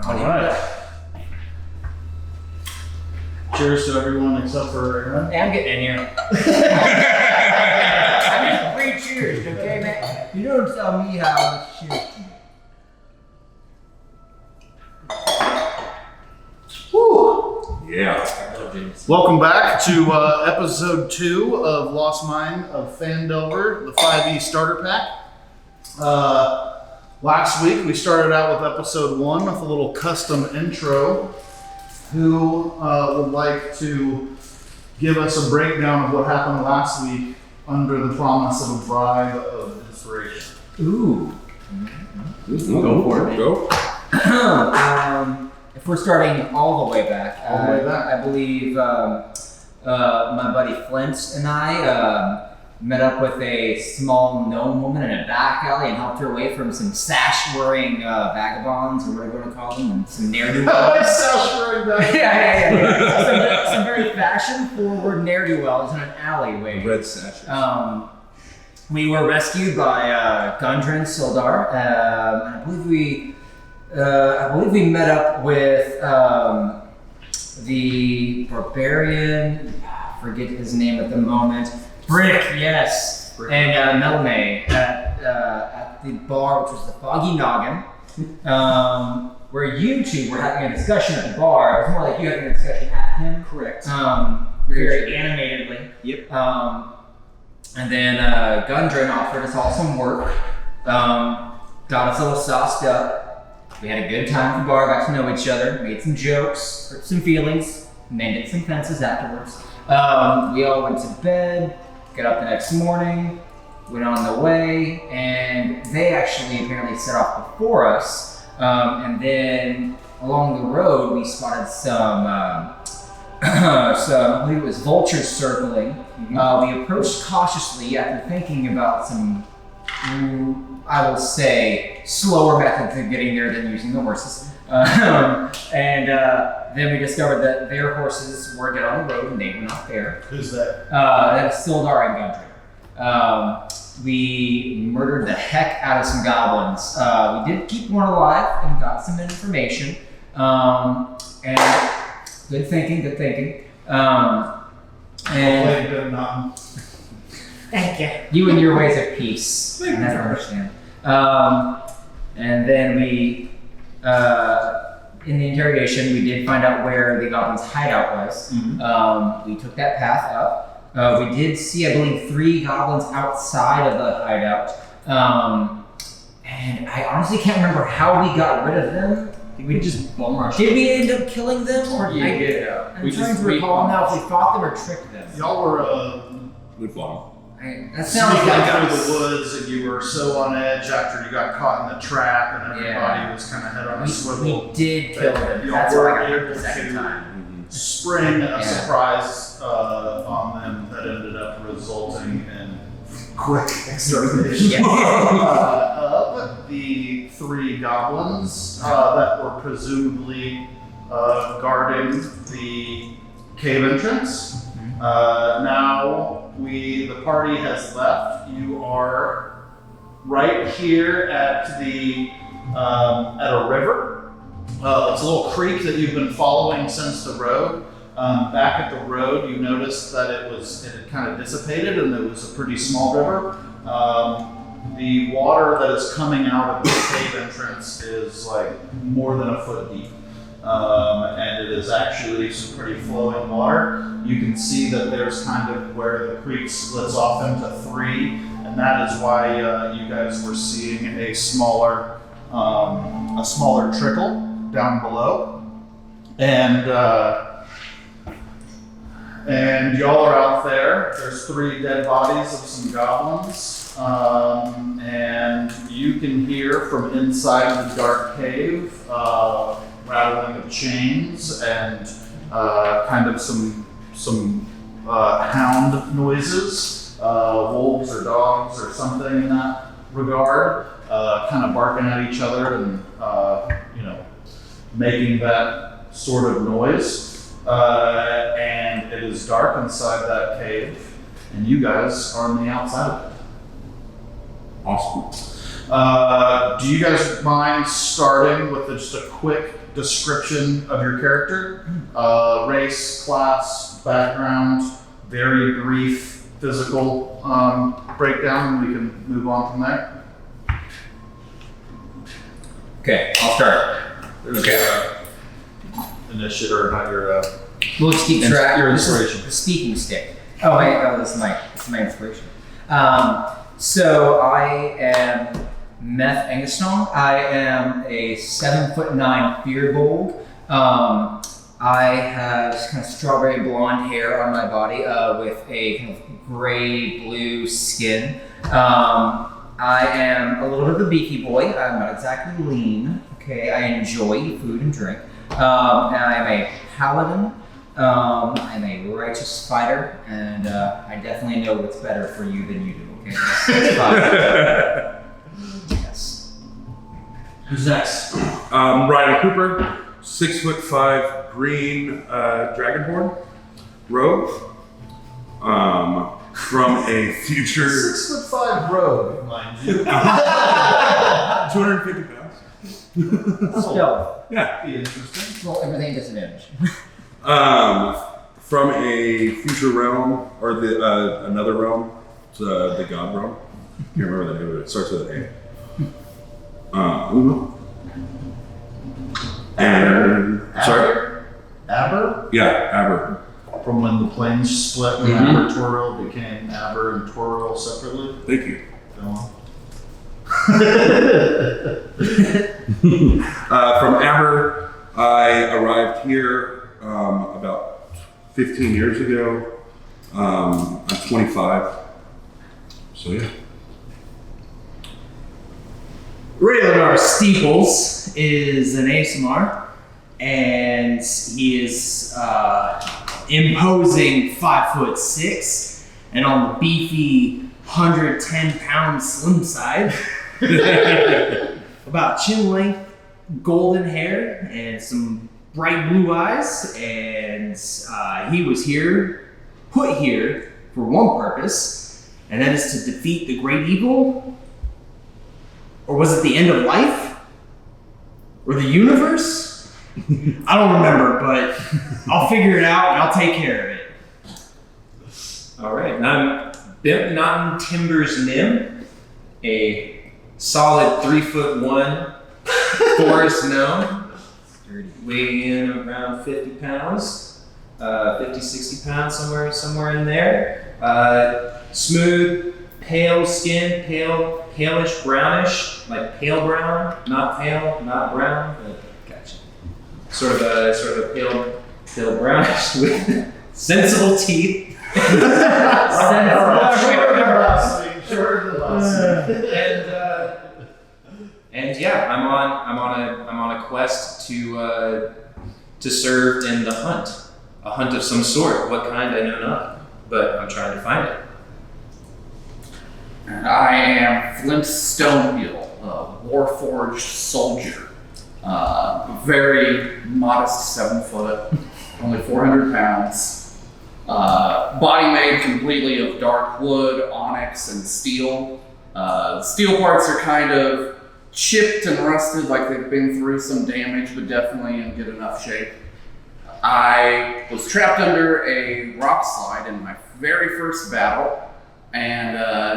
All right. Cheers to everyone except for Aaron. Hey, I'm getting in here. I'm just free cheers, okay, man? You don't tell me how to shoot. Woo! Yeah. Welcome back to episode 2 of Lost Mine of Phandelver, the 5e starter pack. Last week we started out with episode 1 with a little custom intro. Who would like to give us a breakdown of what happened last week under the promise of a bribe of inspiration? Ooh. Go for it. Go. If we're starting all the way back, All the way back. I believe my buddy Flint and I met up with a small gnome woman in a back alley and helped her away from some sash-wearing vagabonds, or what are we going to call them, and some ne'er-do-wells. Sash-wearing vagabonds. Yeah. Some very fashion-forward ne'er-do-wells in an alleyway. Red sash. We were rescued by Gundran Sildar. I believe we met up with the barbarian. I forget his name at the moment. Brick, yes. Brick. And Melme at the bar, which was the Foggy Noggin, where you two were having a discussion at the bar. It was more like you having a discussion at him. Correct. Very animatedly. Yep. And then Gundran offered us all some work, got us a little sauced up. We had a good time at the bar, got to know each other, made some jokes, hurt some feelings, mended some fences afterwards. We all went to bed, got up the next morning, went on the way, and they actually apparently set off before us. And then along the road, we spotted some, I believe it was vultures circling. Mm-hmm. We approached cautiously after thinking about some, I will say, slower methods of getting there than using the horses. Then we discovered that their horses were dead on the road and they were not there. Who's that? That is Sildar and Gundran. We murdered the heck out of some goblins. We did keep one alive and got some information. And good thinking. Thank you. You and your ways of peace. I never understand. And then we, in the interrogation, we did find out where the goblin's hideout was. Mm-hmm. We took that path up. We did see, I believe, 3 goblins outside of the hideout. And I honestly can't remember how we got rid of them. Did we just bum rush? Did we end up killing them? Or I'm trying to recall now if we fought them or tricked them. Y'all were Wood farm. That sounds sneaking like through the woods, and you were so on edge after you got caught in the trap, and everybody was kind of head on a swivel. We did kill them. Y'all That's why I were got hurt able the second to time. spring a surprise on them that ended up resulting in quick extermination of the 3 goblins that were presumably guarding the cave entrance. Now the party has left. You are right here at the at a river. It's a little creek that you've been following since the road. Back at the road, you noticed that it had kind of dissipated and it was a pretty small river. The water that is coming out of the cave entrance is like more than a foot deep. And it is actually some pretty flowing water. You can see that there's kind of where the creek splits off into 3, and that is why you guys were seeing a smaller trickle down below. And y'all are out there. There's 3 dead bodies of some goblins, and you can hear from inside the dark cave rattling of chains and kind of some hound noises, wolves or dogs or something in that regard, kind of barking at each other and making that sort of noise. And it is dark inside that cave, and you guys are on the outside of it. Awesome. Do you guys mind starting with just a quick description of your character? Race, class, background, very brief physical breakdown, and we can move on from there. Okay, I'll start. Okay. Initiative, or not your. We'll just keep track. Your This is inspiration. the speaking stick. Oh wait, this is my inspiration. So I am Meth Angstrom. I am a 7'9" Fearbold. I have kind of strawberry blonde hair on my body with a kind of gray blue skin. I am a little bit of a beefy boy. I'm not exactly lean. Okay, I enjoy food and drink. And I am a paladin. I'm a righteous fighter, and I definitely know what's better for you than you do. Okay, that's fine. Yes. Who's next? Ryan Cooper, 6'5", green dragonborn rogue. From a future 6'5" rogue, mind you. 250 pounds. Stealth. Yeah. Be interesting. Well, everything disadvantage. From a future realm, or another realm, the god realm. Can't remember the name of it. It starts with an A. And sorry. Aber? Yeah, Aber. From when the planes split, when Aber Toriel became Aber and Toriel separately. Thank you. Go on. From Aber, I arrived here about 15 years ago. I'm 25. So yeah. Raylanar Steeples is an ASMR, and he is imposing 5'6", and on the beefy 110-pound slim side. About chin length, golden hair, and some bright blue eyes, and he was put here for one purpose, and that is to defeat the great evil. Or was it the end of life? Or the universe? I don't remember, but I'll figure it out and I'll take care of it. All right, and I'm Bimp Naughton Timbers Nim, a solid 3'1" forest gnome, weighing in around 50 pounds, 50, 60 pounds, somewhere in there. Smooth, pale skin, palish brownish, like pale brown, not pale, not brown, but gotcha. Sort of a pale brownish with sensible teeth. And yeah, I'm on a quest to serve in the hunt, a hunt of some sort. What kind I know not, but I'm trying to find it. And I am Flint Stonehill, a warforged soldier. Very modest 7 foot, only 400 pounds. Body made completely of dark wood, onyx, and steel. The steel parts are kind of chipped and rusted, like they've been through some damage, but definitely in good enough shape. I was trapped under a rock slide in my very first battle, and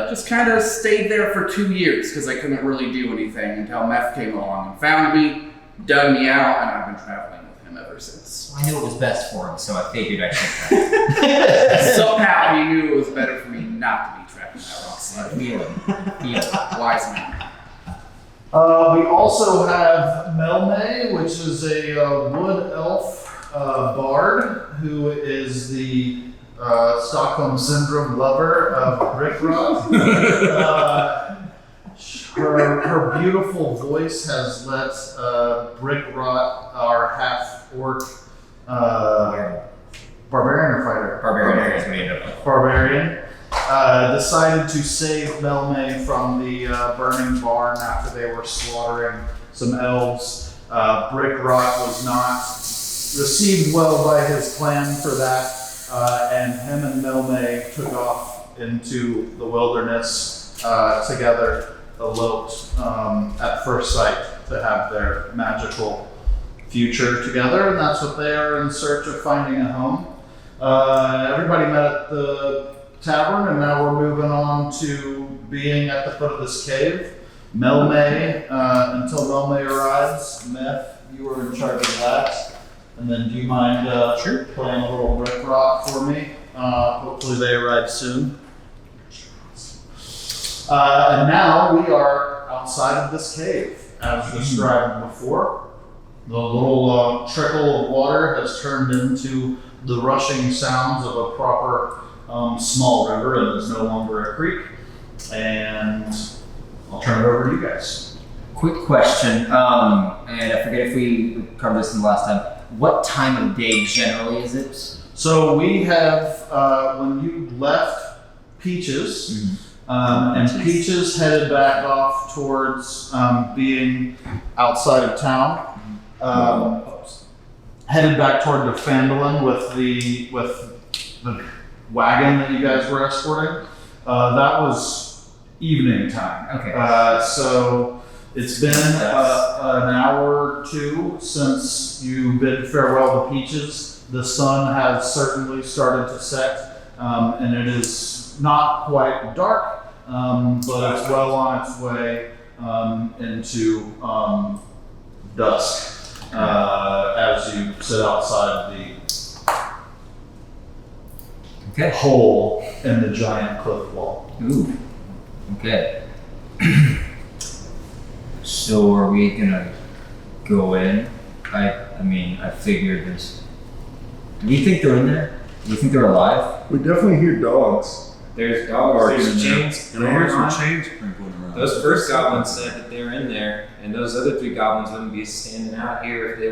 just kind of stayed there for 2 years because I couldn't really do anything until Meth came along and found me, dug me out, and I've been traveling with him ever since. I knew it was best for him, so I figured I should. Somehow he knew it was better for me not to be trapped in that rock slide. Wise man. We also have Melme, which is a wood elf bard who is the Stockholm Syndrome lover of Rickrod. Her beautiful voice has let Rickrod, our half-orc barbarian or fighter? Barbarian is what he ended up with. Barbarian. Decided to save Melme from the burning barn after they were slaughtering some elves. Rickrod was not received well by his plan for that. And him and Melme took off into the wilderness together eloped at first sight to have their magical future together, and that's what they are in search of, finding a home. Everybody met at the tavern, and now we're moving on to being at the foot of this cave. Melmay, until Melmay arrives. Meth, you are in charge of that. And then do you mind playing a little brick rock for me? Hopefully they arrive soon. And now we are outside of this cave, as described before. The little trickle of water has turned into the rushing sounds of a proper small river and is no longer a creek. And I'll turn it over to you guys. Quick question, and I forget if we covered this in the last time. What time of day generally is it? So we have, when you left Peaches, and Peaches headed back off towards being outside of town. Headed back toward the Phandelver with the wagon that you guys were escorting. That was evening time. Okay. So it's been an hour or two since you bid farewell to Peaches. The sun has certainly started to set, and it is not quite dark, but it's well on its way into dusk. As you sit outside the hole in the giant cliff wall. Ooh. Okay. So are we gonna go in? I mean, I figured there's. Do you think they're in there? Do you think they're alive? We definitely hear dogs. There's dogs, there's chains. And I hear some chains crinkling around. Those first goblins said that they were in there, and those other 3 goblins wouldn't be standing out here if they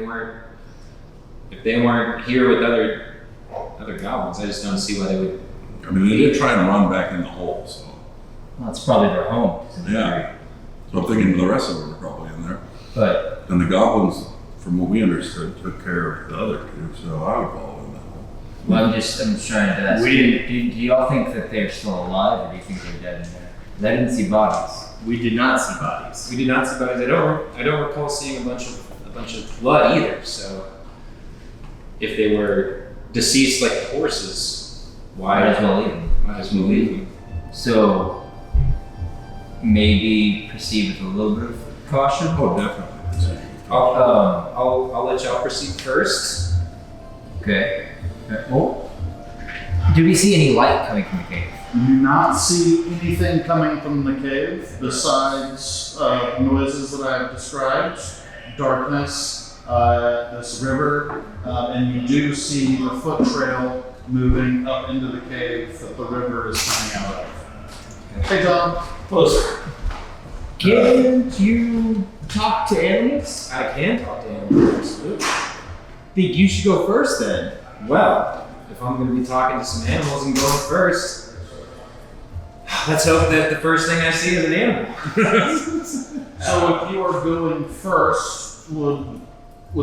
weren't here with other goblins. I just don't see why they would. I mean, they did try and run back in the hole, so. Well, it's probably their home. Yeah. So I'm thinking the rest of them are probably in there. But And the goblins, from what we understood, took care of the other 2, so I would follow in that hole. well, I'm just trying to ask. Do y'all think that they're still alive, or do you think they're dead in there? 'Cause I didn't see bodies. We did not see bodies. We did not see bodies. I don't recall seeing a bunch of blood either. So if they were deceased like horses, why Might as well leave them. Might as well leave them. So maybe proceed with a little bit of caution. Oh, definitely. I'll let y'all proceed first. Okay. Oh. Do we see any light coming from the cave? You do not see anything coming from the cave besides noises that I have described, darkness, this river, and you do see the foot trail moving up into the cave that the river is coming out of. Hey Tom, closer. Can't you talk to animals? I can talk to animals, absolutely. Think you should go first then. Well, if I'm going to be talking to some animals and going first, let's hope that the first thing I see is an animal. So if you are going first, would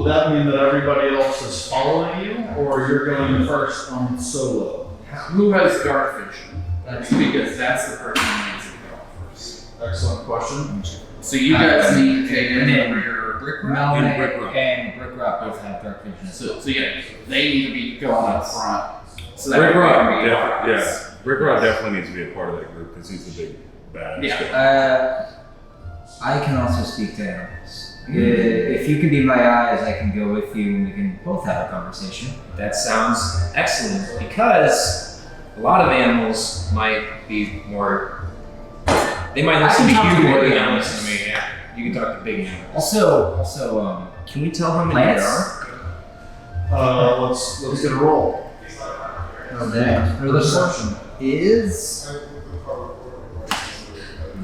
that mean that everybody else is following you, or you're going first on solo? Who has dark vision? That's because that's the person who needs to go first. Excellent question. So you guys need to take in the rear. Melon And Brick Rock. and Brick Rock both have dark vision. So yeah, they need to be going up front. So Brick Rock, everybody can be yeah. obvious. Brick Rock definitely needs to be a part of that group because he's the big badass Yeah. guy. I can also speak to animals. If you can be my eyes, I can go with you and we can both have a conversation. That sounds excellent because a lot of animals might be more. They might listen to talk you to more big than animals. listen to me. Yeah, you can talk to big animals. Also, Can we tell how many plants? there are? Let's get a roll. First question Is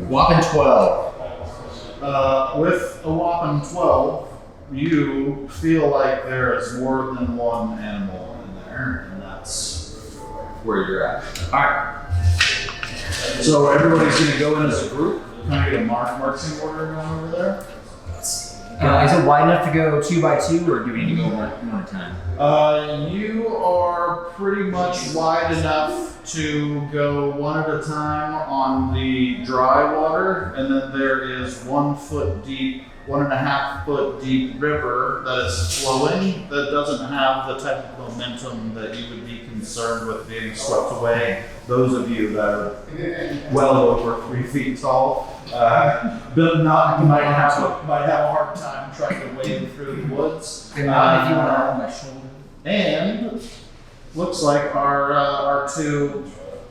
whopping 12. With a whopping 12, you feel like there is more than one animal in there, and that's where you're at. Alright. So everybody's going to go in as a group, kind of get a marching order going over there. Is it wide enough to go 2 by 2, or do we need to go one at a time? You are pretty much wide enough to go one at a time on the dry water, and then there is 1 foot deep, 1.5 foot deep river that is flowing that doesn't have the type of momentum that you would be concerned with being swept away. Those of you that are well over 3 feet tall, might have a hard time trying to wade through the woods. If you want to hold my shoulder. And looks like our 2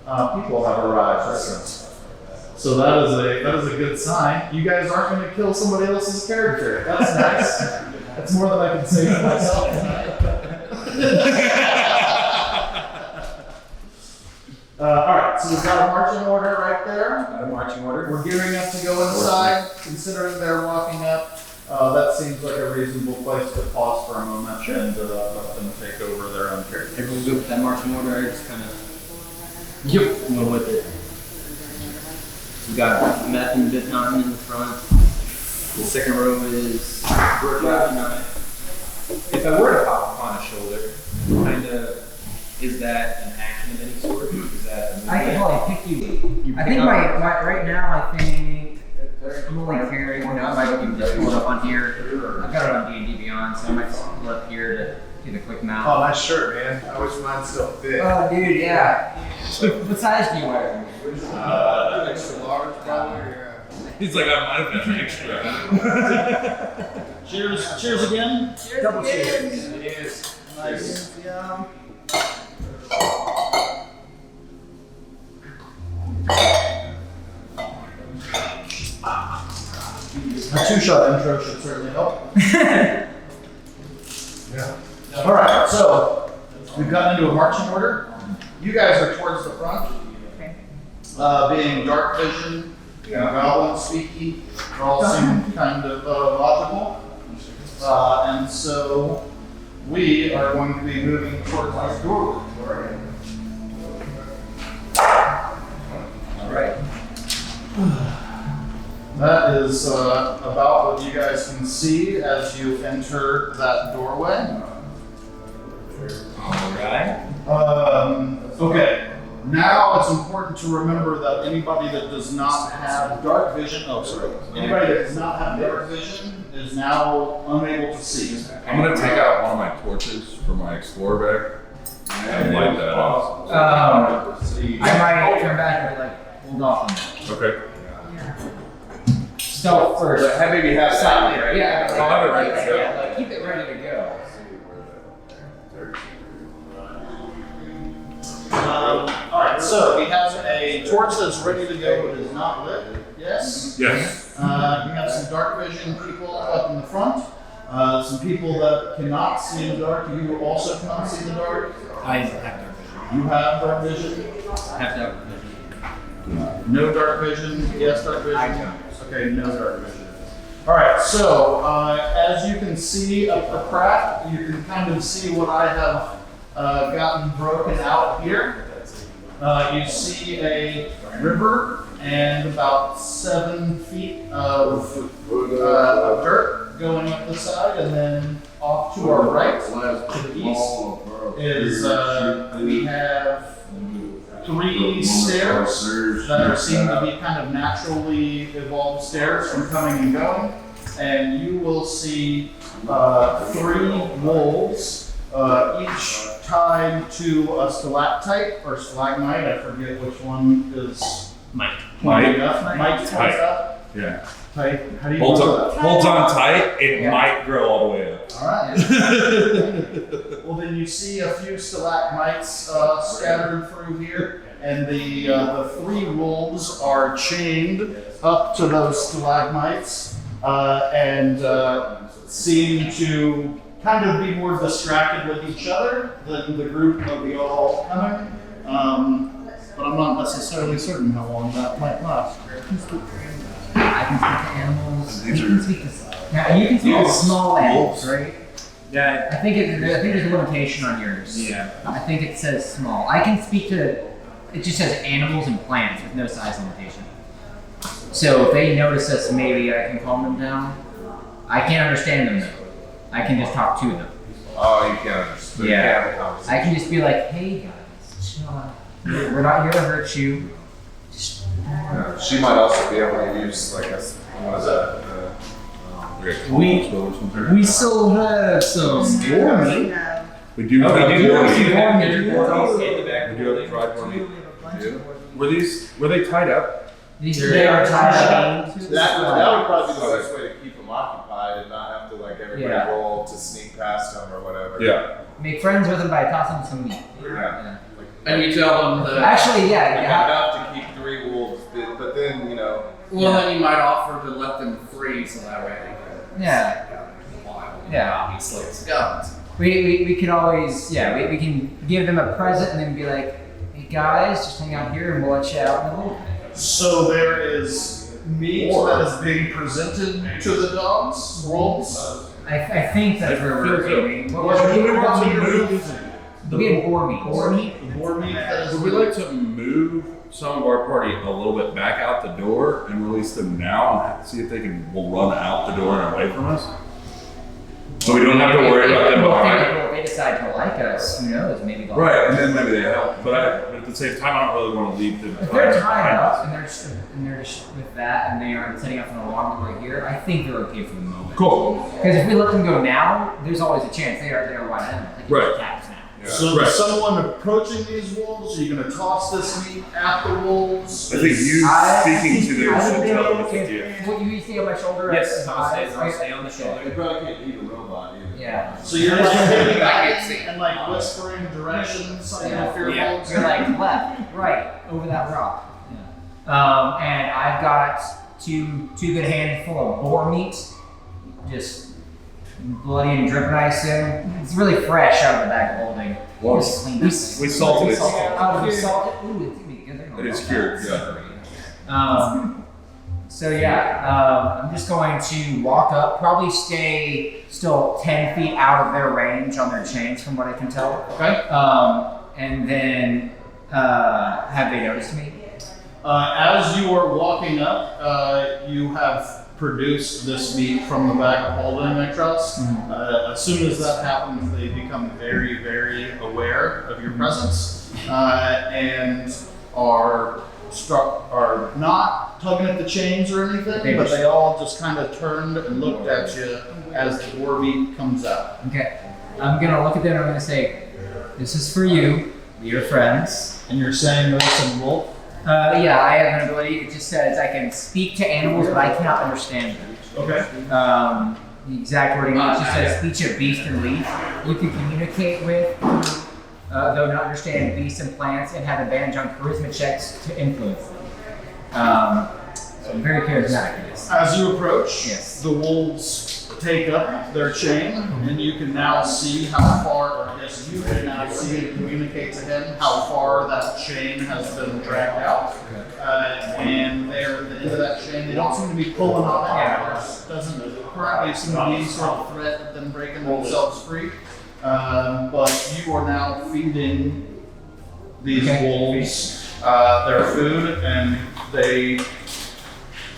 people have arrived. So that is a good sign. You guys aren't going to kill somebody else's character. That's nice. That's more than I can say for myself tonight. All right, so we've got a marching order right there. Got a marching order. We're gearing up to go inside. Considering they're walking up, that seems like a reasonable place to pause for a moment and let them take over their own character. Everyone good with that marching order? I just kind of go with it. We got meth and Vietnam in the front. The second row is Brooklyn. If I were to hop upon a shoulder, kind of, is that an action of any sort? Is that a I can probably pick you. I think my right now, I think I'm only carrying one. I might just pull it up on here. I've got it on D&D Beyond, so I might just pull it up here to get a quick mount. Oh, nice shirt, man. I wish mine still fit. Oh, dude, yeah. What size do you wear? Extra large, probably. Yeah. He's like, I might have been extra. Cheers again. Double cheers. Yes. Nice. Yeah. A 2-shot intro should certainly help. Yeah. All right, so we've gotten into a marching order. You guys are towards the front. Being dark vision, goblin speaky, all seem kind of logical. And so we are going to be moving towards this doorway. All right. That is about what you guys can see as you enter that doorway. All right. Okay. Now it's important to remember that anybody that does not have dark vision, anybody that does not have dark vision is now unable to see. I'm gonna take out one of my torches from my explorer bag and light that up. I might come back and be like, hold off on that. Okay. Stealth first. Have maybe have Silent, right? Yeah, I'll have it ready to go. like, keep it ready to go. Alright, so we have a torch that's ready to go but is not lit. Yes? Yes. You have some dark vision people up in the front. Some people that cannot see in the dark. You also cannot see in the dark. I have dark vision. You have dark vision. I have dark vision. No dark vision. Yes, dark vision. I don't. Okay, no dark vision. Alright, so as you can see up the crack, you can kind of see what I have gotten broken out here. You see a river and about 7 feet of dirt going up the side, and then off to our right, to the east, is we have 3 stairs that are seen to be kind of naturally evolved stairs from coming and going, and you will see 3 wolves, each tied to a stalactite or stalagmite. I forget which one is pointing up. Mike's points up. Yeah. Tight. How do you Holds do on, that? holds on tight. It might grow all the way up. All right. Well, then you see a few stalagmites scattered through here, and the 3 wolves are chained up to those stalagmites and seem to kind of be more distracted with each other than the group of the all coming. But I'm not necessarily certain how long that might last. I can speak to animals. You can speak to small animals, right? Yeah. I think there's a limitation on yours. Yeah. I think it says small. I can speak to. It just says animals and plants with no size limitation. So if they notice us, maybe I can calm them down. I can't understand them though. I can just talk to them. Oh, you can't understand. Yeah. You can't have a conversation. I can just be like, hey guys, chill out. We're not here to hurt you. Just Yeah, she might also be able to use like a what is that? We still have some boar meat. We do Oh, have we do boar have meat. some boar meat. In the back We of the do have building. fried boar meat. Were they tied up? they are tied up. That would probably be the best way to keep them occupied and not have to like everybody Yeah. roll to sneak past them or whatever. Yeah. Make friends with them by tossing some meat. Yeah. And you tell them that. Actually, You yeah. have enough to keep 3 wolves, but then you know. Well, then you might offer to let them free so that way they can. Yeah. Wild. Yeah. Obviously, it's guns. We could always, we can give them a present and then be like, hey guys, just hang out here and we'll let you out in the world. So there is meat that is being presented to the dogs, wolves. I think that's where we're aiming. Do we want to move? We had boar meat. Boar meat that is. Would we like to move some of our party a little bit back out the door and release them now and see if they will run out the door and away from us? So we don't have to worry about them behind. If they decide to like us, who knows? Maybe they'll. Right, and then maybe they help. But at the same time, I don't really want to leave them If they're tied behind up us. and they're just with that and they aren't setting up an alarm over here, I think they're okay for the moment. Cool. Because if we let them go now, there's always a chance they are wide animals. They can Right. be cats now. So Right. is someone approaching these wolves? Are you going to toss this meat at the wolves? I think you speaking to them I should would tell them be it's a gift. What you stay on my shoulder? Yes, I'll I- stay on the shoulder. They probably can't eat a robot either. Yeah. So you're like taking I back can't see. and like whispering directions on your Yeah. wolves. You're like left, right, over that rock. And I've got two good handful of boar meat, just bloody and dripping, I assume. It's really fresh out of the bag of holding. Well, Just clean we salted it. Oh, we salted. Ooh, it's gonna be good. They're gonna It is love cured, that. yeah. So yeah, I'm just going to walk up, probably stay still 10 feet out of their range on their chains from what I can tell. Okay. And then, have they noticed me? As you are walking up, you have produced this meat from the bag of holding, I trust. As soon as that happens, they become very, very aware of your presence and are not tugging at the chains or anything, but they all just kind of turned and looked at you as the boar meat comes out. Okay. I'm gonna look at them and I'm gonna say, this is for you, your friends. And you're saying there's a wolf? Yeah, I have an ability. It just says I can speak to animals, but I cannot understand them. Okay. The exact wording it just says speech of beast and leaf. You can communicate with, though not understand beasts and plants, and have advantage on charisma checks to influence them. So I'm very charismatic in this. As you approach, Yes. the wolves take up their chain, and you can now see how far, or I guess you can now see and communicate to him how far that chain has been dragged out. And they're at the end of that chain. They don't seem to be pulling on it. Yeah. There doesn't currently seem to be any sort of threat of them breaking themselves free. But you are now feeding these wolves their food, and they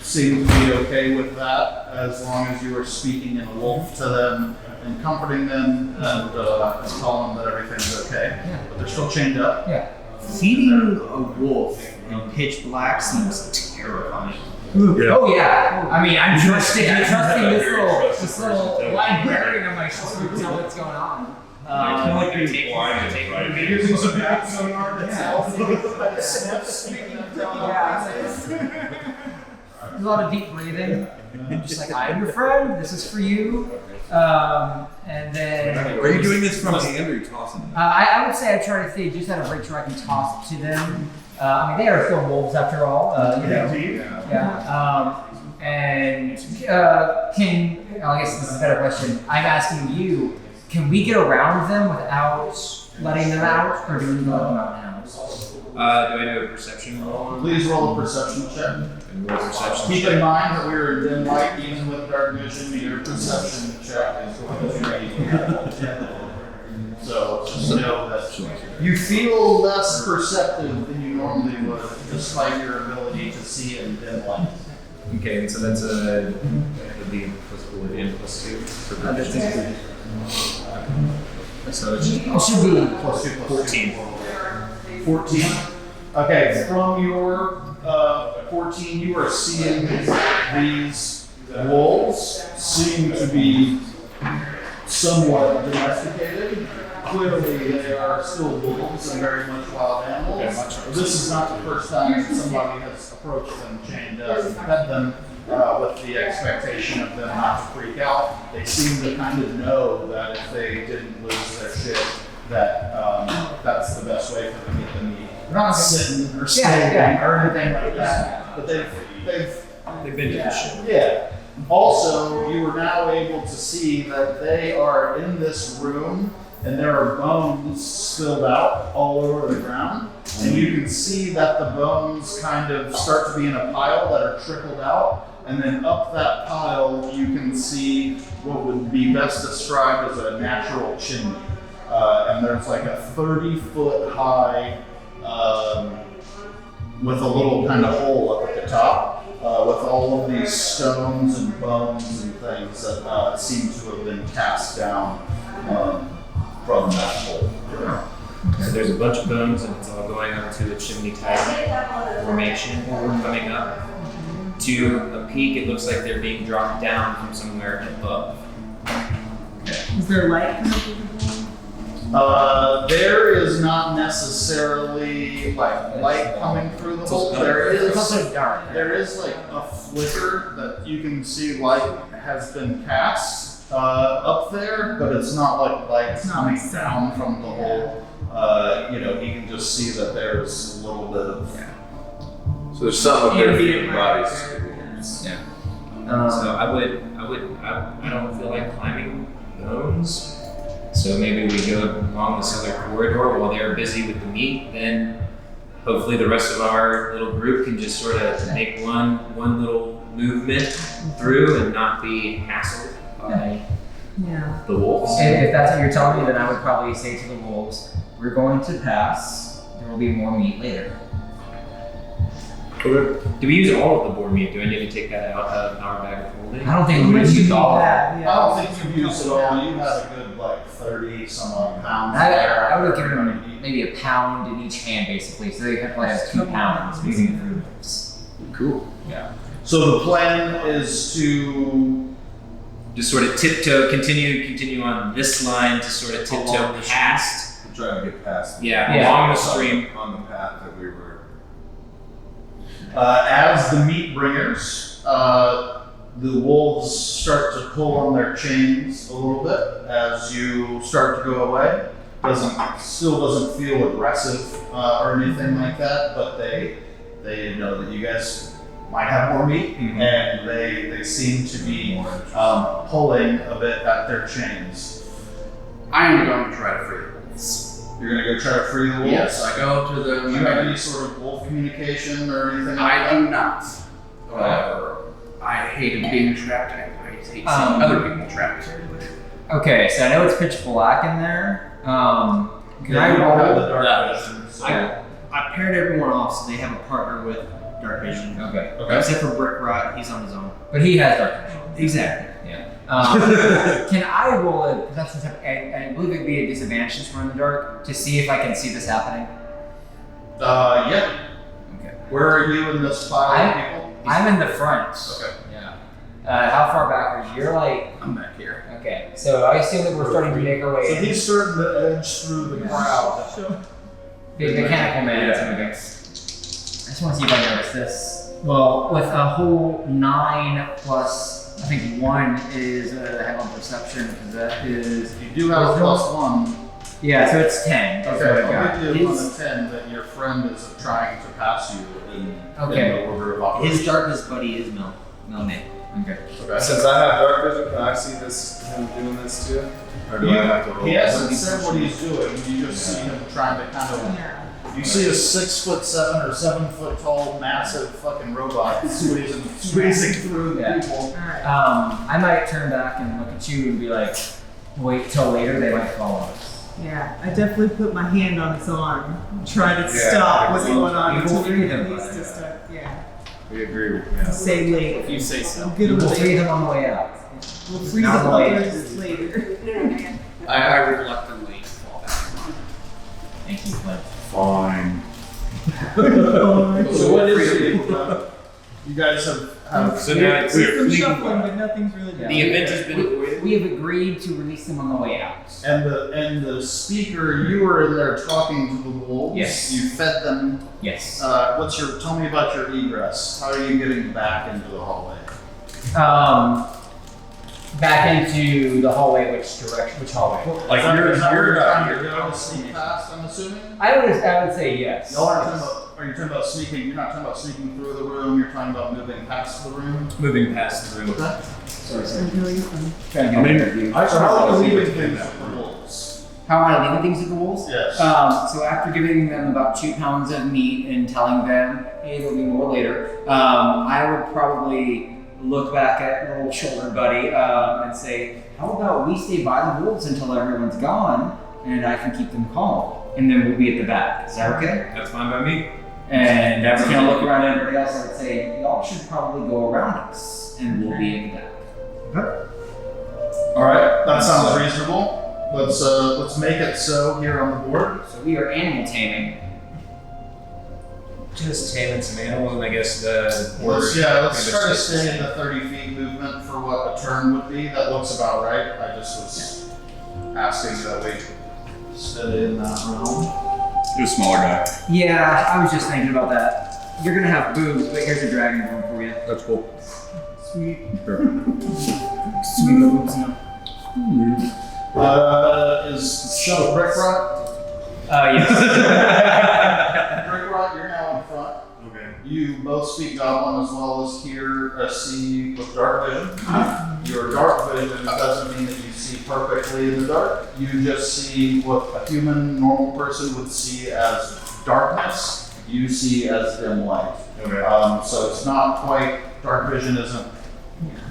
seem to be okay with that as long as you are speaking in wolf to them and comforting them and telling them that everything's okay. Yeah. But they're still chained up. Yeah. Feeding a wolf in pitch black seems terrifying. Yeah. Oh yeah. I mean, I'm trusting this little librarian on my shoulder to tell what's going on. like being blind, right? Using some back sonar that tells sniffs speaking of There's a lot of deep breathing. Just like, I'm your friend, this is for you. And then. Are you doing this from hand or are you tossing it? I would say I try to stay just out of reach where I can toss it to them. I mean, they are still wolves after all, you know. Yeah. I guess this is a better question. I'm asking you, can we get around them without letting them out, or do we let them out now? Do I do a perception roll? Please roll a perception check. And roll a perception Keep check. in mind that we are in dim light, even with dark vision, your perception check is going to be. So just know that you feel less perceptive than you normally would, despite your ability to see in dim light. Okay, and so that's a the plus Oblivion +2. That's included. So it's just It should be Plus 2 plus 14. 14. Okay, from your 14, you are seeing these wolves seem to be somewhat domesticated. Clearly, they are still wolves and very much wild animals. This is not the first time that somebody has approached them, chained up, and fed them with the expectation of them not to freak out. They seem to kind of know that if they didn't lose their shit, that that's the best way for them to get the meat. They're not sitting or standing or anything like that, but they've been to the ship. yeah. Also, you are now able to see that they are in this room and there are bones spilled out all over the ground. And you can see that the bones kind of start to be in a pile that are trickled out. And then up that pile, you can see what would be best described as a natural chimney. And there's like a 30-foot high, with a little kind of hole up at the top, with all of these stones and bones and things that seem to have been cast down from that hole. So there's a bunch of bones and it's all going up to a chimney type formation coming up. To a peak, it looks like they're being dropped down from somewhere above. Is there light coming through the hole? There is not necessarily like light coming through the hole. It's also dark. There is like a flicker that you can see light has been cast up there, but it's not like light coming down from the hole. You can just see that there's a little bit of. So there's something up there feeding bodies. Yeah. So I don't feel like climbing bones. So maybe we go along this other corridor while they're busy with the meat. Then hopefully the rest of our little group can just sort of make one little movement through and not be hassled by the wolves. If that's what you're telling me, then I would probably say to the wolves, we're going to pass. There will be more meat later. Do we use all of the boar meat? Do I need to take that out of our bag of holding? I don't think we used all of it. I don't think you've used it all. You had a good like 30 some odd pounds there. I would have given them maybe a pound in each hand, basically, so they could probably have 2 pounds using it through wolves. Cool. Yeah. So the plan is to Just sort of tiptoe, continue on this line to sort of tiptoe past. I'm trying to get past. Along the stream. On the path that we were. as the meat bringers, the wolves start to pull on their chains a little bit as you start to go away. Still doesn't feel aggressive or anything like that, but they know that you guys might have more meat, and they seem to be pulling a bit at their chains. I am going to try to free the wolves. You're gonna go try to free the wolves? Yes, I go up to them. Do you have any sort of wolf communication or anything like I that? do not. However, I hated being trapped. I hate seeing other people trapped. Okay, so I know it's pitch black in there. Can I you don't have the roll? dark vision, so. I paired everyone off so they have a partner with dark vision. Okay. Except for Brick Rot, he's on his own. But he has dark vision. Exactly. Can I roll a perception check? I believe it'd be a disadvantage since we're in the dark to see if I can see this happening. Yeah. Okay. Where are you in this pile of people? I'm in the front. Okay. Yeah. How far back are you? You're like. I'm back here. Okay. So I assume that we're starting to make our way. So he's starting to edge through the crowd. The mechanical man is moving. I just want to see if I notice this. Well, with a whole 9 plus, I think 1 is have on perception because that is. You do have a +1. Yeah, so it's 10. That's what I Okay, got. I'll give you a 10 that your friend is trying to pass you in the order of operation. His darkest buddy is Melnay. Okay. Okay. Since I have dark vision, can I see him doing this too? Or do I have to roll? He hasn't said what he's doing. You just see him trying to kind of. You see a 6'7" or 7 foot tall, massive fucking robot squeezing through the people. I might turn back and look at you and be like, wait till later, they might follow us. Yeah, I definitely put my hand on his arm, try to stop what's going on. You will until free he them, needs but- to start. Yeah, We agree with say later. If you say so. Get him We'll free later. them on the way out. We'll freeze Not up late. others later. I reluctantly fall back. Thank you, Clint. Fine. So what is it? You guys have So now it's Some shuffling, but nothing's really done. the event has been avoided. We have agreed to release them on the way out. and the speaker, you were in there talking to the wolves. Yes. You fed them. Yes. Tell me about your egress. How are you getting back into the hallway? Back into the hallway. Which direction? Which hallway? Like Is that where you're you're trying to you're go to sneak past, I'm assuming? I would say yes. Y'all are talking about, are you talking about sneaking? You're not talking about sneaking through the room, you're talking about moving past the room? Moving past the room. Sorry. I mean, So how are you leaving things with the wolves? How am I leaving things with the wolves? Yes. So after giving them about 2 pounds of meat and telling them, hey, there'll be more later, I would probably look back at little shoulder buddy and say, how about we stay by the wolves until everyone's gone and I can keep them calm, and then we'll be at the back. Is that okay? That's fine by me. And I was gonna look around at everybody else and I would say, y'all should probably go around us and we'll be at the back. Alright, that sounds reasonable. Let's make it so here on the board. So we are animal taming. Just taming some animals, and I guess the order. Let's try to stay in the 30 feet movement for what a turn would be. That looks about right. I just was asking that we stay in that realm. you're a smaller guy. Yeah, I was just thinking about that. You're gonna have boobs, but here's a dragon born for you. That's cool. Sweet. Sure. Sweet boobs, no. Is Shuttle Brickrot? Yes. Brickrot, you're now in front. Okay. You both speak Goblin as well as see with dark vision. Your dark vision doesn't mean that you see perfectly in the dark. You just see what a human, normal person would see as darkness. You see as dim light. Okay. So it's not quite, dark vision isn't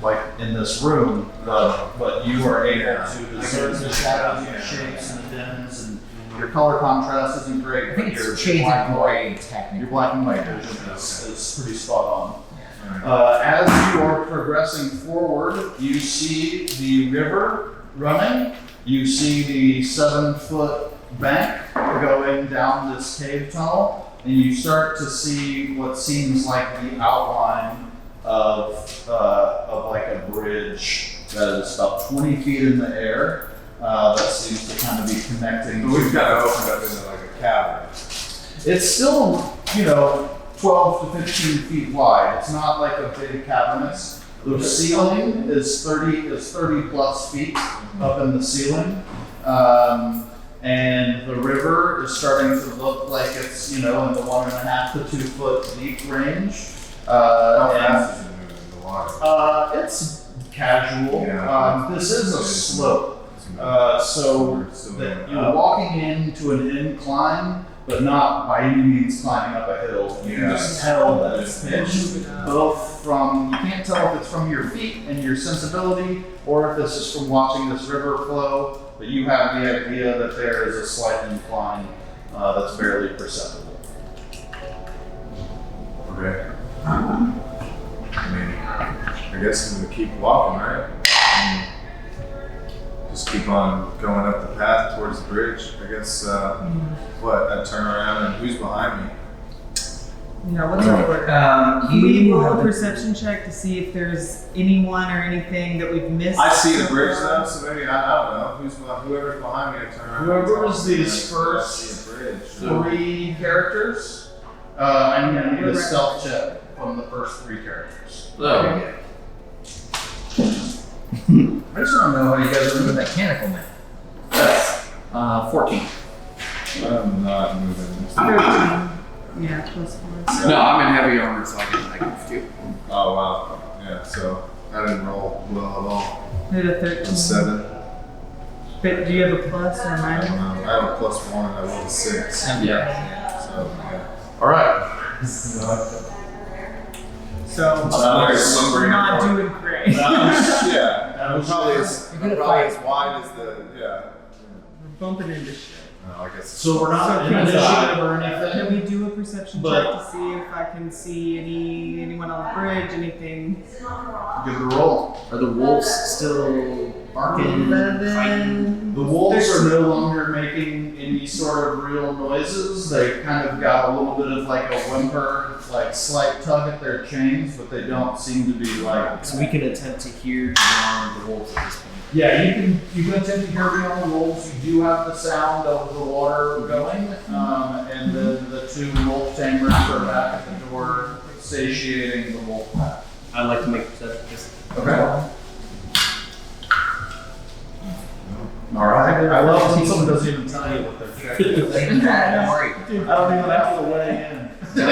like in this room, but you are able to discern the shadows and the shapes and the dims, and your color contrast isn't great. I think but your it's shades black of and white- gray, technically. Your black and white vision is pretty spot on. As you are progressing forward, you see the river running. You see the 7-foot bank going down this cave tunnel, and you start to see what seems like the outline of like a bridge that is about 20 feet in the air. That seems to kind of be connecting. But we've kind of opened up into like a cavern. It's still, 12 to 15 feet wide. It's not like a big cavernous. The ceiling is 30 plus feet up in the ceiling. And the river is starting to look like it's, in the 1.5 to 2 foot deep range. How And, fast is it moving in the water? it's casual. Yeah. This is a slope. So that you're walking into an incline, but not by any means climbing up a hill. You can just tell that it's pitched, both from, you can't tell if it's from your feet and your sensibility, or if this is from watching this river flow, but you have the idea that there is a slight incline that's barely perceptible. Okay. I mean, I guess I'm gonna keep walking, right? Just keep on going up the path towards the bridge. I guess, I turn around and who's behind me? Yeah, what's our order? Can we You roll a have the, perception check to see if there's anyone or anything that we've missed? I see the so bridge far? though, so maybe, I don't know, whoever's behind me, I turn around. Whoever and is talk to these them, I first see a bridge. 3 characters, I'm gonna need a stealth check from the first 3 characters. Oh. I just don't know how you guys are moving that. mechanical man. 14. I'm not moving. 13. Yeah, plus 4. No, I'm in heavy armor, so I get -2. Oh wow, yeah, so I didn't roll well at all. I had a 13. I'm 7. But do you have a plus or a I minus? don't know. I have a +1, I rolled a 6. Yeah. So, yeah. Alright. So Some we're bring not it doing great. Yeah, I'm probably You're as gonna probably fight. as wide as the, yeah. We're bumping into shit. No, I guess. So we're not So in can we- initiative or Can anything. we do a perception But- check to see if I can see anyone on the bridge, anything? Give it a roll. Are the wolves still barking, fighting? The wolves are no longer making any sort of real noises. They kind of got a little bit of like a whimper, like slight tug at their chains, but they don't seem to be like. So we can attempt to hear beyond the wolves at this point. Yeah, you can attempt to hear beyond the wolves. You do have the sound of the water going, and then the two wolf tamers are back at the door, satiating the wolf pack. I'd like to make a perception check. Okay. All right. I love when someone doesn't even tell you what they're checking. Don't worry. I don't even have to weigh in. Can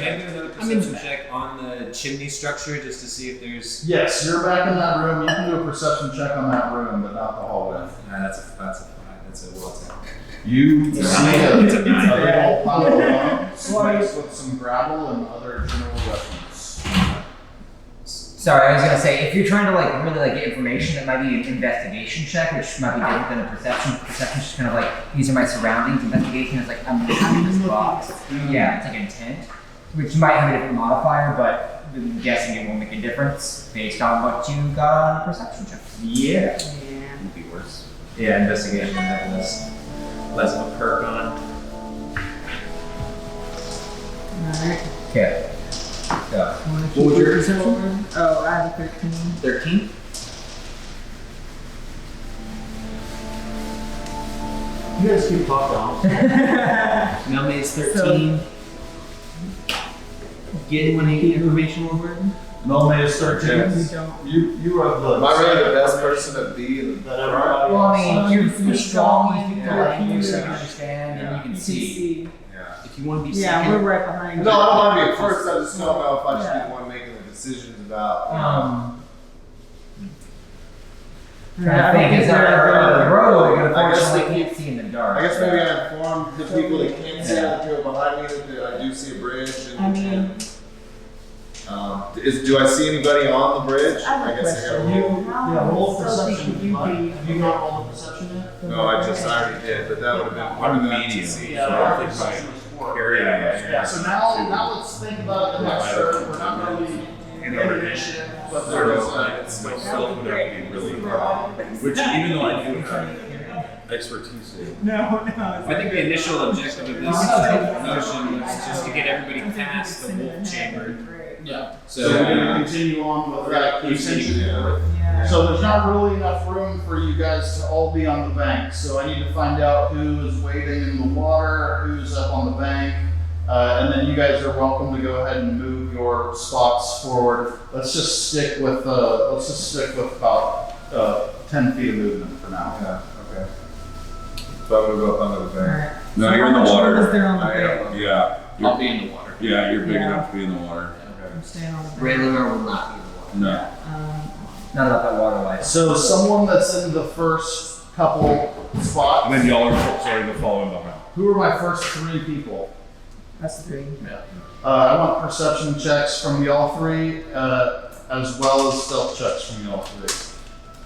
I do another perception check on the chimney structure just to see if there's? Yes, you're back in that room. You can do a perception check on that room, but not the hallway. That's a 5. That's a well attack. You see a It's a 9. big old pile of bones mixed with some gravel and other general weapons. Sorry, I was gonna say, if you're trying to like really like get information, that might be an investigation check, which might be different than a perception. Perception is just kind of like, these are my surroundings. Investigation is like, I'm looking in this box. Yeah, it's like intent, which might have a different modifier, but I'm guessing it won't make a difference based on what you got on a perception check. Yeah. Yeah. Would be worse. Yeah, investigation has less of a perk on. Alright. Okay. So, What was your perception? Oh, I have a 13. 13? You guys keep talking. Melmaid's 13. Get any information over? Melmaid is 13. We don't. You are the. Am I really the best person to be in the That everybody well, I else mean, says? you're strong, you speak the Yeah. language, so you Yeah. understand, and you can You see. see. Yeah. If you want to be Yeah, second, we're right behind No, you. I don't want to be at first. I just don't know if I should Yeah. be the one making the decisions about. I think is our road, and I guess unfortunately we- can't see in the dark. I guess maybe I informed the people that can't see that go behind me that I do see a bridge. And, I mean, do I see anybody on the bridge? I have a guess I gotta question. roll. Yeah, roll So perception. think you Have you not rolled a perception yet? No, I already did, but that would have been part of I'm that to medium, see. so I don't think perception is 4. Carry on. Yeah, so now let's think about the next turn. We're not really in initiative, but there is So my stealth would have to be really high. Which, even though I do have expertise in, no. I think the initial objective of this motion was just to get everybody past the wolf chamber. Yeah. So So we're gonna continue on with that contention. Yeah. So there's not really enough room for you guys to all be on the bank. So I need to find out who is waiting in the water, who's up on the bank, and then you guys are welcome to go ahead and move your spots forward. Let's just stick with about 10 feet of movement for now. Yeah, okay. So I move up under the bank. no, you're in the Is water. there on the I am. bank? Yeah, I'll be in the water. yeah, you're big Yeah. enough to be in the water. I'm staying on the bank. Raylar will not be in the water. No. Not about that water life. So someone that's in the first couple spots. And then y'all are starting to fall in behind. Who are my first 3 people? That's 3. I want perception checks from y'all 3, as well as stealth checks from y'all 3.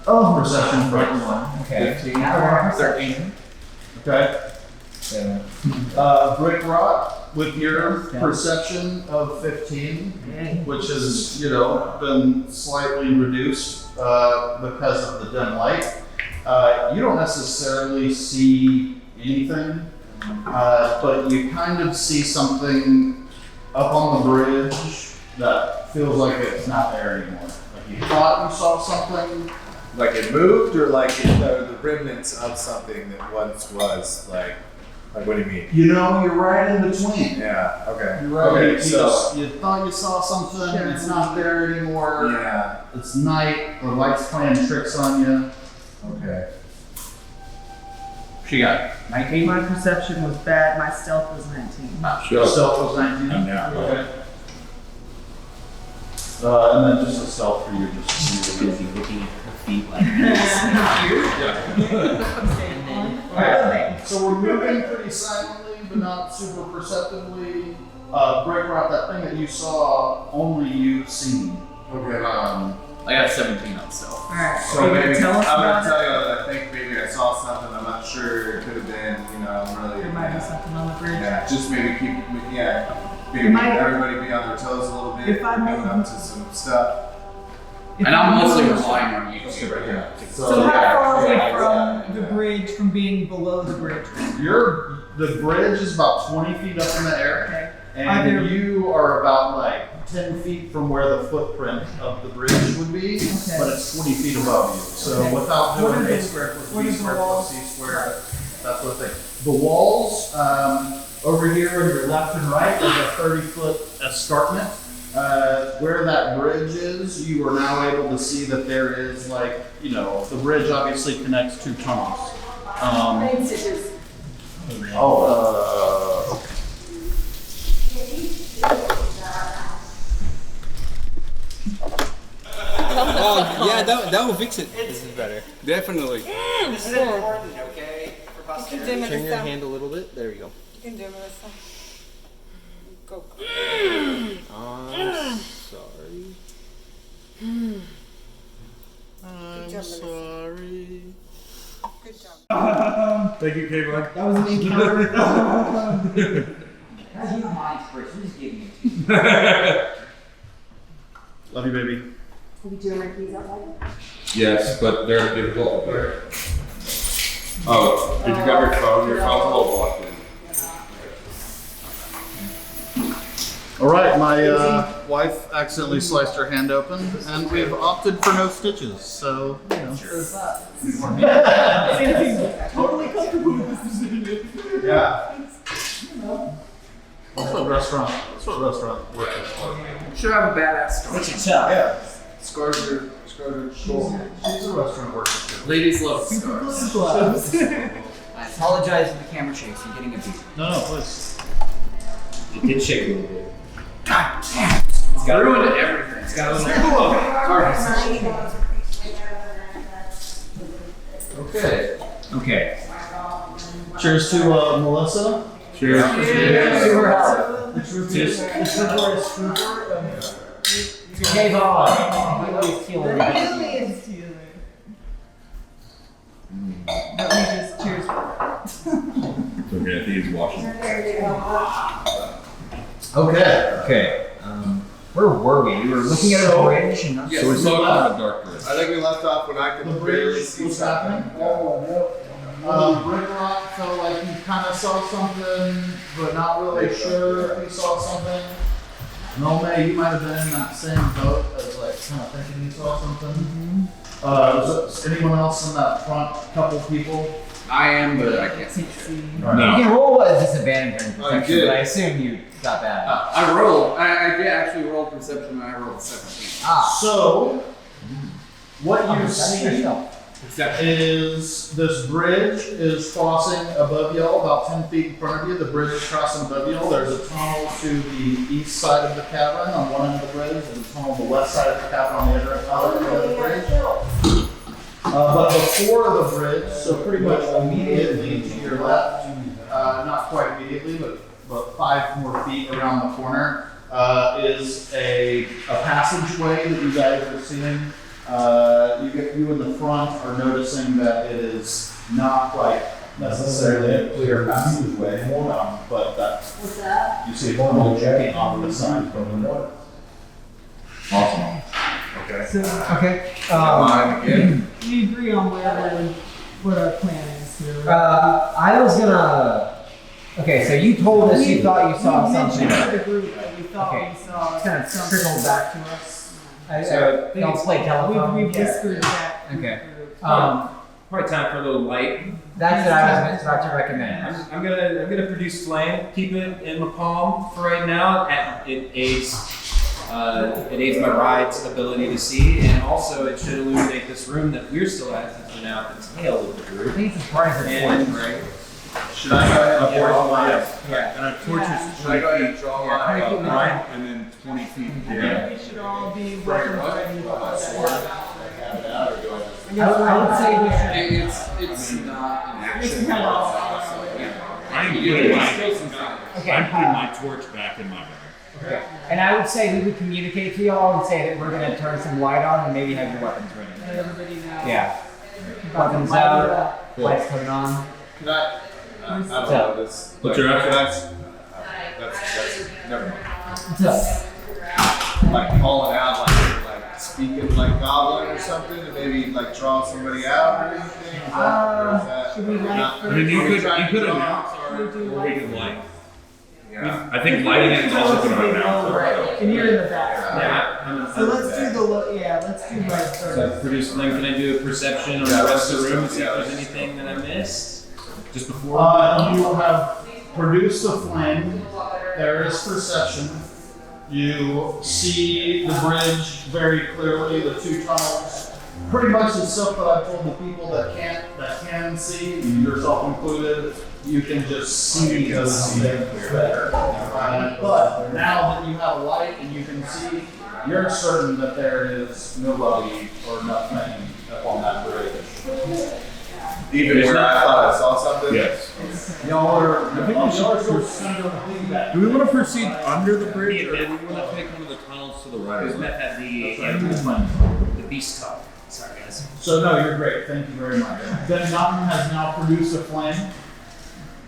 Oh, Perception for everyone. Okay. 15. Now we're on perception. Okay. So, Brick Rock, with your perception of 15, which has, been slightly reduced because of the dim light, you don't necessarily see anything, but you kind of see something up on the bridge that feels like it's not there anymore. Like you thought you saw something. Like it moved, or like the remnants of something that once was like what do you mean? You're right in between. Yeah. Okay. You're right. Okay. You So. you thought you saw something, it's not there anymore. Yeah. It's night, the light's playing tricks on you. Okay. She got 19. My perception was bad. My stealth was 19. Stealth was 19. I'm down. Okay. And then just a stealth for you, just to see the Busy looking at her feet like Alright, so we're moving pretty silently, but not super perceptively. Break Rock, that thing that you saw, only you've seen. Okay. I got 17 on stealth. Alright, So maybe tell us I'm about gonna it. tell you that I think maybe I saw something. I'm not sure. It could have been, really. There might be something on the bridge. Yeah, just maybe maybe Am I- everybody be on their toes a little bit. If I coming may- up to some stuff. If And I'm I mostly may- relying on you two right now. So how far are we yeah, from the yeah. bridge from being below the bridge? The bridge is about 20 feet up in the air, Okay. and Are there- you are about like 10 feet from where the footprint of the bridge would be, Okay. but it's 20 feet above you. So Okay. without What doing are A the- square plus what B are the square walls? plus C square, that sort of thing. The walls over here on your left and right, there's a 30-foot escarpment. Where that bridge is, you are now able to see that there is the bridge obviously connects two tunnels. Oh, yeah, that will fix it. This is better. Definitely. This is important, okay? For posterity. Turn your hand a little bit. There we go. You can do it, Melissa. Go. I'm sorry. I'm job, sorry. Good job. Thank you, Caitlin. That was an encounter. Guys, you don't mind first. We're just giving it to you. Love you, baby. Are we doing my keys outside? Yes, but they're difficult to bear. Oh, did you grab your phone? Your phone's a little blocked in. All right, my wife accidentally sliced her hand open, and we've opted for no stitches. So, Totally comfortable with this decision. yeah. That's what restaurant work is for. Should have a badass story. What's your tough? Yeah. Scars are cool. She's a restaurant worker too. Ladies love scars. Gloves. I apologize for the camera shakes. You're getting a beat. No, please. It did shake a little bit. God damn. It's got Ruined everything. It's got a little. Okay. Okay. Cheers to Melissa. Cheers. Super help. The trooper is trooper. Cave on. He always killing The me. aliens to you. Let me just cheers. It's okay, I think he's watching. Okay. Okay. Where were we? We were looking at a bridge and So we saw kind of a dark bridge. I think we left off when I The could barely bridge see was something. happening. Brick Rock felt like he kind of saw something, but not really sure if he saw something. Nome, you might have been in that same boat as kind of thinking you saw something. Was anyone else in that front couple people? I am, but I can't see shit. you can roll a disadvantage on Oh, you perception, did. but I assume you got that. I rolled. I did actually roll perception, and I rolled 17. So, what you That's see yourself. Perception. is this bridge is crossing above y'all, about 10 feet in front of you. The bridge is crossing above y'all. There's a tunnel to the east side of the cavern on one end of the bridge, and a tunnel on the west side of the cavern on the other end of the bridge. But before the bridge, so pretty much immediately to your left, not quite immediately, but 5 more feet around the corner, is a passageway that you guys are seeing. You in the front are noticing that it is not necessarily a clear passageway, but that What's that? you see a tunnel jutting off the side from the north. Awesome. Okay. We agree on what our plan is here. I was gonna. Okay, so you told us you thought you saw We something. mentioned to the group that we thought Okay. we saw It's kind of something. trickled back to us. So, Don't play telephone. We've whispered that. Okay. Probably time for a little light. That's what I was about to recommend. I'm gonna produce flame. Keep it in my palm for right now. It aids my ride's ability to see, and also it should illuminate this room that we're still at, since we're now at the tail of the I group. think it's as far as it's And right? Should I go ahead and Yeah, force my Yeah. And our torch is Should I go ahead and draw Yeah. my? line and then 20 feet. I think we should all be weapons ready before that. I would say we should. It's not an action. It's kind of- I'm putting my torch back in my bag. Okay. And I would say we would communicate to y'all and say that we're gonna turn some light on and maybe have your weapons ready. Let everybody know. Yeah. About to Weapons light it out. up. Lights coming on. Can I don't know this. What's your action? That's never mind. What's up? Like calling out, like speaking like goblin or something, to maybe like draw somebody out or anything. Is that, should we light I mean, you could announce, or we could light. I think lighting it is also going to announce. And you're in the back. Yeah. So let's do the let's do light first. So produce then can I do a perception on the rest of the room to see if there's anything that I missed? Just before You have produced a flame. There is perception. You see the bridge very clearly, the two tunnels. Pretty much the stuff that I've told the people that can see, yourself included, you can just see those things better. But now that you have a light and you can see, you're certain that there is nobody or nothing up on that bridge. Even where I thought I saw something. Yes. Y'all are. I think we should that. Do we want to proceed under the bridge, or do we want to take one of the tunnels to the right? Because Meth had the beast talk. Sorry guys. So no, you're great. Thank you very much. Ben Naughton has now produced a flame.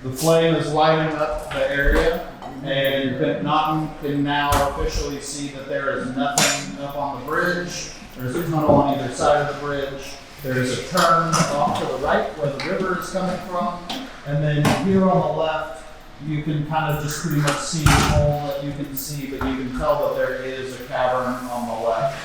The flame is lighting up the area, and Ben Naughton can now officially see that there is nothing up on the bridge. There's a tunnel on either side of the bridge. There's a turn off to the right where the river is coming from, and then here on the left, you can kind of just pretty much see the hole that you can see, but you can tell that there is a cavern on the left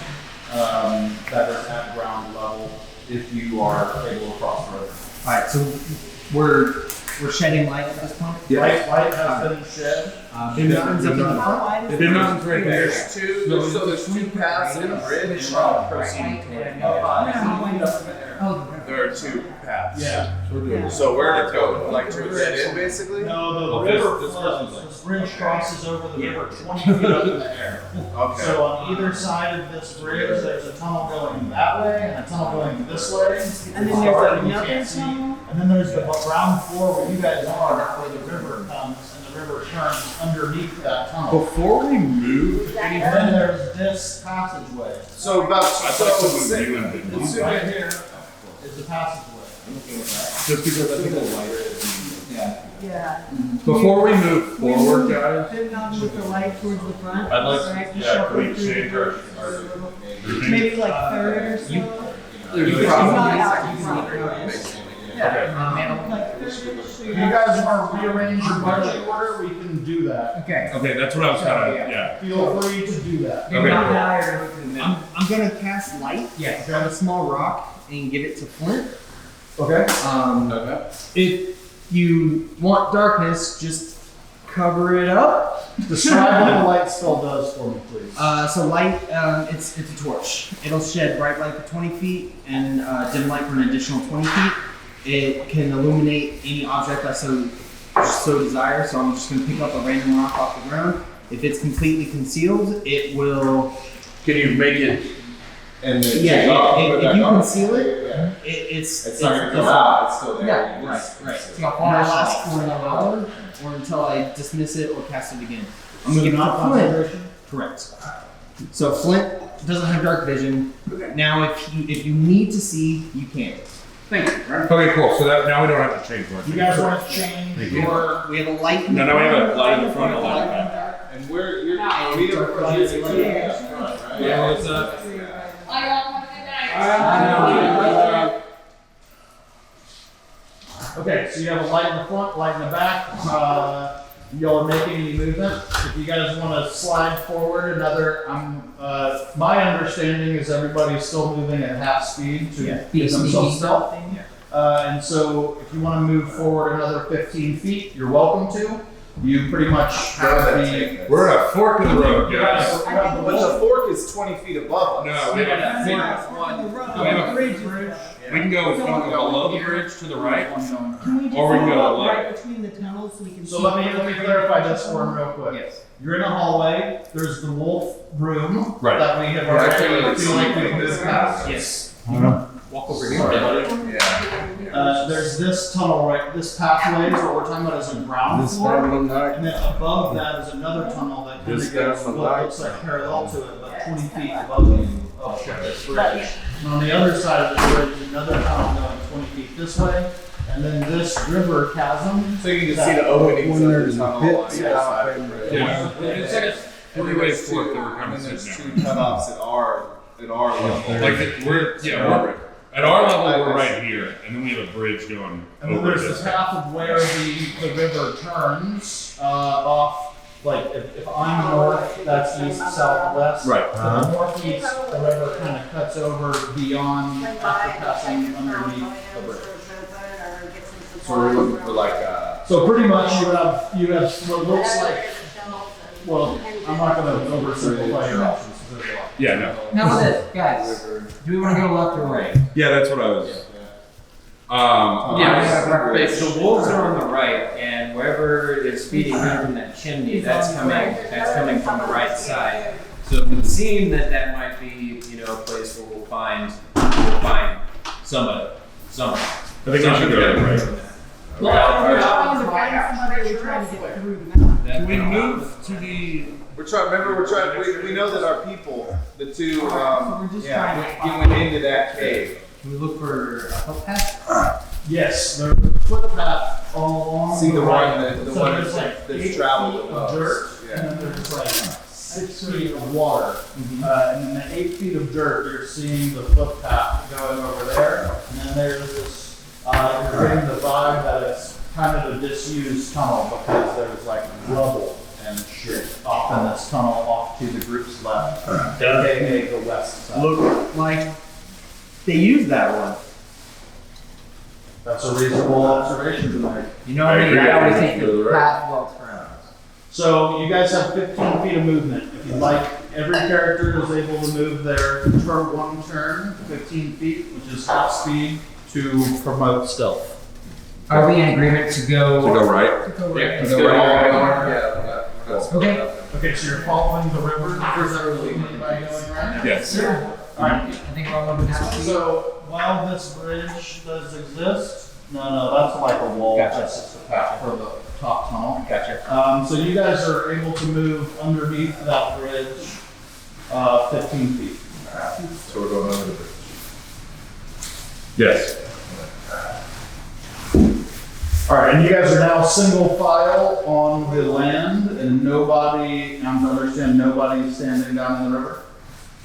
that is at ground level if you are able to cross the river. Alright, so we're shedding light at this point? Light has been shed. Big Mountain's up in the front. How wide is Big it? Mountain's right there. There's two paths in a bridge. Proceeding toward There are two paths. Yeah. So where to go? Like to a dead end, basically? No, the Okay, river this flows. person's This bridge crosses over the river 20 feet up in the air. Okay. So on either side of this bridge, there's a tunnel going that way and a tunnel going this way. And then there's You another can't see. tunnel? And then there's the ground floor where you guys are, where the river comes, and the river turns underneath that tunnel. Before we move And then there's this passageway. So about I thought someone knew and didn't It's know. right here is the passageway. Just because I think the light is. Yeah. Before we move forward, guys. Put it on with the light towards the front. I'd like so I have to to, shuffle can we through change the our groups a little. Maybe like third or so. You It's probably- not out in front. Like third-ish, so If you're you guys want to rearrange your marching order, we can do that. Okay. Okay, that's what I was kind of, yeah. Feel free to do that. Maybe Okay, not cool. die or move to the middle. I'm gonna cast light on a small rock and give it to Flint. Okay. If you want darkness, just cover it up. Describe what the light spell does for me, please. So light, it's a torch. It'll shed bright light for 20 feet and dim light for an additional 20 feet. It can illuminate any object I so desire. So I'm just gonna pick up a random rock off the ground. If it's completely concealed, it will. Can you make it? And then If you conceal it, it's not gonna go out. It's still there. Yeah, You right, just- right. It's gonna last for an hour or until I dismiss it or cast it again. I'm So gonna give it not to Flint. concentration? Correct. So Flint doesn't have dark vision. Now, if you need to see, you can. Thank you. Okay, cool. So that now we don't have to change one. You guys want to change Thank you. your? We have a light. In No, the no, we have front. a light in the front and a light in the back. And where you're, we have Dark a light is project like- right? Yeah, what's up? Bye, y'all. Have a good night. Okay, so you have a light in the front, light in the back. Y'all are making any movement. If you guys want to slide forward another, my understanding is everybody's still moving at half speed to give themselves stealth. And so if you want to move forward another 15 feet, you're welcome to. You pretty much have the. We're at a fork in the road, guys. But the fork is 20 feet above us. No, we have a fork. We can go below the bridge to the right. Can we just Or we can go go light. right between the tunnels so we can So see? let me clarify this for him real quick. Yes. You're in a hallway. There's the wolf room Right. that we have already seen this past. Yes. Walk over here. Yeah. There's this tunnel right. This pathway is what we're talking about is a ground floor, and then above that is another tunnel that kind of goes what looks like parallel to it, but 20 feet above you up this bridge. And on the other side of the bridge, another tunnel going 20 feet this way, And then this river chasm. So you can see the openings of the tunnel on the outside of the bridge. Yeah. It's like a three-way There's fork two, that we're kind and of then there's sitting two down. cutoffs at our level. Like we're at our level, we're right here, and then we have a bridge going And then over there's this. the path of where the river turns off. Like if I'm north, that's east, south, west. Right. To the northeast, the river kind of cuts over beyond after passing underneath the bridge. So we're looking for like So pretty much you have what looks like. Well, I'm not going to oversimplify your options. There's a lot. Yeah, no. Now with this, guys, do we want to go left or right? Yeah, that's what I was. The wolves are on the right, and wherever is feeding in from that chimney, that's coming from the right side. So it would seem that might be, a place where we'll find somebody. I think we should go right. We move to the. we're trying we know that our people, the two we're just trying to went into that cave. Can we look for a footpath? Yes, there's a footpath all along. See the right. one that So there's like that's 8 traveled feet the of most. dirt, Yeah. and then there's like 6 feet of water. And then the 8 feet of dirt, you're seeing the footpath going over there. And then there's this, you're getting the vibe that it's kind of a disused tunnel because there's like rubble and shit off in this tunnel off to the group's left, aka the west side. Look like they used that one. That's a reasonable observation to make. You know what I mean? I always think the path well turned. So you guys have 15 feet of movement. If you'd like, every character is able to move their one turn, 15 feet, which is half speed, to promote stealth. Are we in agreement to go? To go right. Let's go right. Okay. Okay, so you're following the river by going right? Yes. Alright. I think we're all over half speed. So while this bridge does exist, no, that's like a wall. Gotcha. That's just a path for the top tunnel. Gotcha. So you guys are able to move underneath that bridge 15 feet. So we're going over the bridge. Yes. Alright, and you guys are now single file on the land, and nobody, I'm to understand, nobody's standing down in the river?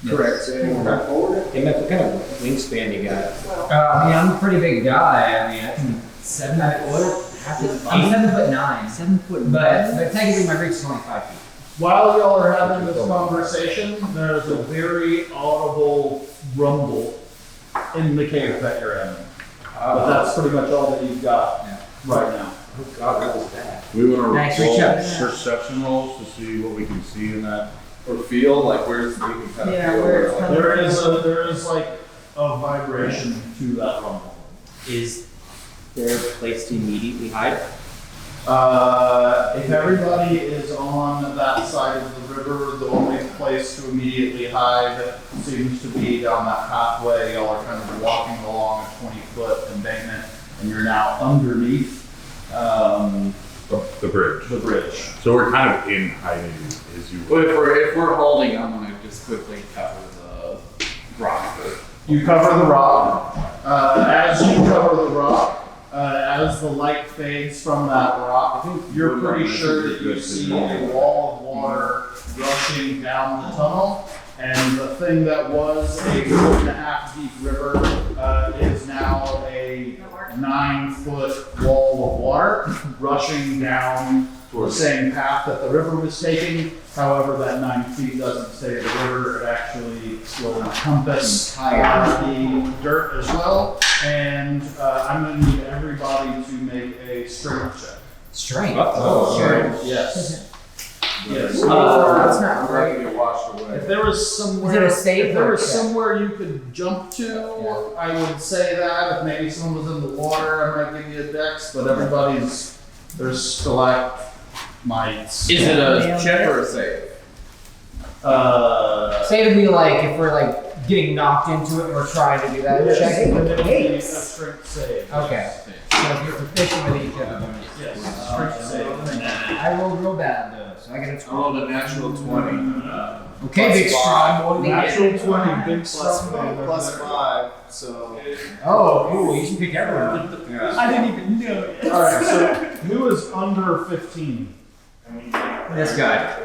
Correct. Hey, Matt, what kind of wingspan you got? I'm a pretty big guy. I mean, I can 7 foot. I'm 7'9". 7 foot. But technically my reach is only 5 feet. While y'all are having this conversation, there's a very audible rumble in the cave that you're in. But that's pretty much all that you've got right now. Oh God, what was that? We want to Nice, roll reach up. perception rolls to see what we can see in that. Or feel like where's you can kind of Yeah, feel where it's like, kind of- There is like a vibration to that rumble. Is there a place to immediately hide? If everybody is on that side of the river, the only place to immediately hide seems to be down that pathway. Y'all are kind of walking along a 20-foot embankment, and you're now underneath The bridge. the bridge. So we're kind of in hiding, as you. Well, if we're holding, I'm gonna just quickly cover the rock. You cover the rock. As you cover the rock, as the light fades from that rock, you're pretty sure that you see a wall of water rushing down the tunnel. And the thing that was a 4.5 deep river is now a 9-foot wall of water rushing down the same path that the river was taking. However, that 9 feet doesn't stay the river. It actually will encompass the dirt as well. And I'm going to need everybody to make a strength check. Strength. Oh, Sure. Yes. Yes. That's not we're right. gonna get washed away. If there was somewhere, Is it a save if there or was check? somewhere you could jump to, I would say that. If maybe someone was in the water, I might give you a dex. But there's stalagmites. Is it a check or a save? Say to be like if we're like getting knocked into it and we're trying to do that. Yes, Check and it. it'll be a Eight. strength save. Okay. So if you're proficient with each of them. Yes, strength save. I rolled real bad though, so I got a I 12. rolled a natural 20. Okay, big strong. What do we get? Natural 20, big Plus stuff. plus 5, so. Oh, ooh, you should pick everyone. I didn't even know it. Alright, so who is under 15? This guy.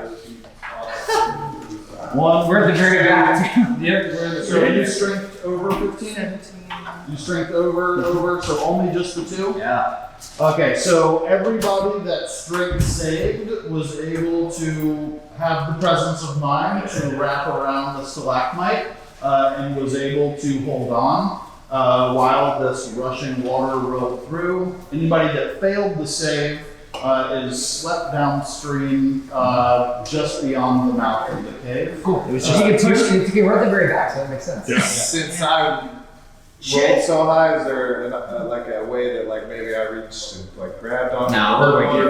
One. We're at the very back. Yep, we're in the So you strength over 15? 17. You strength over, so only just the 2? Yeah. Okay, so everybody that strength saved was able to have the presence of mind to wrap around the stalagmite and was able to hold on while this rushing water rolled through. Anybody that failed the save is swept downstream just beyond the mouth of the cave. Cool. It was just you can push it. We're at the very back, so that makes sense. Since I rolled so high, is there like a way that like maybe I reached and like grabbed on? No, we're right here.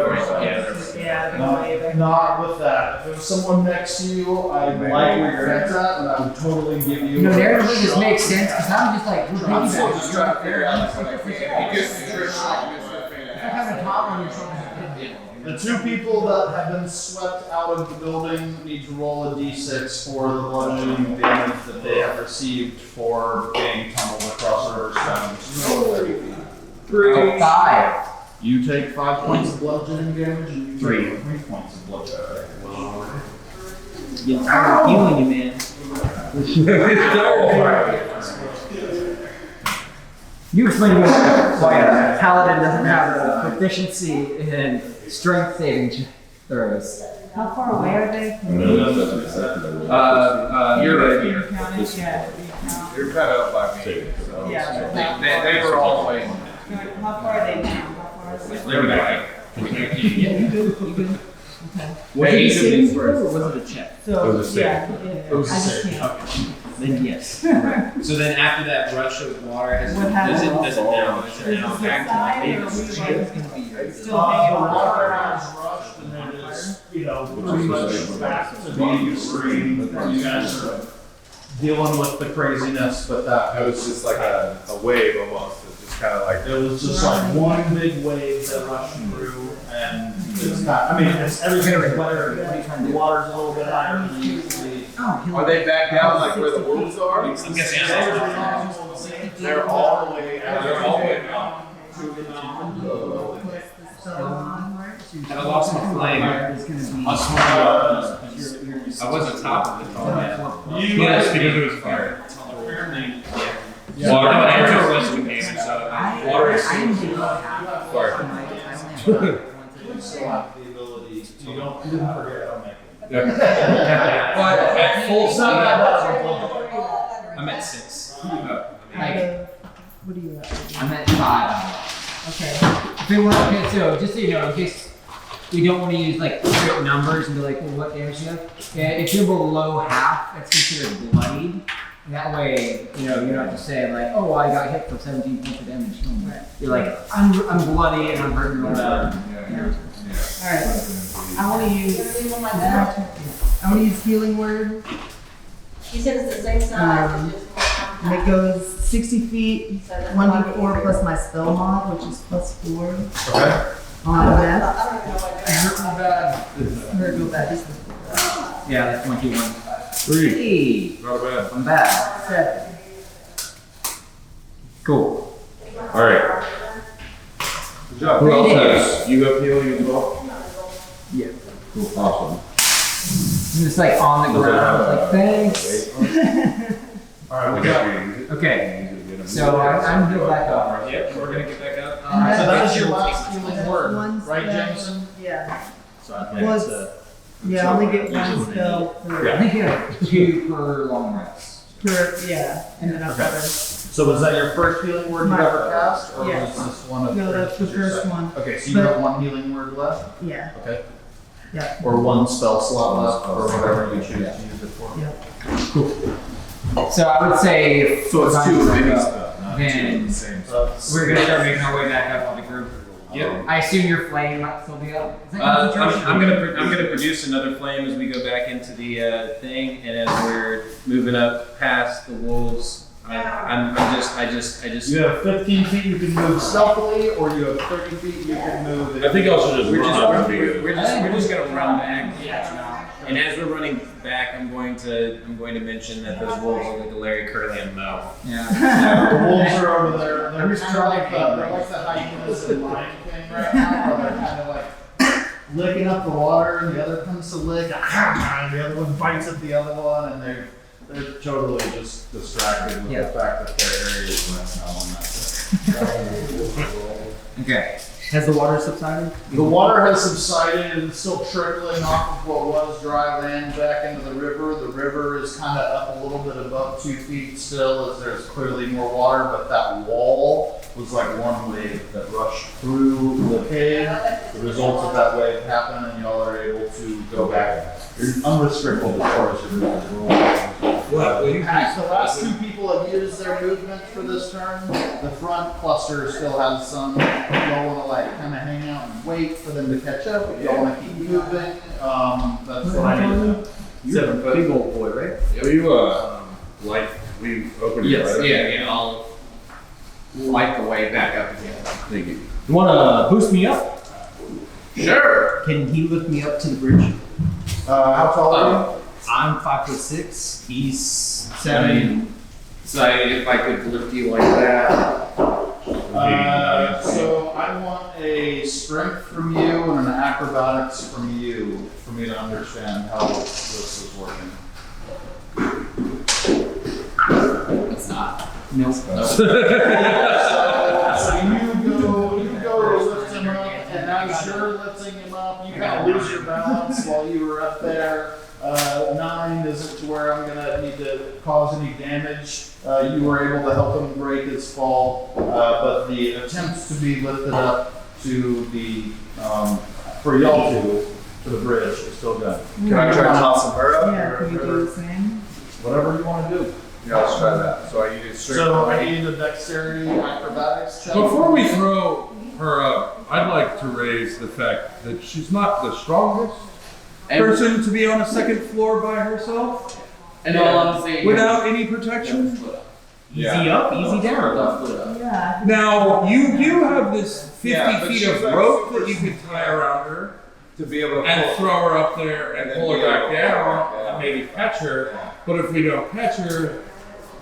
Yeah, No, not with that. If there was someone next to you, I'd like where your head's at, and I would totally give you. You know, narratively this makes sense because I'm just like, we're I'm still piggybacking. just trying to figure out like, he gets the trick shot, he gets the fade I have a top on your shoulder. The 2 people that have been swept out of the building need to roll a d6 for the bludgeoning damage that they have received for being tumbled across the riverstones. 3. 5. You take 5 points of bludgeoning damage, and you 3. take 3 points of bludgeoning damage. I'm healing you, man. You explain to me why a paladin doesn't have a proficiency in strength saving throws. How far away are they? You're right here. You counted? Yeah. You're kind of up by me. So. Yeah. They were all the way. How far are they now? How far is it? They're back. Yeah, you good. You good. Okay. What Was it a age of saving these throw were? or was it a check? So, It was a yeah, save. yeah. It was a I just save. can't. Then yes. So then after that rush of water, What happened? does it now Is it back side to or the we still The hanging on? water has rushed, and it is, pretty much back to being extreme. You guys are dealing with the craziness, but It was just like a wave almost. It's just kind of like. it was just like one big wave that rushed through, and it's not. I mean, it's everything weather. The water's a little bit higher than usually. Are they back down like where the wolves are? I'm guessing They're all the way out. They're all the way down. I lost my flame. I was on top of the tall man. Yes, because it was fire. Yeah. Water. No, enter was the game, so water is fire. You still have the ability. You didn't forget how to make it. But at full speed, I'm at 6. What do you have? I'm at 5. Okay. If we want, okay, so just so you know, in case we don't want to use like strict numbers and be like, well, what damage you have? Yeah, if you're below half, that's considered bloodied. And that way, you're not just saying like, oh, well, I got hit for 17 points of damage. You're like, I'm bloody and I'm hurting real bad. Alright. I want to use healing word. You said it's the same size. And it goes 60 feet, 1d4 plus my spell mod, which is +4. Okay. On that. Hurt real bad. Yeah, that's 1, 2, 1. 3. Hey, Not bad. I'm back. 7. Cool. All right. Good job. Who else has? You have healing as well? Yeah. Cool. Awesome. I'm just like on the ground, like thanks. Alright, we got. Okay, so I'm good back up. Yep, we're gonna get back up. So that is your last healing word, right, Jameson? Yeah. So I Well, it's- yeah, I only get one spell per, I think you have 2 per long rest. yeah, and then I've got a, So was that your first healing word you've ever cast, or Yeah. was this one of no, that's the your first second? one. Okay, so you But- have one healing word left? Yeah, Okay. yeah, Or one spell slot left, or whatever you choose to use it for. yeah. So I would say, So it's if two I'm mini up, stuff, not two of then the same. we're gonna start making our way back up on the group. Yep. I assume your flame might still be up. Is that I'm concentration? gonna produce another flame as we go back into the thing, and as we're moving up past the wolves, I just. You have 15 feet you can move stealthily, or you have 30 feet you can move. I think I should just We're run up and be just, good. we're just gonna run back. And as we're running back, I'm going to mention that those wolves look like a Larry Curly and Mo. Yeah. The wolves are over there. They're kind of like the hyenas in Lion King right now, where they're kind of like licking up the water, and the other comes to lick, and the other one bites at the other one, and they're totally just distracted with the fact that their area is wet now, and that's it. Okay. Has the water subsided? The water has subsided. It's still trickling off of what was dry land back into the river. The river is kind of up a little bit above 2 feet still, as there's clearly more water, but that wall was like one wave that rushed through the cave. The results of that wave happen, and y'all are able to go back. You're unrestricted as far as your movement rules. The last two people have used their movement for this turn. The front cluster still has some. Y'all want to like kind of hang out and wait for them to catch up. If y'all want to keep moving, that's what I need. 7 foot. Big old boy, right? We opened it Yes, right up. yeah, I'll light the way back up again. Thank you. You wanna boost me up? Sure. Can he lift me up to the bridge? How tall are you? I'm 5'6". He's 7. So if I could lift you like that. So I want a strength from you and an acrobatics from you for me to understand how this is working. It's not. Nope. So you go to lift him up, and as you're lifting him up, you kind of lose your balance while you were up there. 9 isn't to where I'm gonna need to cause any damage. You were able to help him break his fall, but the attempt to be lifted up to the for y'all to the bridge is still good. Can I try tossing her up? Yeah, can you do the same? Whatever you want to do. Yeah, let's try that. So I need to straight. So I need a dexterity acrobatics check. Before we throw her up, I'd like to raise the fact that she's not the strongest person to be on a second floor by herself And all I'm saying without any protection. Easy up, easy down. Yeah. Now, You do have this 50 Yeah, but feet she's of like rope super that you could tie around her to be able to and pull. throw her up there and And pull her then back be able to down pull her, yeah. and maybe catch her. Yeah. But if we don't catch her,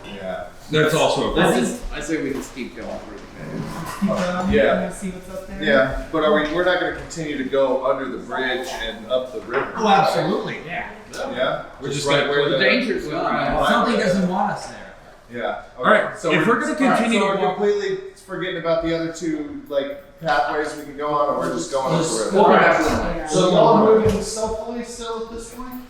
Yeah. that's also a I say we just keep going through the cave. Keep going. Yeah. and See what's up there. Yeah, but we're not going to continue to go under the bridge and up the river. Oh, absolutely, yeah. Yeah, We're just right gonna- where The danger's gone. Something doesn't want us there. Yeah. Okay. Alright, So if we're gonna continue so to we're walk- completely forgetting about the other two like pathways we can go on, or we're just going up the river. We'll go back to the So y'all are moving stealthily still at this point?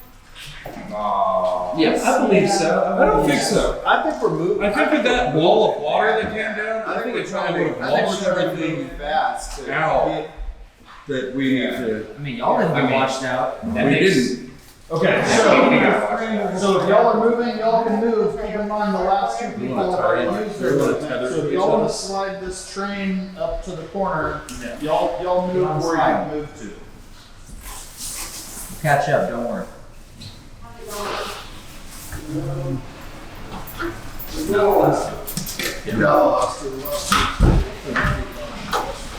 Yes. I believe so. I don't think so. I think we're moving. I think with that wall of water that came down, I think we're it probably would have I think washed we're trying to everything move fast to out. get- that we need to. I mean, y'all didn't get washed out. That We makes, didn't. Okay, so if y'all are moving, y'all can move. Keep in mind the last two people have already used their movement. So if y'all want to slide this train up to the corner, y'all move where you can move to. Catch up, don't worry.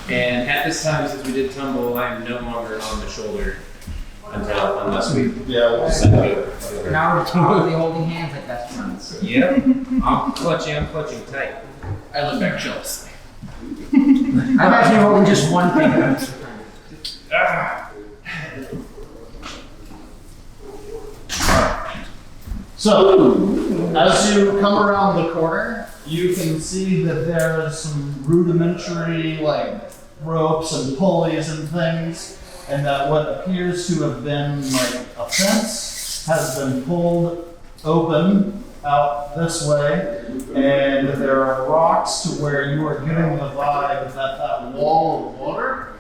and at this time, since we did tumble, I am no longer on the shoulder unless we Yeah, we'll see. set it. Now we're totally holding hands like best friends. Yep. I'm clutching tight. I live back jealously. I imagine you're holding just one finger. So, as you come around the corner, you can see that there is some rudimentary, like, ropes and pulleys and things, and that what appears to have been, like, a fence has been pulled open out this way, and there are rocks to where you are getting the vibe that that wall of water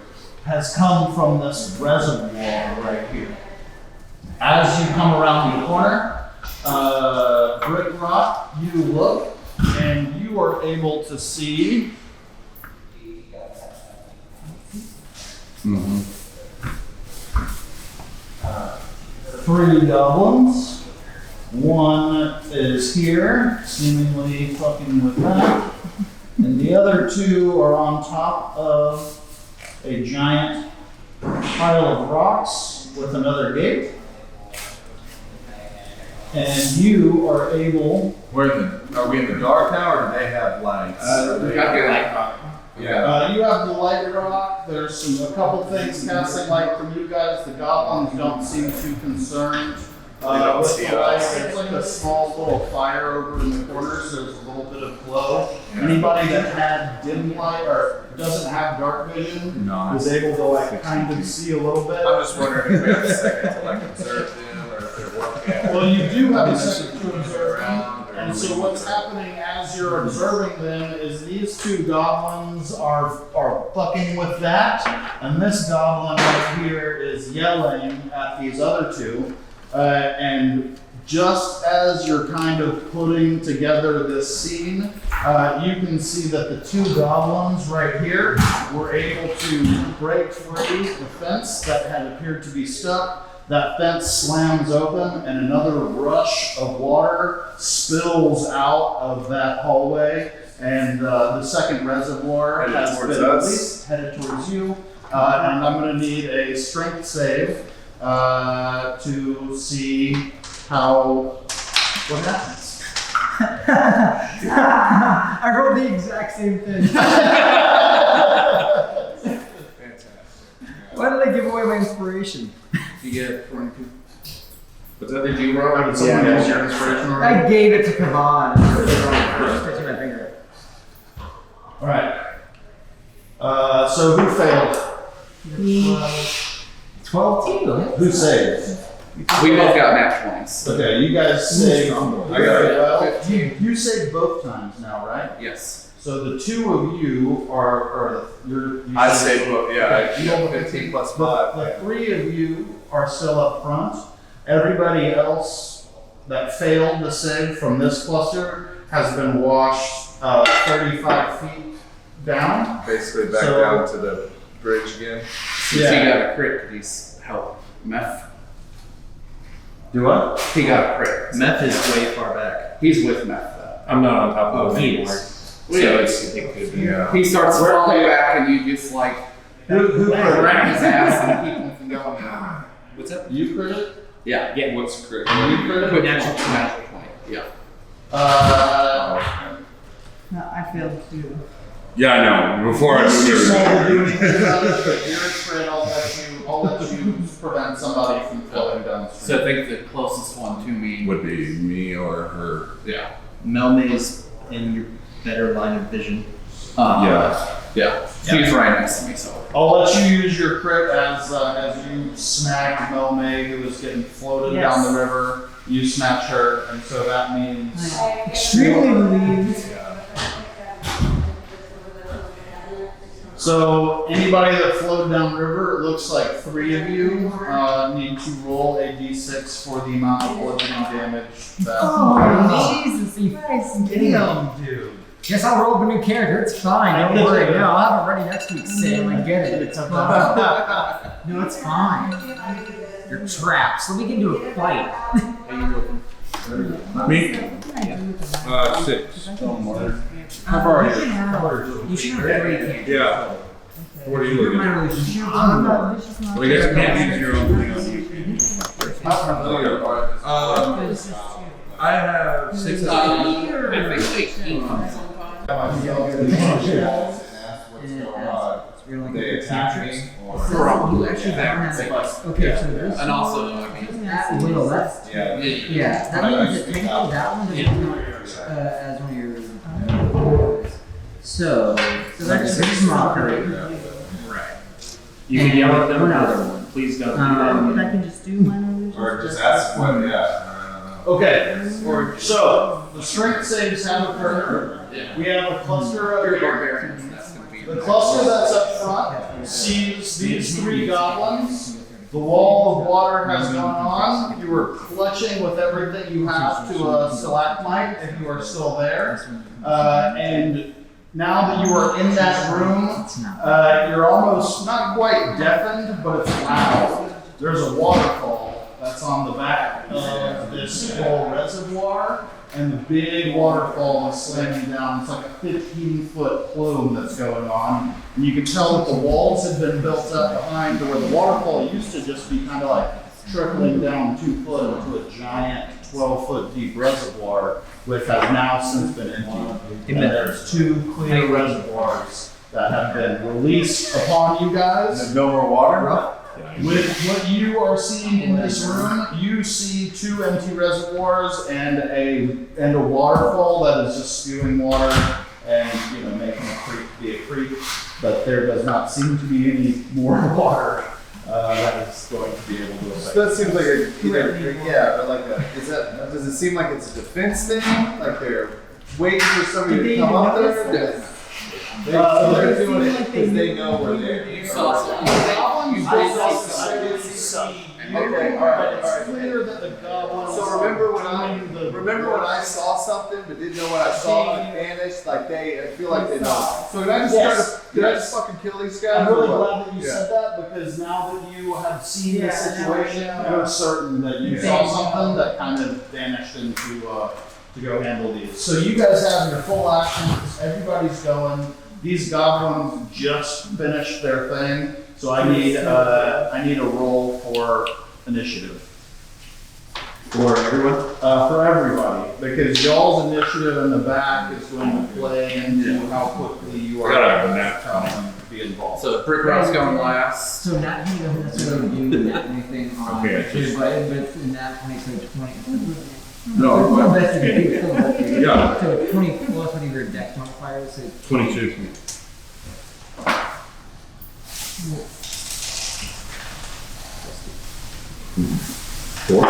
has come from this reservoir right here. As you come around the corner, brick rock, you look, and you are able to see three goblins One is here, seemingly fucking with that. And the other two are on top of a giant pile of rocks with another gate. And you are able. Are we in the dark now, or do they have lights? We got the light rock. Yeah. You have the light rock. There's a couple things casting light from you guys. The goblins don't seem too concerned with the light. There's like a small little fire over in the corners. There's a little bit of glow. Anybody that had dim light or doesn't have dark vision is able to like kind of see a little bit. I'm just wondering if we have a second to like observe them, or if they're working. Well, you do have a second to observe them. And so what's happening as you're observing them is these two goblins are fucking with that, and this goblin right here is yelling at these other two. And just as you're kind of putting together this scene, you can see that the two goblins right here were able to break free the fence that had appeared to be stuck. That fence slams open and another rush of water spills out of that hallway, and the second reservoir has been released, headed towards you. And I'm going to need a strength save to see what happens. I rolled the exact same thing. Why did I give away my inspiration? You get 22. But then did you roll? Did someone use your inspiration already? I gave it to Kavan. Alright. So who failed? 12 too. Who saved? We both got nat 20s. Okay, you guys saved. I got Well, you saved both times now, right? Yes. So the two of you you I saved both. Yeah, Okay, I got 15 plus 5. The three of you are still up front. Everybody else that failed to save from this cluster has been washed 35 feet down. Basically back So- down to the bridge again. Since he got a crit, please help. Meth. Do what? He got a crit. Meth is way far back. He's with meth though. I'm not on top of it he anymore. is. So it could be. He starts falling back, and you just like Who grab his ass and keep him from going. What's up? You crit it? Yeah. Yeah. What's correct? You crit it? Natural 20. Yeah. No, I failed too. Yeah, I know. Before I Unless you're moved small to there. do anything about it, but you're a crit, I'll let you prevent somebody from falling downstream. So I think the closest one to me. Would be me or her. Yeah. Melmay's in your better line of vision. Yeah. She's right next to me, so. I'll let you use your crit as you smack Melmay, who is getting floated Yes. down the river. You snatch her, and so that means Extremely relieved. so anybody that floated downriver, it looks like 3 of you need to roll a d6 for the amount of bludgeoning damage that. Oh, Jesus Christ. Damn, dude. Guess I'll roll up a new character. It's fine. Don't worry. No, I'll have it ready next week, Sam. I get it. It's fine. No, it's fine. You're trapped, so we can do a fight. Me? 6. How far are you? You should have every can't. Yeah. What are you looking at? Well, you guys can't use your own thing on YouTube. I have 6 I think 18. They attack me, or You actually don't have it. Okay, so this. And also, I mean, Well, that's. yeah. Yeah, that means that technically that one doesn't count as one of your. So that's 6 mockery. Right. You can yell at them. Please don't do But I can just do minor illusions. Or just ask what, yeah. Okay, so the strength saves have occurred. We have a cluster of barbarians, that's gonna be. The cluster that's up front sees these 3 goblins. The wall of water has gone on. You are clutching with everything you have to a stalagmite if you are still there. And now that you are in that room, you're almost not quite deafened, but it's loud. There's a waterfall that's on the back of this whole reservoir, and the big waterfall is slamming down. It's like a 15-foot plume that's going on. And you can tell that the walls have been built up behind to where the waterfall used to just be kind of like trickling down 2 foot into a giant 12-foot deep reservoir, which has now since been emptied. And there's 2 clear reservoirs that have been released upon you guys. There's no more water? With what you are seeing in this room, you see 2 empty reservoirs and a waterfall that is just spewing water and making a creek be a creek. But there does not seem to be any more water that is going to be able to affect. So that seems like does it seem like it's a defense thing? Like they're waiting for somebody to come up there? They're doing it because they know we're there. You saw something. Okay, all right. It's clear that the goblins. So remember when I saw something but didn't know what I saw and vanished? I feel like they know. So did I just fucking kill these guys? I'm really glad that you said that, because now that you have seen the situation, you're certain that you saw something that kind of vanished into to go handle these. So you guys have your full actions. Everybody's going. These goblins just finished their thing, so I need a roll for initiative. For everyone? For everybody, because y'all's initiative in the back is going to play into how quickly you are to be involved. So Brick Rock's going last. So not you don't necessarily do anything on Okay, but in that makes it 20. No, Well, that's the thing. Yeah. So 20 plus what are your dex modifiers? So 22. Four?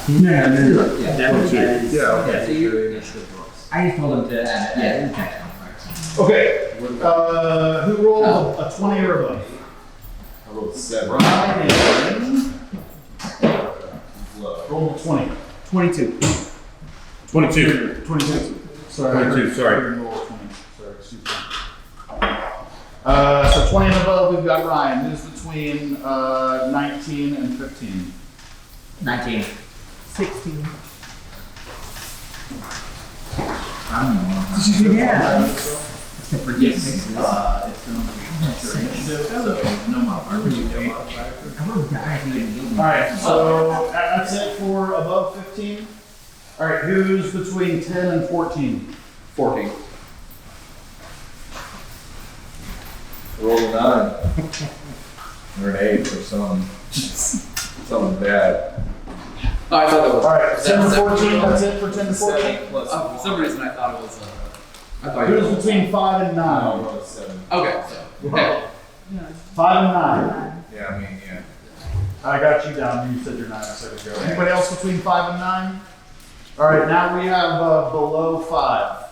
No. Yeah, 22. Yeah, so your initiative rolls. I just told them to add dex modifiers. Okay, who rolled a 20 or above? I rolled 7. Ryan rolled a 20. 22. 22. 22. Sorry. 22, sorry. Roll 20. Sorry, excuse me. So 20 and above, we've got Ryan. Who's between 19 and 15? 19. 16. Yeah. Except for sixes. It's going to be so no modifier. Alright, so that's it for above 15. Alright, who's between 10 and 14? 14. Roll a 9. Or an 8 or something bad. Oh, I thought that was. Alright, 10 to 14, that's it for 10 to 14? For some reason I thought it was. Who's between 5 and 9? rolled a 7. Okay, so. Okay. 5 and 9. Yeah, I mean, yeah. I got you down, you said you're 9 a second ago. Anybody else between 5 and 9? Alright, now we have below 5.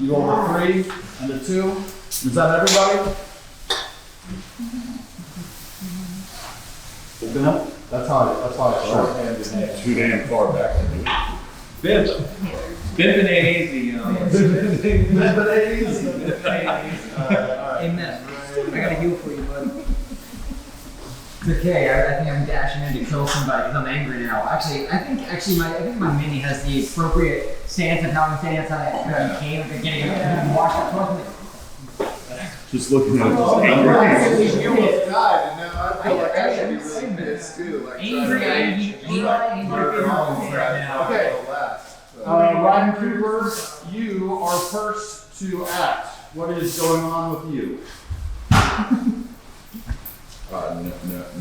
You roll a 3 and a 2. Is that everybody? Open up. That's how it's shorthanded. Too damn far back. Bipping ain't easy, Amen. I gotta heal for you, buddy. It's okay. I think I'm dashing in to kill somebody because I'm angry now. Actually, I think my mini has the appropriate stance of how I'm standing outside that cave and getting up watch that closely. Just looking at You almost died, and now I feel like I should be really pissed too. Like, Angry. Okay. Ryan Cooper, you are first to act. What is going on with you?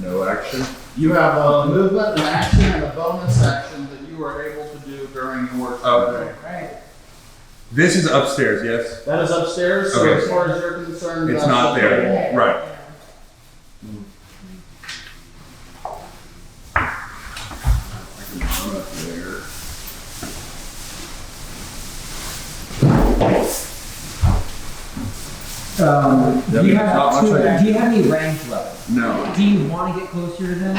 no action. You have a movement, an action, and a bonus action that you are able to do during your turn. Okay. Right. This is upstairs, yes? That is upstairs, so Okay. as far as you're concerned, It's that's not up there. Right. Do you have any range left? No. Do you want to get closer to them?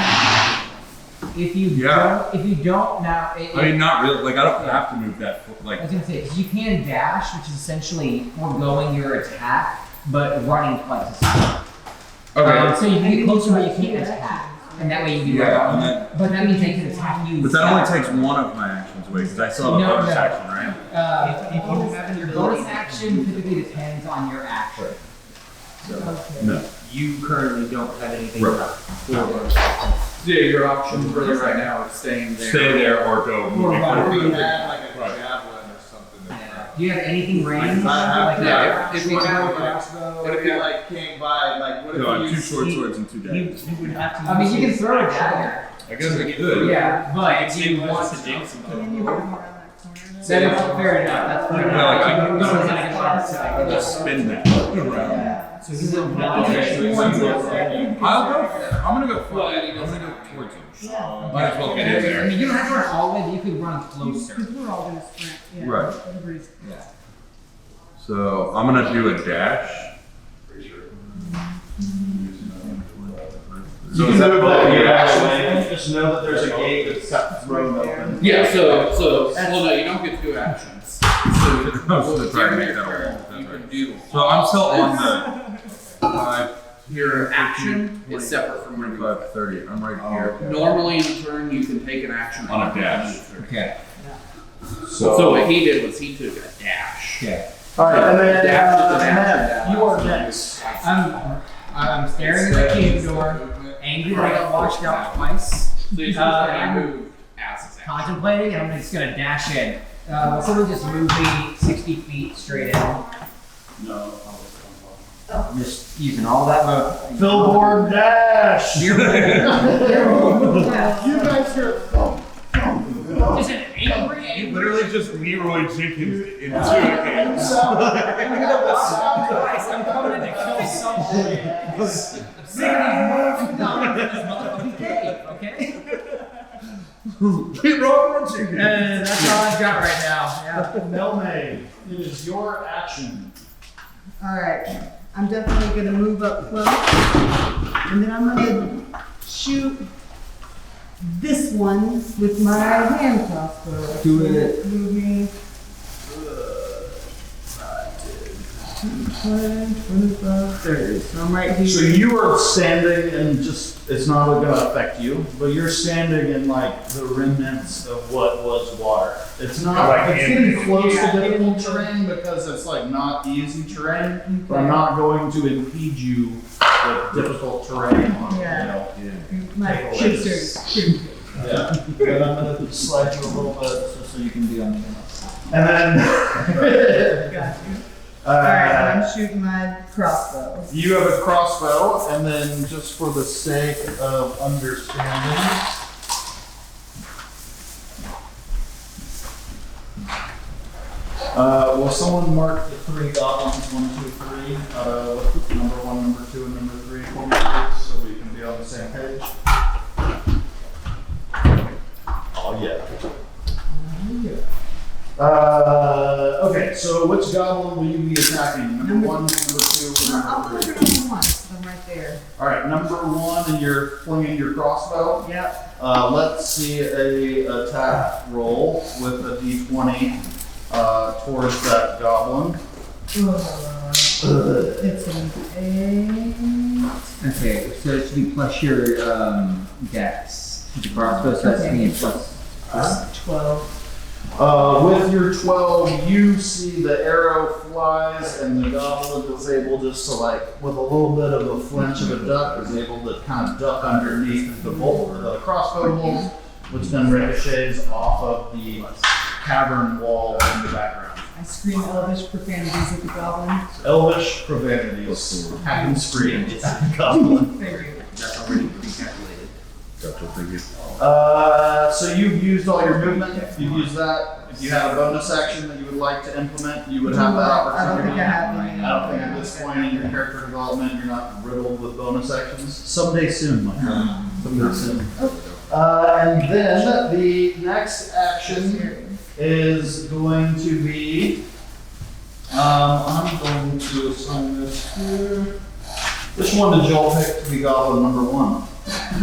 If you don't now. I mean, not really. Like, I don't have to move that. Like, I was gonna say, 'cause you can dash, which is essentially foregoing your attack, but running twice as far. okay. So you can get closer, but you can't attack. and that way you can do Yeah, and that. But that means they can attack you. But that only takes one of my actions away because I still have a bonus action, right? If you have your bonus action typically depends on your action. No. You currently don't have anything Right. left for bonus action. Yeah, your option really right now is staying there. Stay there or go. Or moving run. forward. Do you have anything ranged? Yeah, if we have What if you like came by, like, what if No, I have you 2 short swords and 2 You daggers. would have to. I mean, you can throw a dagger. I guess I could. Yeah, but if you want to Can you move around that corner? then it's fair enough. That's fair Yeah, like, enough. I You can can go to the second part. Just spin that around. So you will not. I'm gonna go fly. I'm gonna go towards him. Might as well get in I there. mean, you don't have to run all the way, but you could run closer. Because we're all gonna sprint, yeah. Right. Everybody's. So I'm gonna do a dash. So is that just know that there's a gate that's got thrown open. Yeah, so well no, you don't get 2 actions. So I was gonna try to make that all. you can do. So I'm still on the 5, Your action is separate from your 25, 30. I'm right here. Normally in a turn you can take an action On a dash. Okay. So what he did was he took a dash. Okay. Alright, and then, Dash. you are next. I'm staring at the cave door, angry that I got washed out twice. So he's I'm moved as his action. contemplating, and I'm just gonna dash in. Someone just move me 60 feet straight in. No. Just using all that move. Billboard dash! You're You guys hear just an angry. Literally just Leroy Jenkins into a game. I'm coming in to kill someone. I'm sick of these motherfucking cave, okay? And that's all I've got right now. Yeah. Melmaid, it is your action. Alright, I'm definitely gonna move up close. And then I'm gonna shoot this one with my hand crossbow. Do it. Moving. 25, 30. So I'm right here. So you are standing and just, it's not gonna affect you, but you're standing in like the remnants of what was water. It's not, it's getting close to difficult terrain because it's like not easy terrain, but I'm not going to impede you with difficult terrain on, Yeah. My Take a shooter's pretty good. Yeah, but I'm gonna slide you a little bit so you can be on the And then, Got you. Alright, I'm shooting my crossbow. you have a crossbow, and then just for the sake of understanding, will someone mark the 3 goblins, 1, 2, 3, number 1, number 2, and number 3 for me, please, so we can be on the same page? Oh, yeah. Okay, so which goblin will you be attacking? Number 1, number 2, I'll or put number it 3? on one, so I'm right there. Alright, number 1, and you're flinging your crossbow. Yep. Let's see a attack roll with a d20 towards that goblin. It's an 8. Okay, so it should be plus your dex. The crossbow, so that's me plus. 12. With your 12, you see the arrow flies, and the goblin is able just to like, with a little bit of a flinch of a duck, is able to kind of duck underneath the bolt, or the crossbow bolt, which then ricochets off of the cavern wall in the background. I scream elvish profanities at the goblin. Elvish profanities. Hack and scream at the goblin. That's already pre-calculated. Gotcha, thank you. So you've used all your movement. You've used that. If you had a bonus action that you would like to implement, you would have that I don't opportunity. think I have any. I don't think at this point in your character development, you're not riddled with bonus actions. Someday soon, my friend. Someday soon. And then the next action is going to be, I'm going to assign this here. Which one did Joel pick to be goblin number 1?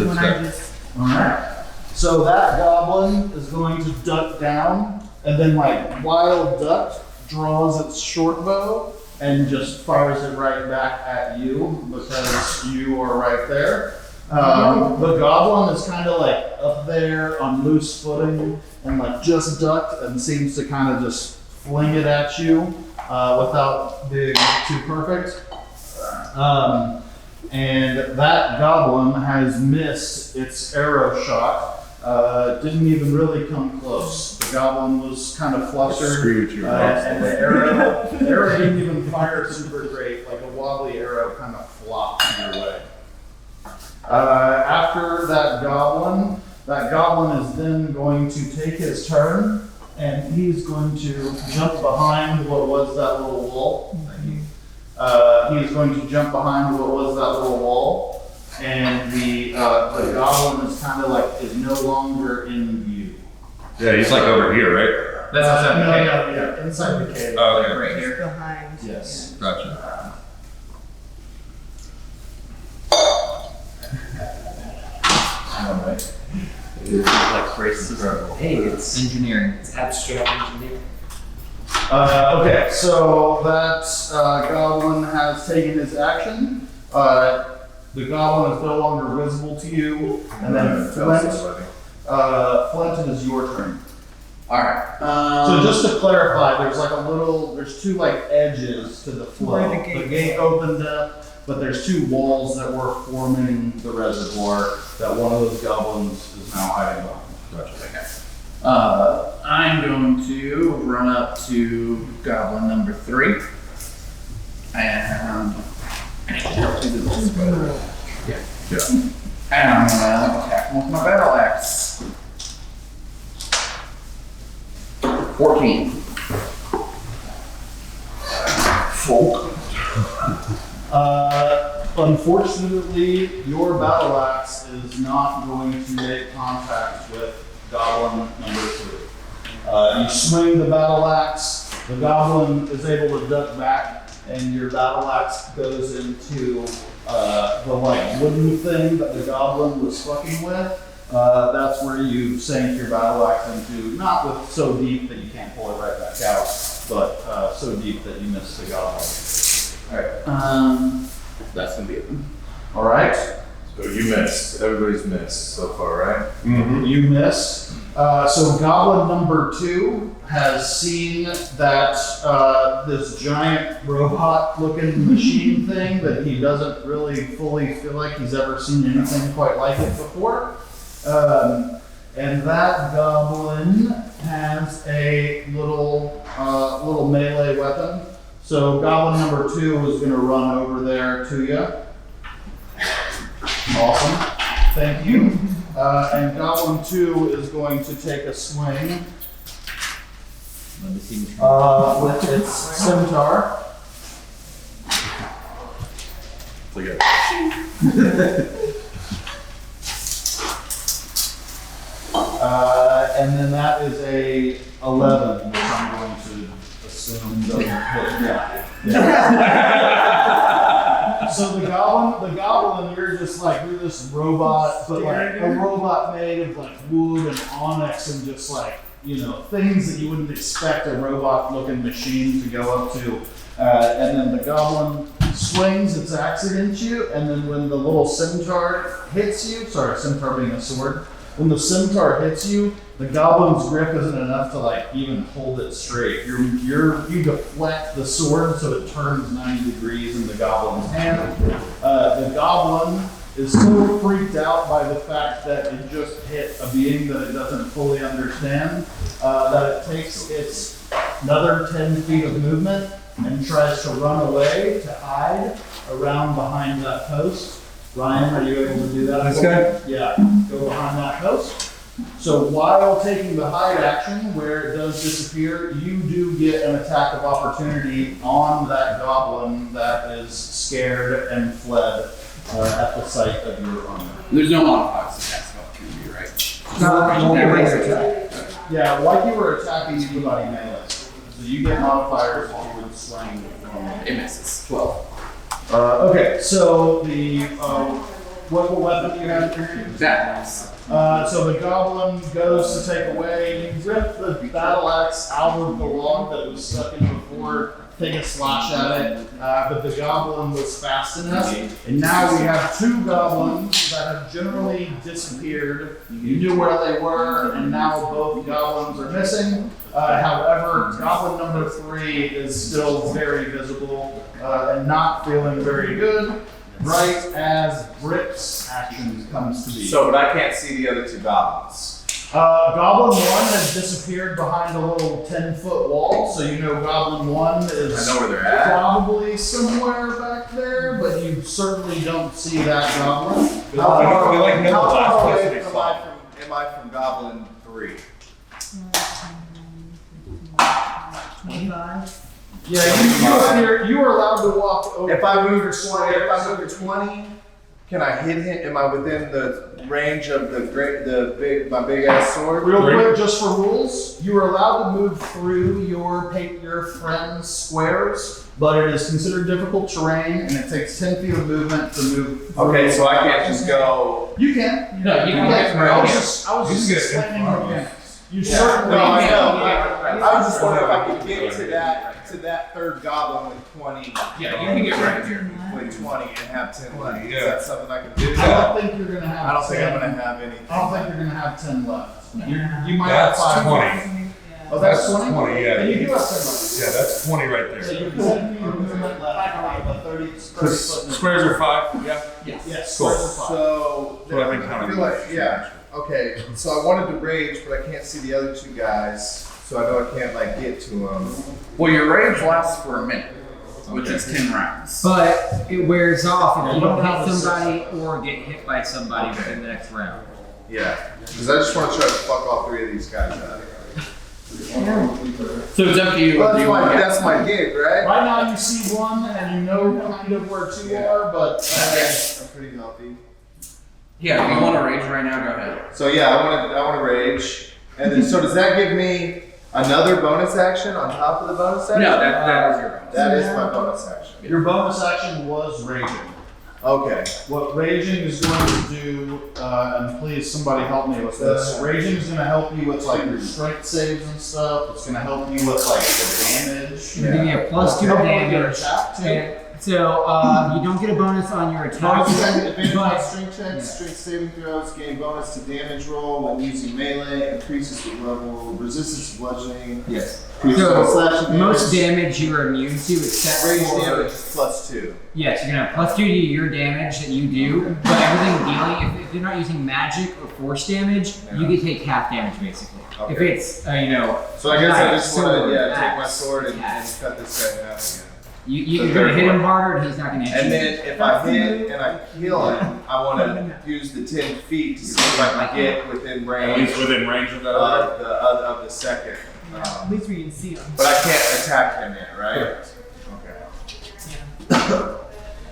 When I just. Alright. So that goblin is going to duck down, and then like wild duck draws its short bow and just fires it right back at you because you are right there. The goblin is kind of like up there on loose footing and like just ducked and seems to kind of just fling it at you without being too perfect. And that goblin has missed its arrow shot. Didn't even really come close. The goblin was kind of flustered, and the arrow didn't even fire super great. Like a wobbly arrow kind of flopped your way. After that goblin is then going to take his turn, and he's going to jump behind what was that little wall. He's going to jump behind what was that little wall, and the goblin is kind of like is no longer in view. Yeah, he's like over here, right? That's outside the cave. Yeah, inside the cave. Oh, okay. Right here. Behind. Yes. Gotcha. Like braces. Hey, it's Engineering. It's abstract engineering. Okay, so that goblin has taken his action. The goblin is no longer visible to you, and then Flint, Flint, it is your turn. Alright. So just to clarify, there's two like edges to the flow. Where the gate The gate opened up, but there's two walls that were forming the reservoir that one of those goblins is now hiding behind. I'm going to run up to goblin number 3. And and I'm gonna attack him with my battle axe. 14. Unfortunately, your battle axe is not going to make contact with goblin number 3. You swing the battle axe, the goblin is able to duck back, and your battle axe goes into the like wooden thing that the goblin was fucking with. That's where you sank your battle axe into, not with so deep that you can't pull it right back out, but so deep that you miss the goblin. Alright. That's gonna be it. All right. So you missed. Everybody's missed so far, right? Mm-hmm. You miss. So goblin number 2 has seen that this giant robot-looking machine thing that he doesn't really fully feel like he's ever seen anything quite like it before. And that goblin has a little melee weapon. So goblin number 2 is going to run over there to you. Awesome. Thank you. And goblin 2 is going to take a swing with its scimitar. And then that is a 11, which I'm going to assume doesn't hit. Yeah. So the goblin, you're this robot, but like a robot made of like wood and onyx and just like, things that you wouldn't expect a robot-looking machine to go up to. And then the goblin swings its axe against you, and then when the little scimitar hits you, scimitar being a sword, when the scimitar hits you, the goblin's grip isn't enough to like even hold it straight. You deflect the sword so it turns 90 degrees in the goblin's hand. The goblin is so freaked out by the fact that it just hit a being that it doesn't fully understand that it takes its another 10 feet of movement and tries to run away to hide around behind that post. Ryan, are you able to do that? This guy? Yeah, go behind that post. So while taking the hide action, where it does disappear, you do get an attack of opportunity on that goblin that is scared and fled at the sight of your armor. There's no modifiers to attack of opportunity, right? Yeah, like you were attacking everybody melee. So you get modifiers if you would slang. It misses. 12. Okay, so the what weapon do you have in your hand? That. So the goblin goes to take away. You rip the battle axe out of the log that it was stuck in before, take a slash at it, but the goblin was fast enough. And now we have 2 goblins that have generally disappeared. You knew where they were, and now both goblins are missing. However, goblin number 3 is still very visible and not feeling very good, right as Brick's action comes to be. So, but I can't see the other 2 goblins. Goblin 1 has disappeared behind a little 10-foot wall, so you know Goblin 1 is I know where they're at. probably somewhere back there, but you certainly don't see that goblin. How far we like know how the last far place away they am saw. am I from Goblin 3? 25. Yeah, you are allowed to walk over. If I move your to 20, if I move to 20, can I hit him? Am I within the range of my big ass sword? Real quick, just for rules, you are allowed to move through your friend's squares, but it is considered difficult terrain, and it takes 10 feet of movement to move through. Okay, so I can't just go. You can. No, you can get I was right. just explaining the mechanics. You Yeah. certainly No, I can. know. I was just wondering if I could get to that 3rd goblin with 20. Yeah, you can get right here. With 20 and have 10 left. Yeah. Is that something I can do? I don't think you're gonna have. I don't think I'm 10. gonna have anything. I don't think you're gonna have 10 left. You might That's have 5. 20. Oh, that's 20? 20, yeah. And you do have 10 left. Yeah, that's 20 right So there. you can have movement left out of a 30 foot. Squares are 5. Yeah. Yes. Cool. squares are 5. So, That's what I've been I counting. feel like, yeah. Okay, so I wanted to rage, but I can't see the other 2 guys, so I know I can't like get to them. Well, your rage lasts for a minute, which is 10 rounds. But it wears off if you don't Yeah. hit somebody or get hit by somebody within the next round. Yeah, because I just want to try to fuck all 3 of these guys out. So it's up to you. Well, whether you want to that's my gig, right? Right now you see 1 and you know kind of where 2 are, but I'm pretty healthy. Yeah, if you want to rage right now, go ahead. So yeah, I want to rage, and then so does that give me another bonus action on top of the bonus action? No, that is your bonus. That is my bonus action. your bonus action was raging. Okay. What raging is going to do, and please somebody help me with this. Raging is going to help you with like your strength saves and stuff. It's going to help you with like the damage. Give me a +2 Help you with your damage. attack too. And so you don't get a bonus on your attack, Advantage on but strength checks, strength saving throws, gain bonus to damage roll when using melee, increases with level, resistance to bludgeoning. yes. increases on slashing So most damage. damage you are immune to, except Range for damage +2. yes, you're gonna have +2 to your damage that you do, but everything dealing if you're not using magic or force damage, you can take half damage basically. Okay. If it's So I guess I knife, just want sword, to take my axe, sword and axe. cut this guy in half again. You're gonna hit him harder, and he's not gonna hit And you. then if I hit and I kill him, I want to use the 10 feet to see if I can get within At range least within range of that other. of the second. At least we can see them. But I can't attack him yet, right? Okay.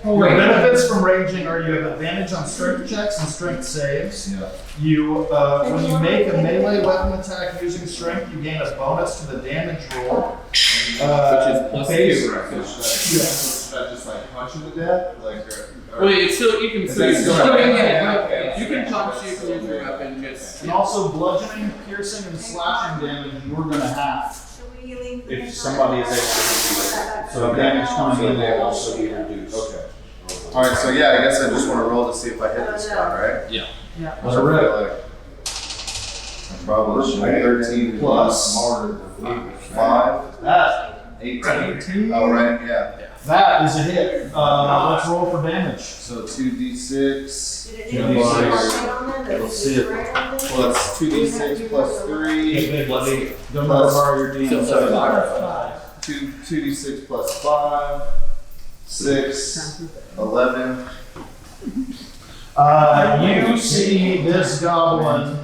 Oh, Your wait. benefits from raging are you have advantage on strength checks and strength saves. Yeah. You, when you make a melee weapon attack using strength, you gain a bonus to the damage roll. Which is +2, right? Should I just like punch him to death? Like, Well, it's still, you can Is still that use still your okay? weapon. Okay. You can punch, you can use your weapon, just. And also bludgeoning, piercing, and slashing damage you're gonna have if somebody is able to hit you. So damage coming in will also be reduced. Okay. Alright, so yeah, I guess I just want to roll to see if I hit this guy, right? Yeah. What's it Probably 13 plus 5. That 18. Oh, right, yeah. That is a hit. Let's roll for damage. So 2d6. Let's see it. Well, it's 2d6 plus 3. Don't borrow your D. 2d6 plus 5. 6. 11. You see this goblin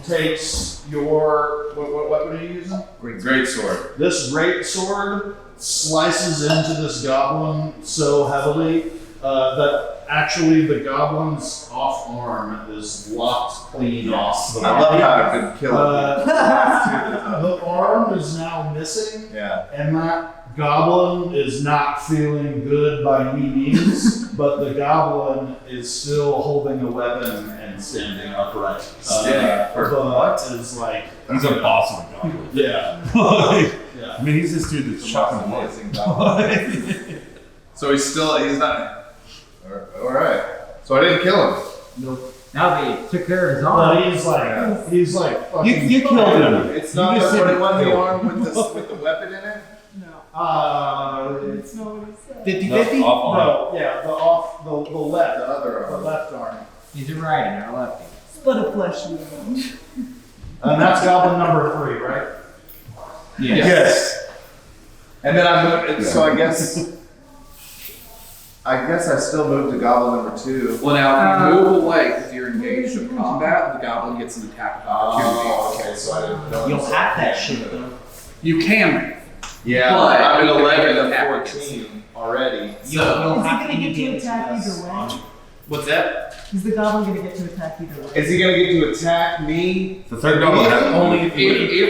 takes your what weapon are you using? Great sword. This great sword slices into this goblin so heavily that actually the goblin's off arm is locked clean off. I love how I could kill him. The arm is now missing, Yeah. and that goblin is not feeling good by any means, but the goblin is still holding a weapon and standing upright. Standing upright. But is like, He's a boss of a goblin. yeah. Like, Yeah. I mean, he's this dude that's chopping wood. So he's not. Alright. So I didn't kill him. Now they took care of his arm. He's like fucking. You killed him. It's not the 21 arm with the weapon in it? It's not what he said. 50-50? No, yeah, the left, The other the arm. left arm. He's a righty, not a lefty. Split a flesh wound. And that's goblin number 3, right? Yes. And then I moved, so I guess I still moved to goblin number 2. Well, now if you move away because you're engaged in combat, the goblin gets an attack of opportunity. Oh, okay, so I didn't know. You'll have that shit though. You can. Yeah, But I'm you at 11 can and attack 14 already. Is he gonna get to attack either way? What's that? Is the goblin gonna get to attack either way? Is he gonna get to attack me? The third goblin has only If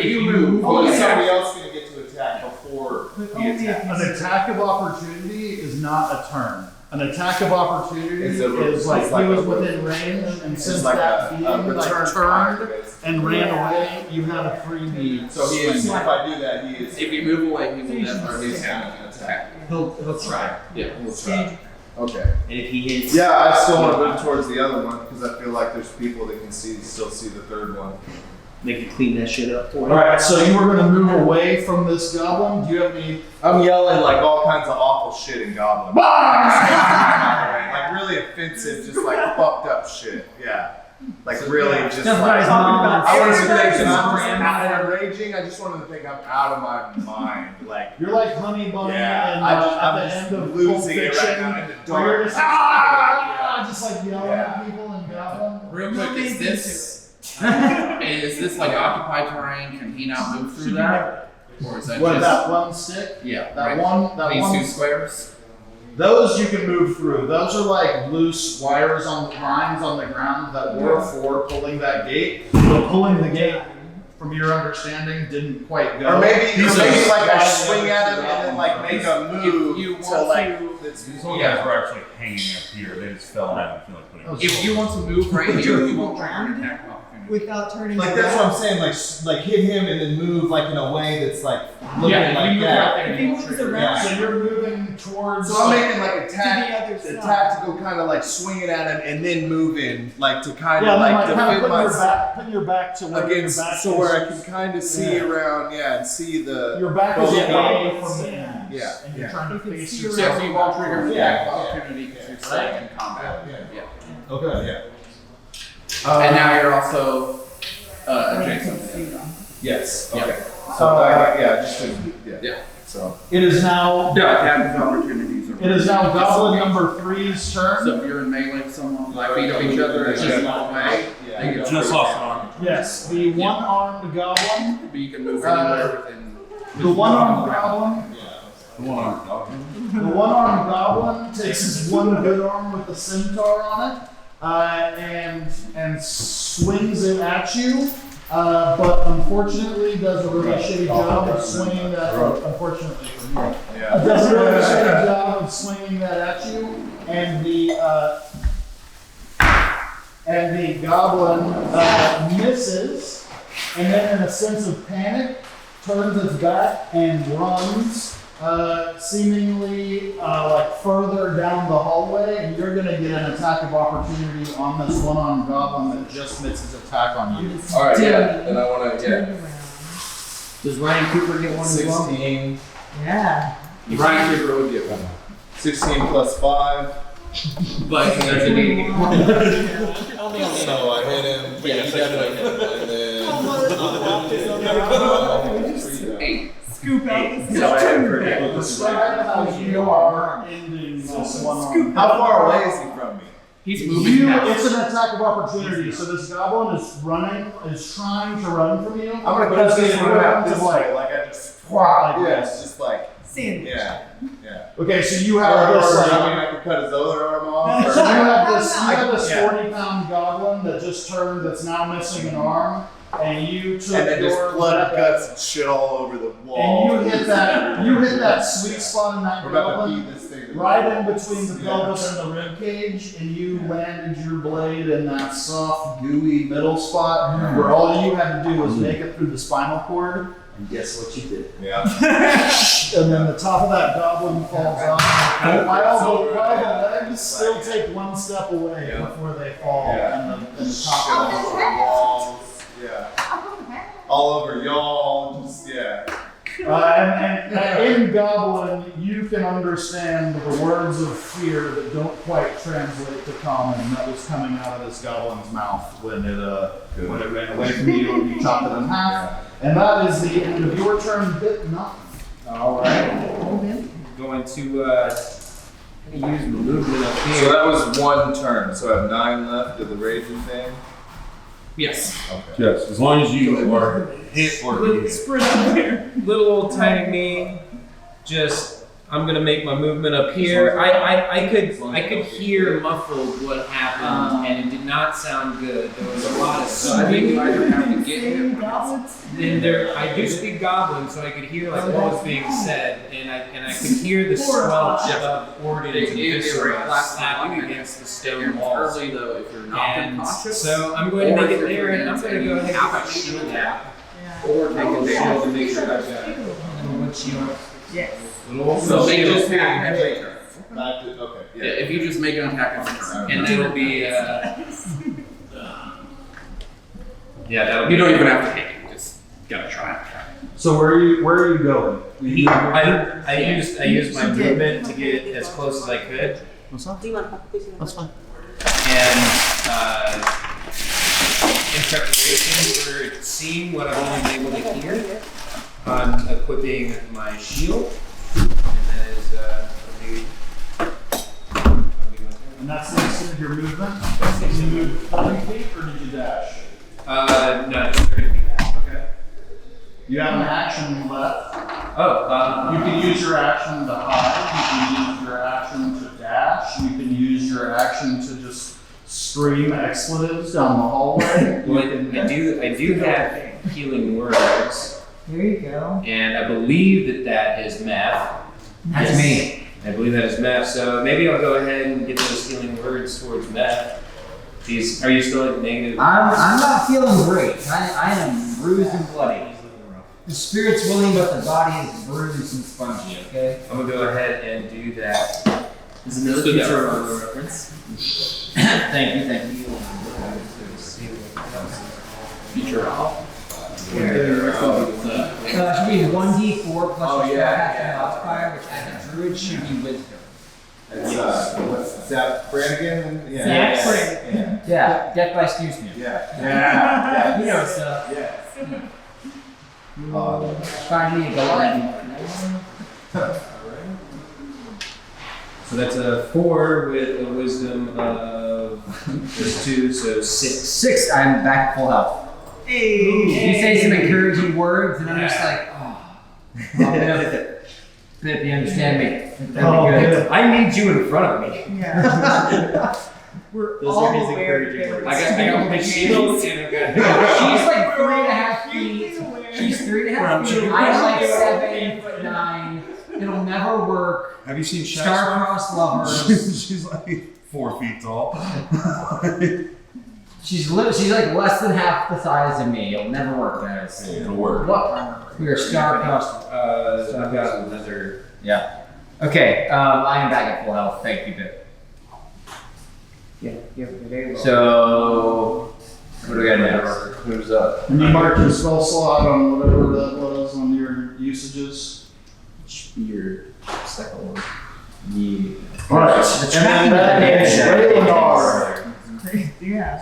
you move, Or is somebody else gonna get to attack before But he only if attacks? An attack of opportunity is not a turn. An attack of opportunity It's is a- like it's like he was a- within range, and It's since like that a being return turned and ran away, you have a freebie. So he is, if I do that, he is. if you move away, he will never He's attack. gonna attack. He'll try. Yeah. We'll try. Okay. And if he hits, Yeah, I still want to move towards the other one because I feel like there's people that can still see the third one. they can clean that shit up for you. Alright, so you were gonna move away from this goblin? Do you have any? I'm yelling like all kinds of awful shit in Goblin. Like really offensive, just like fucked up shit. Yeah. Like really just like. Somebody's mom. I wanted to think Everybody's that I'm mom. just raging. I just wanted to think I'm out of my mind. Like, You're like Honey Bunny yeah, and I'm at the just end of Pulp losing it right Fiction, now in the where you're dark. just just like yelling Yeah. at people in Goblin. Real quick, is this like occupied terrain? Can he not move through that? Or is that What, just that one stick? yeah? That right. one, These that two one. squares. Those you can move through. Those are like loose wires on the lines on the ground that were for pulling that gate. But pulling the gate, from your understanding, didn't quite go. Or maybe These like are I swing at him and then like make a move you to want like. These old guys were actually hanging up here. They just fell down and feel like putting Oh, If you want to move right here, you won't trigger an attack of opportunity. Without turning Like that's what I'm saying. Like hit him and then move like in a way that's like looking Yeah, like you move that. right there. If he moves around Yeah. So you're moving towards. So I'm making like to the other a side. tactical kind of like swinging at him and then moving like to kind Yeah, of then like like kind of defend putting your back to where against your back so is. where I can kind of see Yeah. around, and see the. Your back is Yeah. away from the end. Yeah. And you're Yeah. trying to You can face see your So you won't trigger an attack of opportunity because you're staying in combat. Yeah. Okay. Yeah. And now you're also adjacent. Yes. Yeah. Okay. So just to, Yeah. So. It is now. No, attack of opportunities are. It is now Goblin number 3's turn. So if you're in melee with someone, like beat up each other, it's just one way. Yeah. They get just lost an arm. Yes, the one-armed goblin. But you can move anywhere within. The one-armed goblin. The one armed dog. The one-armed goblin takes his one good arm with the scimitar on it, and swings it at you. But unfortunately, does a really shitty job of swinging that. Unfortunately for me, Yeah. does a really shitty job of swinging that at you, and the goblin misses, and then in a sense of panic, turns its back and runs, seemingly like further down the hallway, and you're gonna get an attack of opportunity on this one-armed goblin that just misses attack on you. All right. Yeah. Then I want to Turn around. Does Ryan Cooper get one as well? 16. Yeah. Brian Cooper would get one. 16 plus 5. But there's a need. So I hit him. Yeah, he definitely hit him. And then. 8. Scoop out the So I have pretty. Describe how you are ending this one-armed. How far away is he from me? He's moving now. It's an attack of opportunity. So this goblin is trying to run from you. I'm gonna but cut it's this gonna one run out to this way. Like I just. like Yeah. this. It's just like. Sandwich. Yeah. Okay, so you Or, have this. I Like, mean, I could cut his other arm off. so you have this Yeah. 40-pound goblin that just turned. That's now missing an arm, and you took And then just your blood and weapon, guts and shit all over the wall. and you hit that sweet spot in that We're about to goblin. feed this thing. Right in between the pelvis and the rib cage, and you landed your blade in that soft, gooey middle spot where all you had to do was make it through the spinal cord, Guess what you did? Yeah. And then the top of that goblin falls off. While the legs still take one step away before they fall. Yeah. And the top of the Walls. Yeah. All over y'all. Just and in Goblin, you can understand the words of fear that don't quite translate to common that was coming out of this goblin's mouth when it ran away from you and you chopped it in half. And that is the end of your turn, bit nothing. Alright. Going to use my movement up here. So that was one turn. So I have 9 left of the raging thing. Yes. Okay. Yes, as long as you are hit or hit. Sprint up here. Little old tiny me. I'm gonna make my movement up here. I could hear muffled what happened, and it did not sound good. There was a lot of screaming. I do speak goblin, so I could hear like what was being said, and I could hear the squelch of organs and viscera slapping against the stone walls. Early though, if you're not unconscious. So I'm going to make it there, and I'm going to go ahead and shield that. Or take a Shield to make sure I've got it. What shield? Yes. So they just attack every turn. Okay. Yeah, if you just make an attack every turn. And that'll be, yeah, that'll be. You don't even have to hit it, you just gotta try. So where are you going? I used my movement to get as close as I could. Do you want That's fine. And in preparation for seeing what I've only been able to hear, I'm equipping my shield. And that is And that's the extent of your movement? Did you move 30 feet or did you dash? no, just 30 feet. Okay. You have an action left. Oh, You can use your action to hide. You can use your action to dash. You can use your action to just scream expletives down the hallway. well, I do have healing words. There you go. And I believe that is math. That's me. I believe that is math. So maybe I'll go ahead and get those healing words towards math. Jeez, are you still at negative? I'm not feeling great. I am bruised and bloody. The spirit's willing, but the body is bruised and spongy, okay? I'm gonna go ahead and do that. This is another future reference. Thank you. Future off. Should be 1d4 plus your spellcasting modifier, which as a druid should be wisdom. It's what's Zach Brannigan? Zach Brannigan. Yeah, death by excuse me. Yeah. You know stuff. Find me a Goliath. So that's a 4 with a wisdom of just 2, so 6. 6. I'm back at full health. Hey. You say some encouraging words, and I'm just like, Pip, you understand me? That'd be good. I need you in front of me. Yeah. We're Those all are his aware encouraging that words. I got my shield and I've got. She's like 3.5 feet. She's 3.5 feet. I'm like 7'9". It'll never work. Have you seen Star-crossed lovers. She's like 4 feet tall. She's like less than half the size of me. It'll never work, guys. It'll work. What? We are star-crossed. I've got another. Yeah. Okay. I am back at full health. Thank you, Pip. Yeah, very well. So, what do we got next? Who's up? And you mark your spell slot on whatever that was on your usages. Your second one. Yeah. Alright, and then that is Raylanar. Yeah.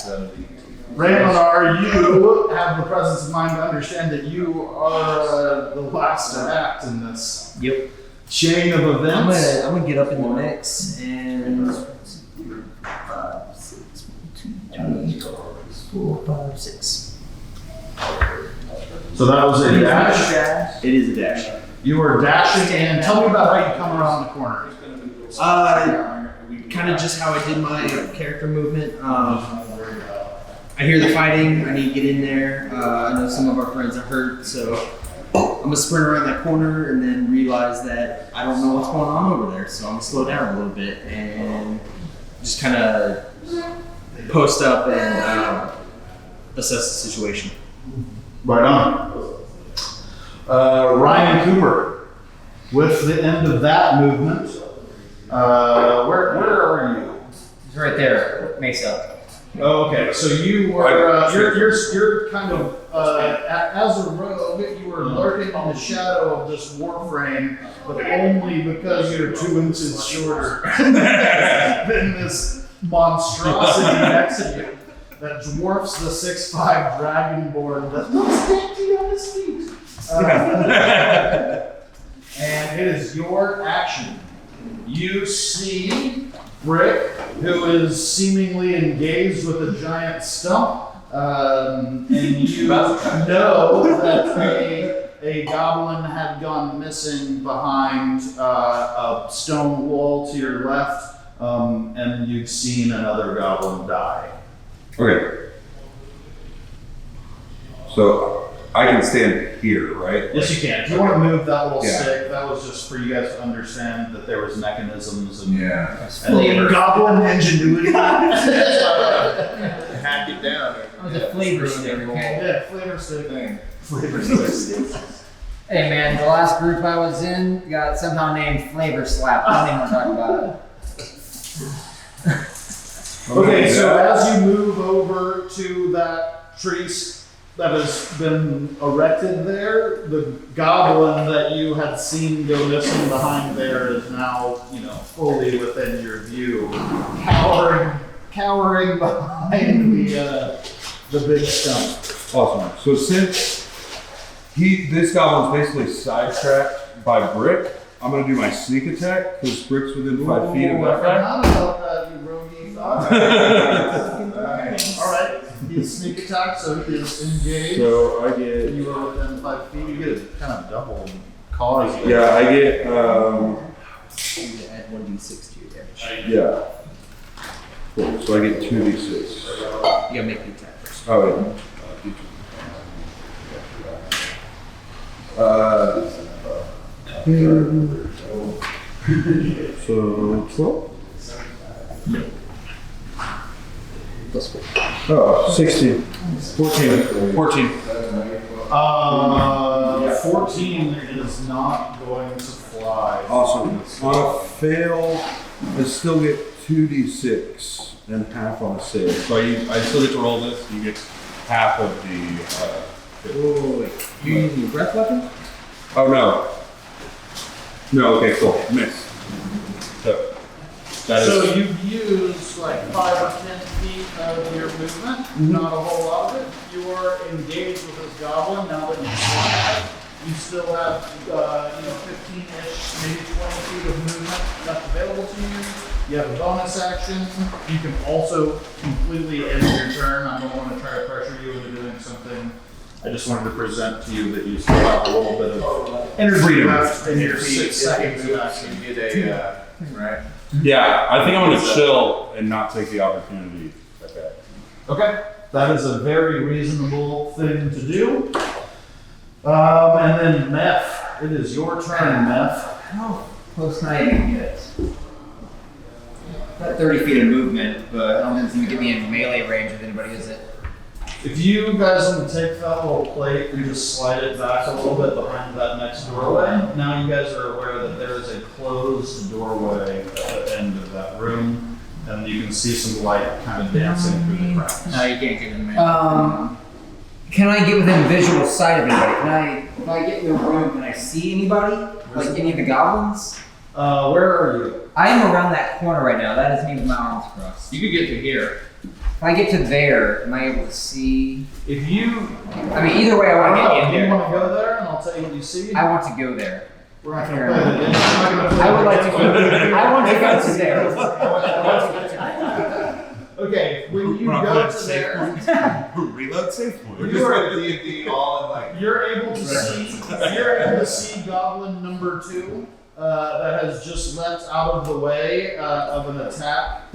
Raylanar, you have the presence of mind to understand that you are the last to act in this chain of events. I'm gonna get up in the mix and 5, 6, 1, 2, 3, 4, 5, 6. So that was a dash. It is a dash. You are dashing, and tell me about how you come around the corner. Kind of just how I did my character movement. I hear the fighting. I need to get in there. I know some of our friends are hurt, so I'm gonna sprint around that corner and then realize that I don't know what's going on over there. So I'm gonna slow down a little bit and just kind of post up and assess the situation. Right on. Ryan Cooper, with the end of that movement, where are you? He's right there, Mesa. Oh, okay, so you were you're kind of as a rogue, you were lurking in the shadow of this warframe, but only because you're 2 inches shorter than this monstrosity next to you that dwarfs the 6'5" dragonborn that looks dainty on his feet. And it is your action. You see Brick, who is seemingly engaged with a giant stump, and you know that a goblin had gone missing behind a stone wall to your left, and you've seen another goblin die. Okay. So I can stand here, right? Yes, you can. If you want to move that little Yeah. stick, that was just for you guys to understand that there was mechanisms and, Flavor. goblin ingenuity. Hack it down. That was a flavor stick, okay? Yeah, flavor stick. Flavor stick. Hey man, the last group I was in got somehow named Flavor Slap. I don't even want to talk about it. Okay, so as you move over to that tree that has been erected there, the goblin that you had seen go missing behind there is now, fully within your view, cowering behind the big stump. Awesome. So since this goblin's basically sidetracked by Brick, I'm gonna do my sneak attack because Brick's within 5 feet of that guy. I forgot about that, you roguey. Alright, he's sneak attack, so he is engaged. So I get. You are within 5 feet, you get a kind of double cause. Yeah, I get. You need to add 1d6 to your damage. Yeah. Cool. So I get 2d6. You gotta make the attack first. Oh wait. So 12? Plus 4. Oh, 16. 14. 14 is not going to fly. Awesome. On a fail, I still get 2d6 and half on a save. So I still get to roll this. You get half of the. Wait. You using your breath weapon? Oh no. No. Okay. Cool. Miss. So that So is. you've used like 5 or 10 feet of your movement, not a whole lot of it. You are engaged with this goblin now that you still have 15-ish, maybe 20 feet of movement left available to you. You have a bonus action. You can also completely end your turn. I don't want to try to pressure you into doing something. I just wanted to present to you that you still have a little bit of energy left in your 6 seconds of action. You get a, right? Yeah. I think I'm gonna chill and not take the opportunity. Okay. Okay, that is a very reasonable thing to do. And then Meph, it is your turn, Meph. How close can I even get? Got 30 feet of movement, but I don't think it's gonna get me in melee range with anybody, is it? If you guys want to take that little plate and just slide it back a little bit behind that next doorway, now you guys are aware that there is a closed doorway at the end of that room, and you can see some light kind of dancing through the cracks. No, you can't get in there. Can I get within visual sight of anybody? If I get in the room, can I see anybody? Like any of the goblins? Where are you? I am around that corner right now. That is me with my arms crossed. You could get to here. If I get to there, am I able to see? If you, I mean, either way, I want to get in you there. want to go there, and I'll tell you what you see. I want to go there. We're not going to play the game. We're not gonna play I would the like to game. go. I want to go to there. I want to go to there. Okay, when you go to there, Reload safe point. We're just going to D&D all in like. you're able to see goblin number 2 that has just leapt out of the way of an attack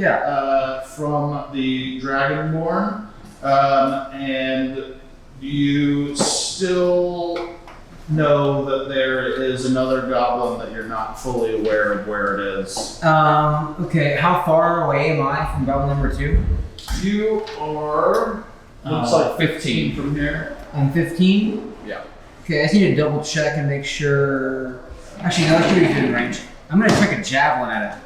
from the dragonborn, and you still know that there is another goblin that you're not fully aware of where it is. Okay, how far away am I from goblin number 2? You are looks like 15 from here. I'm 15. Yeah. Okay, I just need to double check and make sure. Actually, no, let's do it in range. I'm gonna chuck a javelin at it.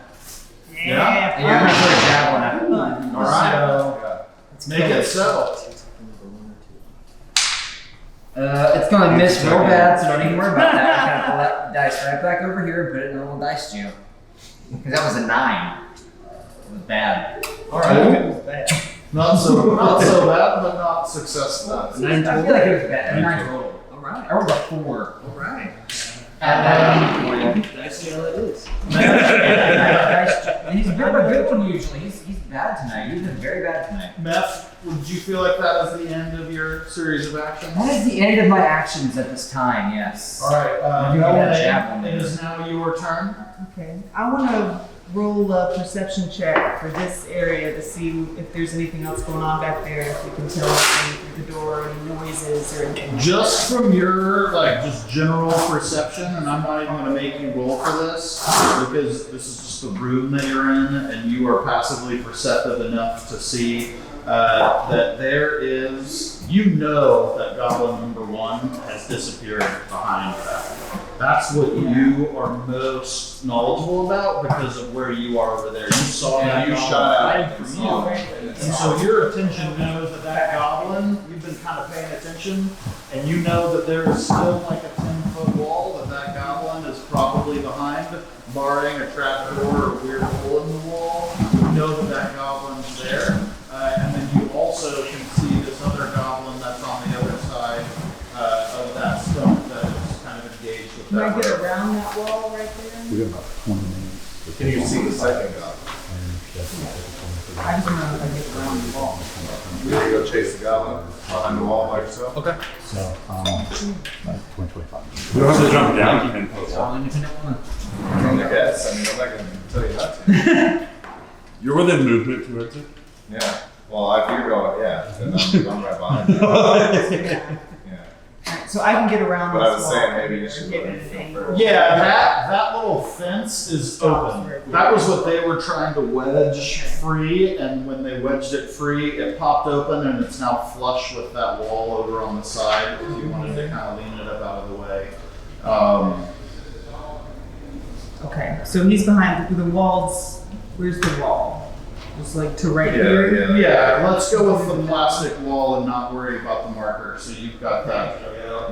Yeah? Yeah, I'm gonna throw a javelin at it. All right. So, Make it so. it's gonna miss real bad, so don't even worry about that. I'm gonna pull that dice right back over here and put it in a little dice jail. Because that was a 9. It was bad. All right. Not so bad, but not successful. I feel like it was bad. 9 total. All right. I rolled a 4. All right. Dice jail it is. And he's a bit of a good one usually. He's bad tonight. He's been very bad tonight. Meth, would you feel like that is the end of your series of actions? That is the end of my actions at this time, yes. All right, You have that Melanie, javelin. it is now your turn. Okay, I want to roll a perception check for this area to see if there's anything else going on back there, if you can tell anything through the door, any noises or anything. Just from your just general perception, and I'm not even going to make you roll for this because this is just the room that you're in, and you are passively perceptive enough to see that there is. You know that goblin number 1 has disappeared behind that. That's what you are most knowledgeable about because of where you are over there. You saw that you goblin shot at hide from you. And so your attention knows that goblin, you've been kind of paying attention, and you know that there is still like a 10-foot wall that goblin is probably behind, barring a trap door or a weird hole in the wall. You know that goblin's there. And then you also can see this other goblin that's on the other side of that stump that is kind of engaged with Can I that. get around that wall right there? We have about 20 minutes. Can you see the second goblin? I just want to get around the wall. You gonna go chase the goblin behind the wall by yourself? Okay. So, like 25. You don't have to jump down 10 foot. It's all independent one. I guess. I mean, I'm not gonna tell you not to. You're within movement towards it. Yeah. Well, if you're going, then I'm right behind you. Yeah. So I can get around But I this was wall. saying maybe you should Get go an angle. first. Yeah, that little fence is open. That was what they were trying to wedge free, and when they wedged it free, it popped open, and it's now flush with that wall over on the side. If you wanted to kind of lean it up out of the way. Okay, so he's behind the walls. Where's the wall? Just like to right here? Yeah, let's go with the plastic wall and not worry about the marker. So you've got that.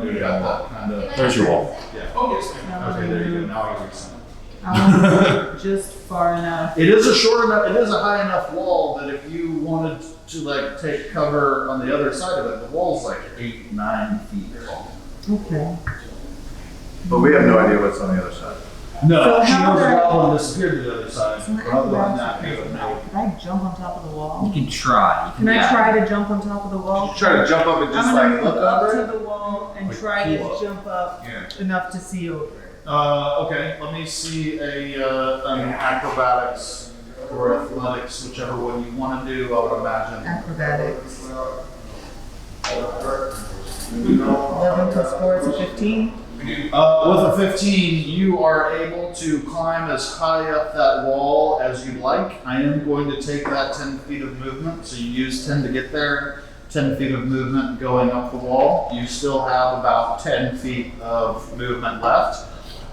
You've got that kind of. There's your wall. Yeah. Now Okay, there you go. Now you're listening. I'm just far enough. It is a short enough, it is a high enough wall that if you wanted to take cover on the other side of it, the wall's like 8-9 feet tall. Okay. But we have no idea what's on the other side. No, So she how knows the would I- goblin disappeared to the other side. So my But other than acrobatics that, are you crazy. don't know. Can I jump on top of the wall? You can try. Can I try to jump on top of the wall? Try to jump up and just I'm gonna like move look up over to it. the wall and try to jump up Yeah. enough to see over it. Okay, let me see an acrobatics or athletics, whichever one you want to do, I would imagine. Acrobatics. 11 plus 4 is a 15. With a 15, you are able to climb as high up that wall as you like. I am going to take that 10 feet of movement, so you use 10 to get there, 10 feet of movement going up the wall. You still have about 10 feet of movement left.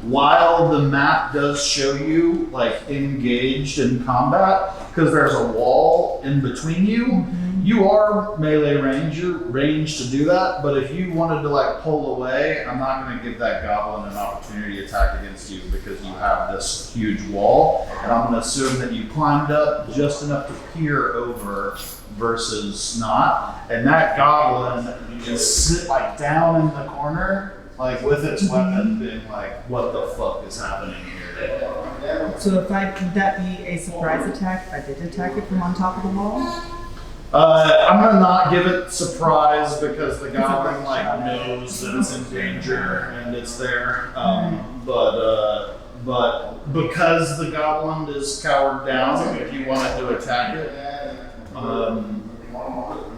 While the map does show you like engaged in combat, because there's a wall in between you, you are melee range, you're ranged to do that, but if you wanted to like pull away, I'm not going to give that goblin an opportunity to attack against you because you have this huge wall, and I'm going to assume that you climbed up just enough to peer over versus not, and that goblin is sit like down in the corner, like with its weapon being like, what the fuck is happening here? So if could that be a surprise attack if I did attack it from on top of the wall? I'm gonna not give it surprise because the goblin like knows that it's in danger and it's there. But because the goblin is cowered down, if you wanted to attack it,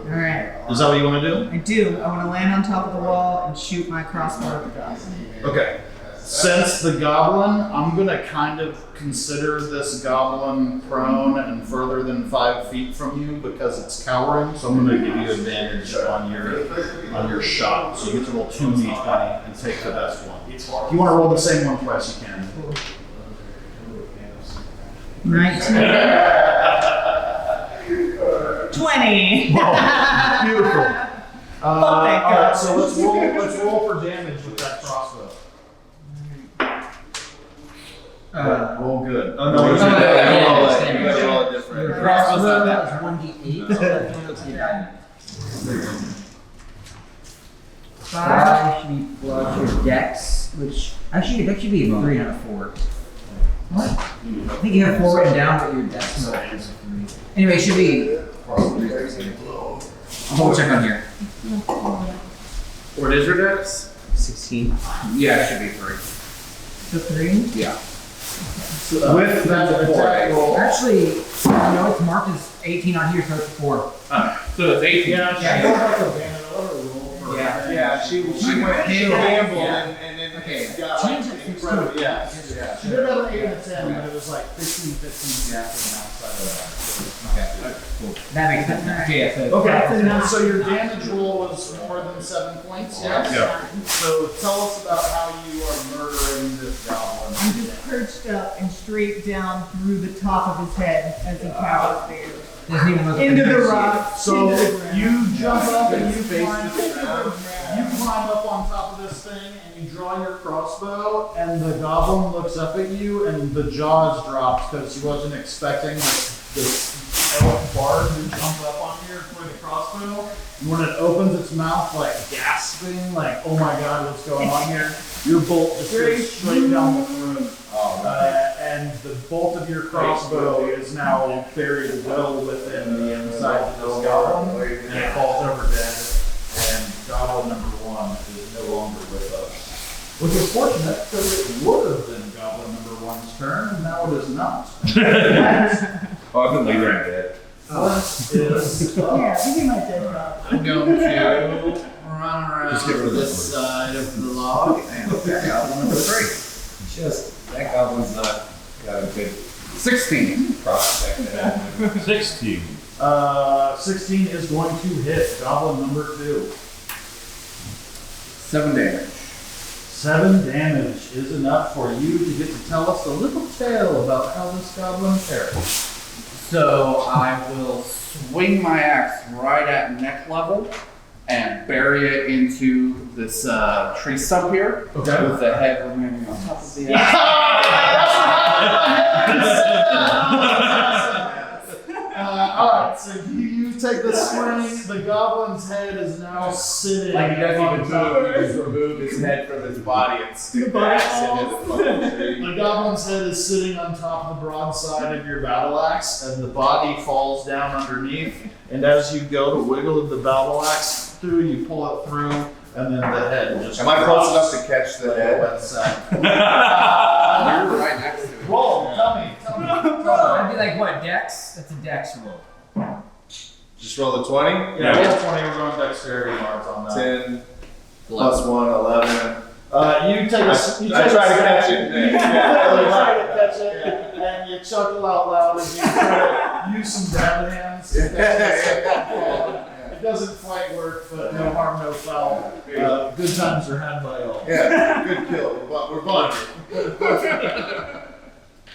Alright, is that what you want to do? I do. I want to land on top of the wall and shoot my crossbow at the goblin. Okay. Since the goblin, I'm gonna kind of consider this goblin prone and further than 5 feet from you because it's cowering. So I'm gonna give you advantage on your shot. So you get to roll 2d20 and take the best one. If you want to roll the same one twice, you can. 19. 20. Whoa, beautiful. All thank right, God. so let's roll for damage with that crossbow. Roll good. Oh no, it's you not gotta that. roll Yeah, it. You gotta roll it Your different. crossbow's not that. It's 1d8. 5 should be plus your dex, which actually your dex should be a 3 out of 4. What? I think you have 4 written down, but your dex is a 3. Anyway, it should be. I'll double check on here. What is your dex? 16. Yeah, it should be 3. So 3? Yeah. With that attack roll. Actually, no, it's marked as 18 on here, so it's 4. So it's 18. Yeah, she Yeah. rolled like a bandit. Let her roll for Yeah. Yeah, she went gambled and then Okay. got Change like it to incredible. 2. Yeah. She did have an 8 and a 10, but it was like 15 and outside of that. Okay, cool. That makes sense now. Okay, yeah, so. Okay, so your damage roll was more than 7 points, yes? Yeah. So tell us about how you are murdering this goblin. I'm just perched up and straight down through the top of his head as he cowers there. Doesn't even look Into the like rock. So into the ground. you jump up and you Face climb, to the ground. you climb up on top of this thing and you draw your crossbow and the goblin looks up at you and the jaws drops because he wasn't expecting this elf bard to jump up on here for the crossbow. And when it opens its mouth, like gasping, like, oh my god, what's going on here? Your bolt just goes straight down the throat. And the bolt of your crossbow is now buried well within the inside of this goblin, and it falls over dead. And goblin number 1 is no longer with us. Which is fortunate because it would have been goblin number 1's turn, and now it is not. Oh, I've been leaving dead. What is Yeah, give me my dead dog. I'm going to run around Just get rid of this this side of the log and pick out one of the 3. Just that goblin's not got a good 16. prospect ahead. 16. 16 is going to hit goblin number 2. 7 damage. 7 damage is enough for you to get to tell us a little tale about how this goblin fared. So I will swing my axe right at neck level and bury it into this tree stump here Okay. with the head remaining on top of the axe. Alright, so you take the swing, the goblin's head is now sitting Like he doesn't on even top move, of he just remove his head from his body and stick the axe into the fucking tree. The goblin's head is sitting on top of the broadside of your battle axe, and the body falls down underneath. And as you go to wiggle the battle axe through, you pull it through, and then the head just Am I close enough drops to catch the like a head? wet sack. You're right next to it. Roll, tell me. That'd be like what, dex? That's a dex roll. Just roll the 20? Yeah, roll 20, we're going dexterity marks on that. 10 plus 1, 11. You take a. I try to catch it. You try to catch it, and you chuckle out loud as you try to use some grab hands. It doesn't quite work, but no harm, no foul. Good times are had by all. Yeah, good kill. We're bonded.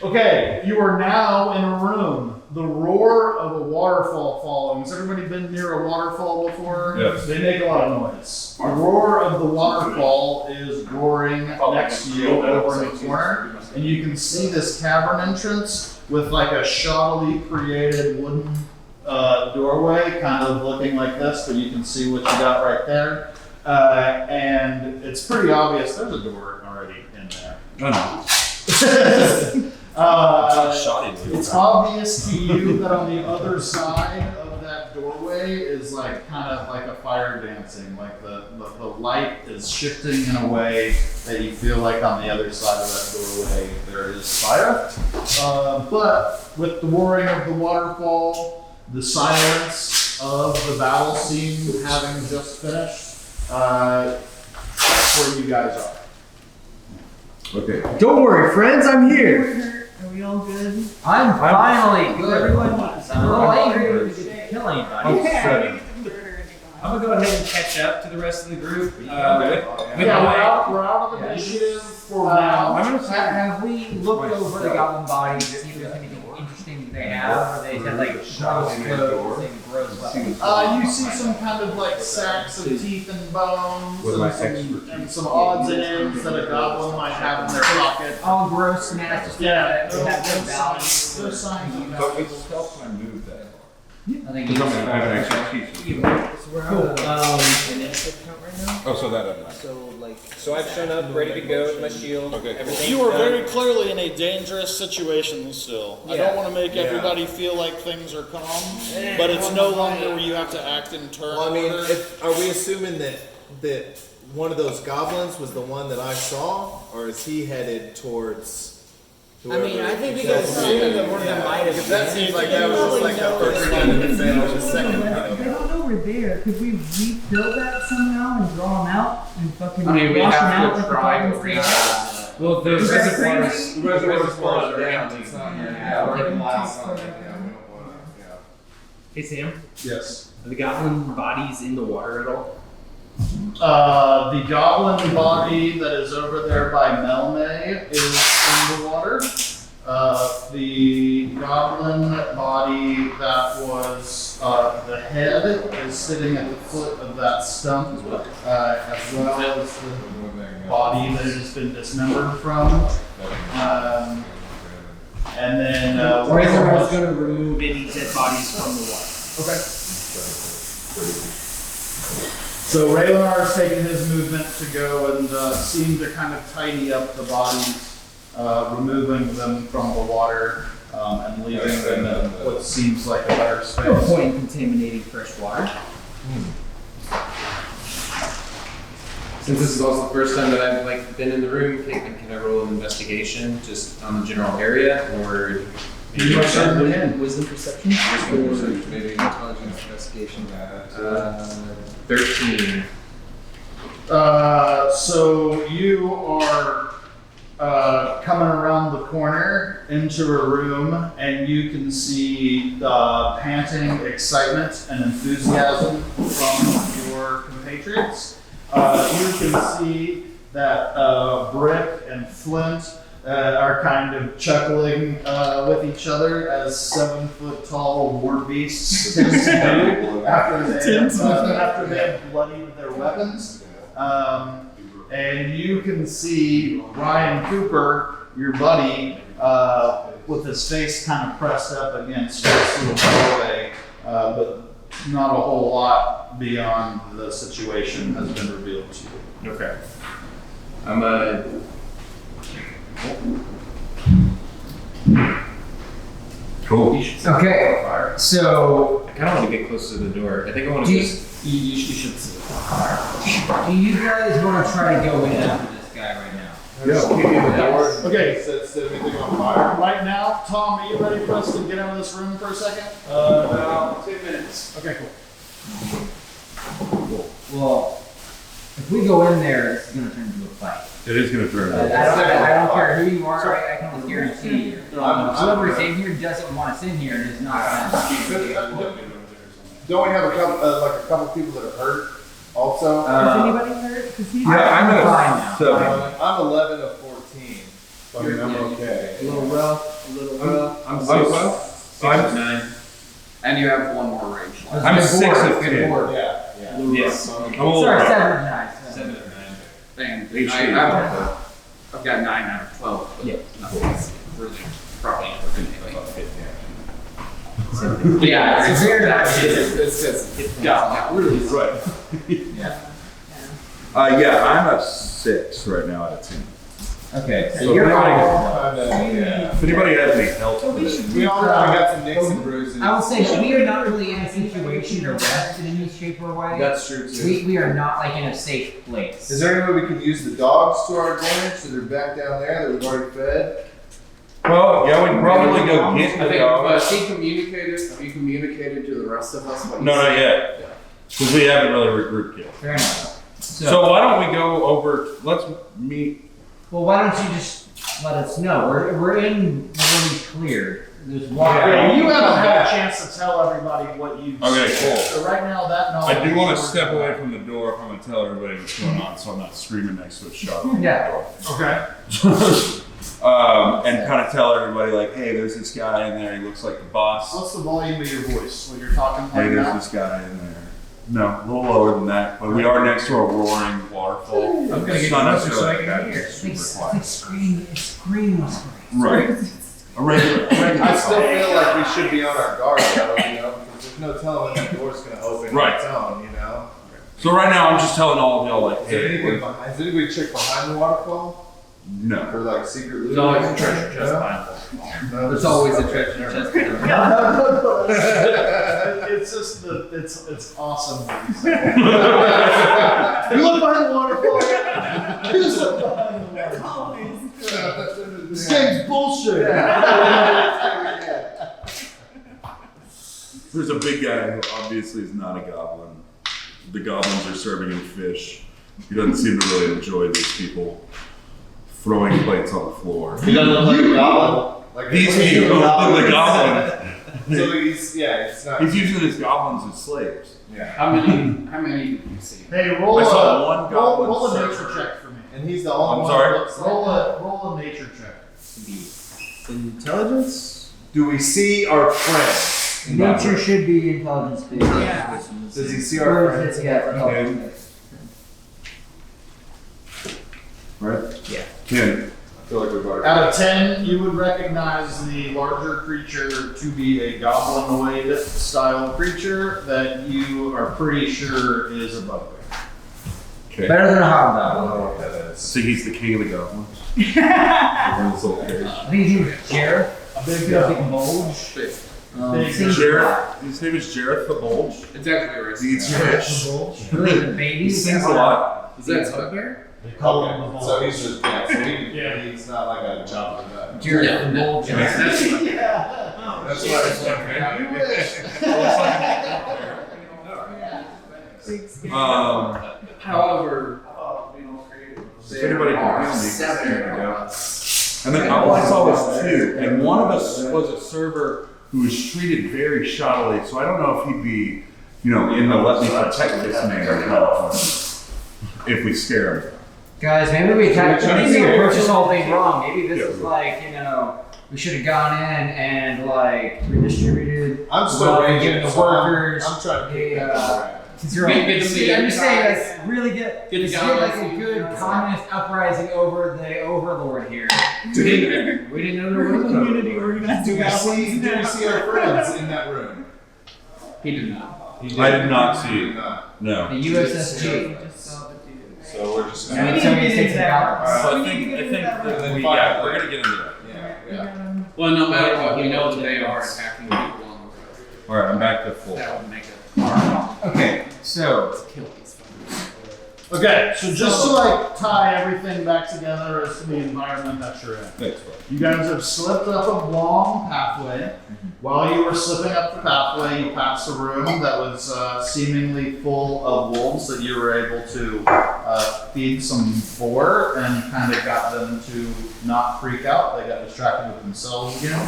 Okay, you are now in a room. The roar of a waterfall following. Has everybody been near a waterfall before? Yes. They make a lot of noise. The roar of the waterfall is roaring next to you over in the corner. And you can see this cavern entrance with like a shoddily created wooden doorway, kind of looking like this, but you can see what you got right there. And it's pretty obvious there's a door already in there. It's obvious to you that on the other side of that doorway is like kind of like a fire dancing, like the light is shifting in a way that you feel like on the other side of that doorway there is fire. But with the roaring of the waterfall, the silence of the battle scene having just finished, that's where you guys are. Okay. Don't worry, friends, I'm here. Are we all good? I'm finally good. I'm a little angry we didn't kill anybody. I'm gonna go ahead and catch up to the rest of the group. With Yeah, we're out of initiative for now. Have we looked over the goblin bodies to see if there's anything interesting that they have? Or they had like gross clothes and gross weapons? You see some kind of like sacks of teeth and bones With my and some odds and ends that a goblin might have in their pocket. All gross, nasty. Yeah, That no balance. those signs of So it's stealth when I move that. I think Because I have an extra piece. Cool. Oh, so that doesn't matter. So I've shown up, ready to go with my shield. Okay. Everything's You are done. very clearly in a dangerous situation still. I Yeah. don't want to make everybody feel like things are calm, but it's no longer where you have to act in turn Well, I mean, order. are we assuming that one of those goblins was the one that I saw, or is he headed towards? I mean, I think we can assume that one of them might have Because that been. seems like that was just like the first gun and then the second I gun. don't know we're there. Could we refill that somehow and draw them out and fucking I mean, we wash them out have like to the try to goblins reach. did? Well, the Is that reservoirs, crazy? the reservoirs are down. empty. It's not- Yeah, we're like miles miles on on it. it. Yeah, we don't wanna, yeah. Hey, Sam. Yes. Are the goblin bodies in the water at all? The goblin body that is over there by Melme is in the water. The goblin body that was the head is sitting at the foot of that stump, as well as the body that it has been dismembered from. And then Razor was going to remove any dead bodies from the water. Okay. So Raylar is taking his movement to go and seem to kind of tidy up the bodies, removing them from the water and leaving them in what seems like a better No space. point in contaminating fresh water. Since this is also the first time that I've been in the room, can I roll an investigation just on the general area, or Wisdom perception? Maybe intelligence investigation. 13? So you are coming around the corner into a room, and you can see panting excitement and enthusiasm from your compatriots. You can see that Brick and Flint are kind of chuckling with each other as 7-foot-tall war beasts tend to do after they have bloodied their weapons. And you can see Ryan Cooper, your buddy, with his face kind of pressed up against this little doorway, but not a whole lot beyond the situation has been revealed to you. Okay. I'm Cool. Okay, so I kind of want to get close to the door. I think I want do to you, just. you should see do you guys want to try to go in after this guy right now? Yeah, keep in the door. Okay. Set anything on fire. Right now, Tom, are you ready for us to get out of this room for a second? About 2 minutes. Okay, cool. Well, if we go in there, this is going to turn into a fight. It is going to turn I out. don't care who you are, I can almost guarantee you. Whoever's in here doesn't want us in here and is not going to. Don't we have a couple people that are hurt also? Is anybody hurt? 'Cause he's I'm fine at now. a 7. I'm 11 of 14. So I mean, I'm okay. A little rough, a little rough. I'm I'm 9. And you have one more range left. I'm Good 6 board, of good 10. board. Yeah. Yes. I'm a little Sorry, rough. 7 of 9. 7 of 9. And Each I, sheet. I've got 9 out of 12. But Yeah. nothing's really probably working anyway. Yeah, it's very nice. It's got really Right. Yeah. Yeah, I'm at 6 right now out of 10. Okay, so So you're if anybody- all. If anybody has any help So we with it. should We all probably got some nicks and bruises. I will say, we are not really in a situation to rest in any shape or way. That's true too. We are not like in a safe place. Is there any way we can use the dogs to our advantage that are back down there that we've already fed? Well, yeah, we'd probably go get I the think, dogs. have you communicated to the rest of us? what No, you not said? yet. Because we haven't really regrouped yet. Fair enough. So why don't we go over, let's meet Well, why don't you just let us know? We're in the room cleared. There's water. Yeah, you haven't had a chance to tell everybody what you Okay, cool. So right now, that knowledge. I do want to step away from the door if I'm going to tell everybody what's going on, so I'm not screaming next to a shark. Yeah. Okay. And kind of tell everybody, like, hey, there's this guy in there. He looks like the boss. What's the volume of your voice when you're talking Hey, like there's that? this guy in there. No, a little lower than that, but we are next to a roaring waterfall. I'm gonna It's get not closer so necessarily I that can hear. it's super quiet. Screams. Right. A regular. I still feel like we should be on our guard, though, you know, because there's no telling when that door's going to open on Right. its own, you know? So right now, I'm just telling all of y'all, like, Has hey, anybody checked behind the waterfall? no. For like secret loot? There's always a treasure chest behind. No, There's always a treasure chest behind. No. It's just it's awesome. You look behind the waterfall. You just look behind the waterfall. This game's bullshit. There's a big guy who obviously is not a goblin. The goblins are serving him fish. He doesn't seem to really enjoy these people throwing plates on the floor. He doesn't look like a goblin. Like These people, the goblin. So he's not. He's using his goblins as slaves. Yeah. How many did you see? Hey, roll I saw a one goblin roll a server. nature check for me. And he's the only I'm one sorry? that looks like Roll a nature check. Intelligence? Do we see our friend? in that Nature room? should be intelligence based. Yeah. Does he see our Where friend? is it? Yeah, intelligence. Right? Yeah. Ken. I feel like we've already. Out of 10, you would recognize the larger creature to be a goblinoid style creature that you are pretty sure is a bugbear. Okay. Better than a I don't hobgoblin. know what that is. So he's the king of the goblins. In this little cage. I think his name is Jared. A big Big bulge. Big. Big Seems Jareth. His name is Jareth the Bulge. It's actually right. He eats fish. really the baby. He sings a lot. Is that bugbear? They call him the So bulge. he's just he's not like a jump in that. Jared Yeah, the no. bulge. Yeah. That's why it's like However, If anybody can heal me. seven. There we go. And then all I saw was two, and one of us was a server who was treated very shoddily, so I don't know if he'd be, in the let me protect this man kind of thing, if we scare him. Guys, maybe we maybe we approached this whole thing wrong. Maybe this Yeah. is like, we should have gone in and like redistributed. I'm still wealth, raging, given the so workers. I'm trying to a, get that. zero. Get the I'm just saying, guys. like, really get the get guys. like a good communist uprising over the overlord here. We didn't know there was a Community organizing Do we see our friends in that room? He did not. I did not see He it. did not. No. The USSG. So we're just And gonna. then somebody takes the goblins. So I think we're gonna get into that. Yeah. Well, no matter what, we know that they are attacking people on the road. All right, I'm back to full. That would make it Okay, so kill these fuckers. Okay, so just to like tie everything back together as to the environment that you're in. Thanks, bro. You guys have slipped up a long pathway. While you were slipping up the pathway, you passed a room that was seemingly full of wolves that you were able to feed some boar and kind of got them to not freak out. They got distracted with themselves again.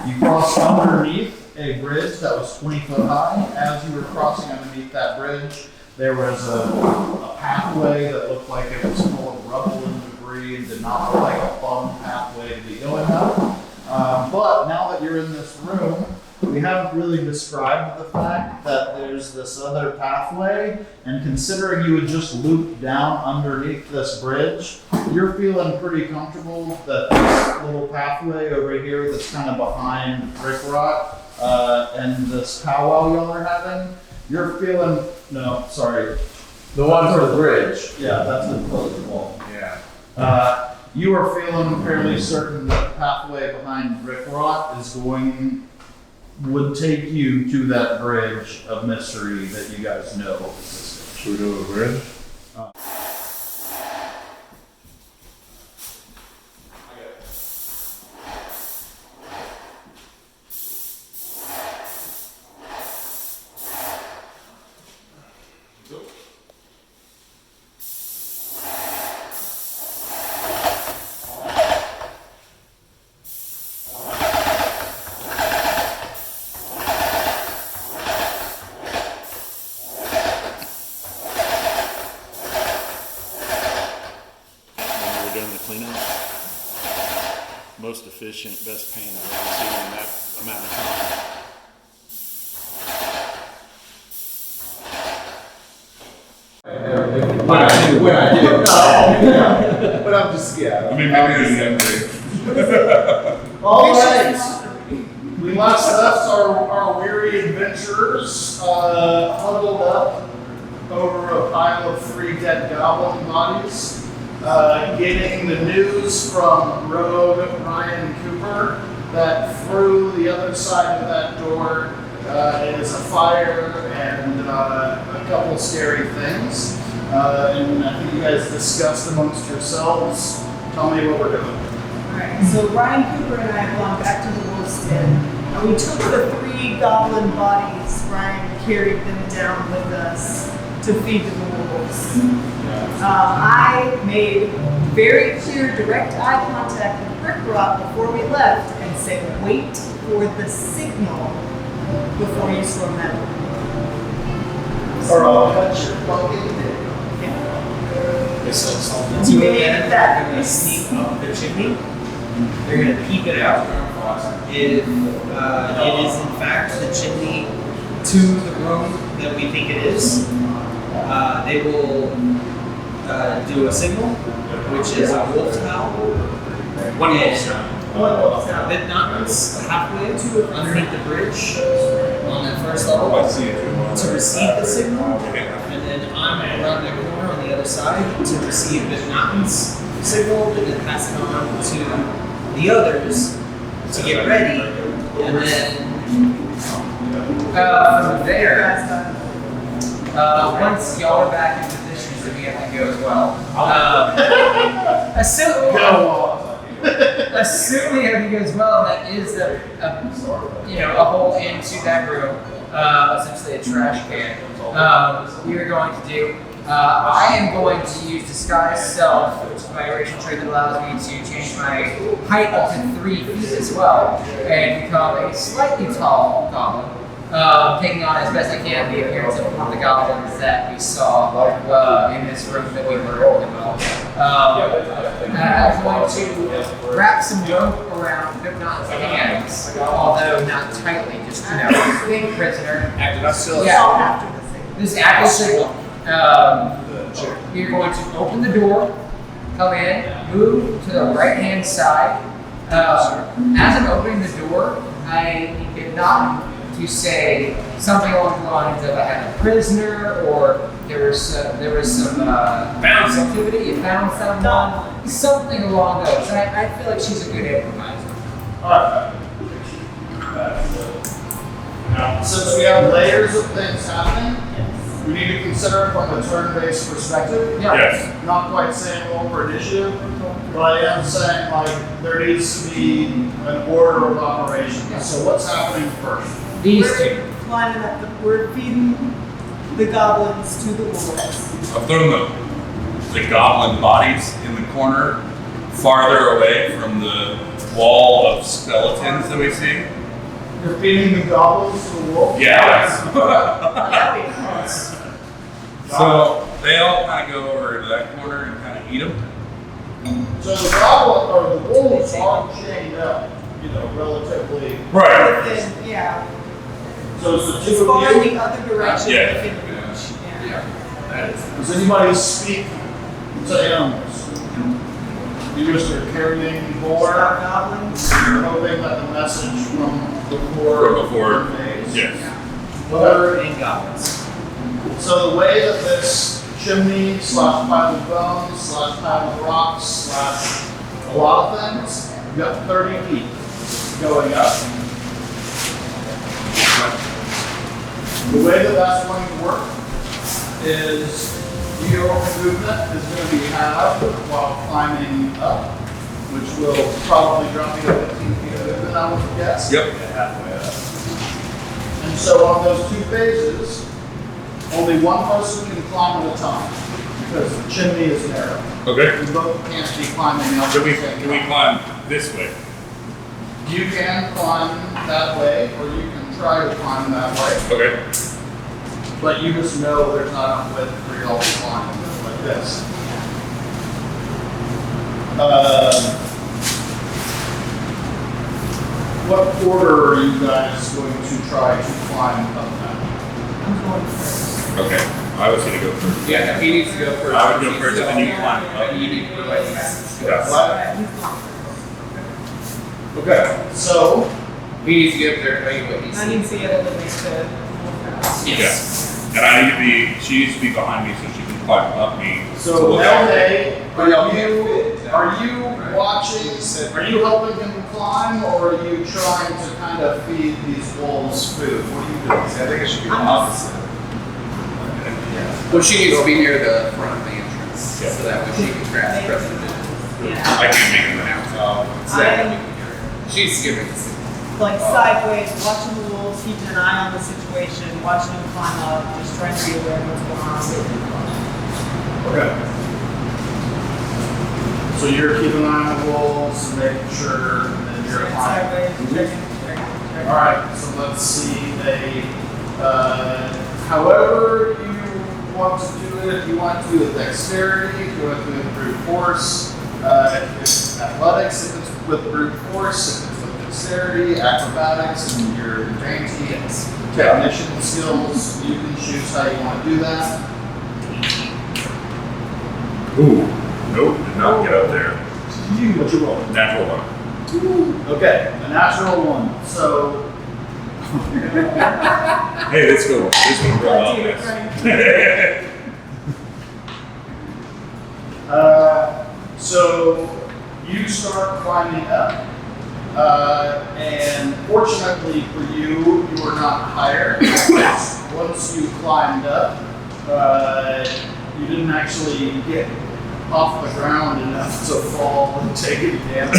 You crossed underneath a bridge that was 20 foot high. As you were crossing underneath that bridge, there was a pathway that looked like it was full of rubble and debris and did not look like a fun pathway to be going down. But now that you're in this room, we haven't really described the fact that there's this other pathway, and considering you would just loop down underneath this bridge, you're feeling pretty comfortable that this little pathway over here that's kind of behind Brick Rock and this powwow y'all are having, you're feeling, no, sorry. The one for the bridge. Yeah, that's the closed wall. Yeah. You are feeling fairly certain that the pathway behind Brick Rock would take you to that bridge of mystery that you guys know existed. Should we go to the bridge? efficient, best paint I've ever seen in that amount of time. When I do. No. But I'm just, yeah. I mean, maybe it's All right. We last left our weary adventurers huddled up over a pile of 3 dead goblin bodies, getting the news from Rogue Ryan Cooper that through the other side of that door is a fire and a couple scary things. And I think you guys discussed amongst yourselves. Tell me what we're doing. Alright, so Ryan Cooper and I have gone back to the wolf's den, and we took the 3 goblin bodies. Ryan carried them down with us to feed to the wolves. I made very clear direct eye contact with Rickrock before we left and said, wait for the signal before you storm that door. Or I'll cut your fucking dick. So they're gonna sneak up the chimney. They're gonna peek it out. If it is in fact the chimney to the room that we think it is, they will do a signal, which is a wolf's howl. One wolf's howl. That knocks halfway to underneath the bridge on that first level to receive the signal, and then I'm around that corner on the other side to receive the Notton's signal, and then pass it on to the others to get ready, and then from there, once y'all are back in positions, then we have to go as well. Assuming everything goes well, and that is a hole into that room, essentially a trash can. We are going to do. I am going to use disguise self, which is my racial trait that allows me to change my height up to 3 feet as well, and become a slightly tall goblin. Taking on as best I can the appearance of one of the goblins that we saw in this room that we were really well. I'm going to wrap some rope around Hypnot's hands, although not tightly, just think prisoner. This active signal. You're going to open the door, come in, move to the right hand side. As I'm opening the door, I did not to say something along the lines of I had a prisoner, or there was some bounce activity, you found someone, something along those. And I feel like she's a good improviser. Alright. Since we have layers of things happening, we need to consider it from a turn-based perspective. Yes. Not quite saying roll for initiative, but I am saying like there needs to be an order of operations. So what's happening first? These two. Climbing up we're feeding the goblins to the wolves. I've thrown the goblin bodies in the corner farther away from the wall of skeletons that we see. You're feeding the goblins to the wolves? Yeah. Yes. So they all kind of go over to that corner and kind of eat them. So the goblin or the wolves are chained up, relatively. Right. Within, yeah. So it's the As two far of in you. the other direction, Yeah. they can reach. Yeah. Does anybody speak to animals? You just are carrying more. Stop goblins. You're hoping that the message from before conveys. Yes. Other And goblins. So the way that this chimney / pile of bones / pile of rocks / a lot of things, you've got 30 feet going up. The way that that's going to work is your movement is going to be halved while climbing up, which will probably drop you to 15 feet of movement, I would guess. Yep. Halfway up. And so on those 2 phases, only one person can climb at a time because the chimney is narrow. Okay. You both can't be climbing up. Can we climb this way? You can climb that way, or you can try to climb that way. Okay. But you just know there's not enough width for y'all to climb like this. what order are you guys going to try to climb up that? I'm going first. Okay, I was gonna go first. Yeah, if he needs to go first. I would go first, and then you climb up. You need to provide the message. Yeah. Alright, he's going first. Okay, so He needs to get up there and tell you what he I sees. need to be able to make the move fast. Yeah. And I need to be, she needs to be behind me so she can climb up me. to so look out. Nelde, are you watching? Are you helping him climb, or are you trying to kind of feed these wolves food? What are you doing? I think it should be the opposite. Well, she needs to be near the front of the entrance, Yeah. so that way she can grasp precedent. Yeah. I can't make it now. I'm She's giving us. like sideways, watching the wolves, keeping an eye on the situation, watching them climb up, just trying to be aware of what's going on. Okay. So you're keeping an eye on the wolves and making sure that you're climbing. Sideways, checking. All right, so let's see. However you want to do it, if you want to do it with dexterity, if you want to do it with brute force, if it's athletics, if it's with brute force, if it's with dexterity, acrobatics, and your dainty technician skills, you can choose how you want to do that. Ooh, nope, did not get up there. What you roll? Natural one. Okay, a natural one. So Hey, let's go. This one real well. So you start climbing up, and fortunately for you, you were not higher. Once you climbed up, you didn't actually get off the ground enough to fall and take any damage.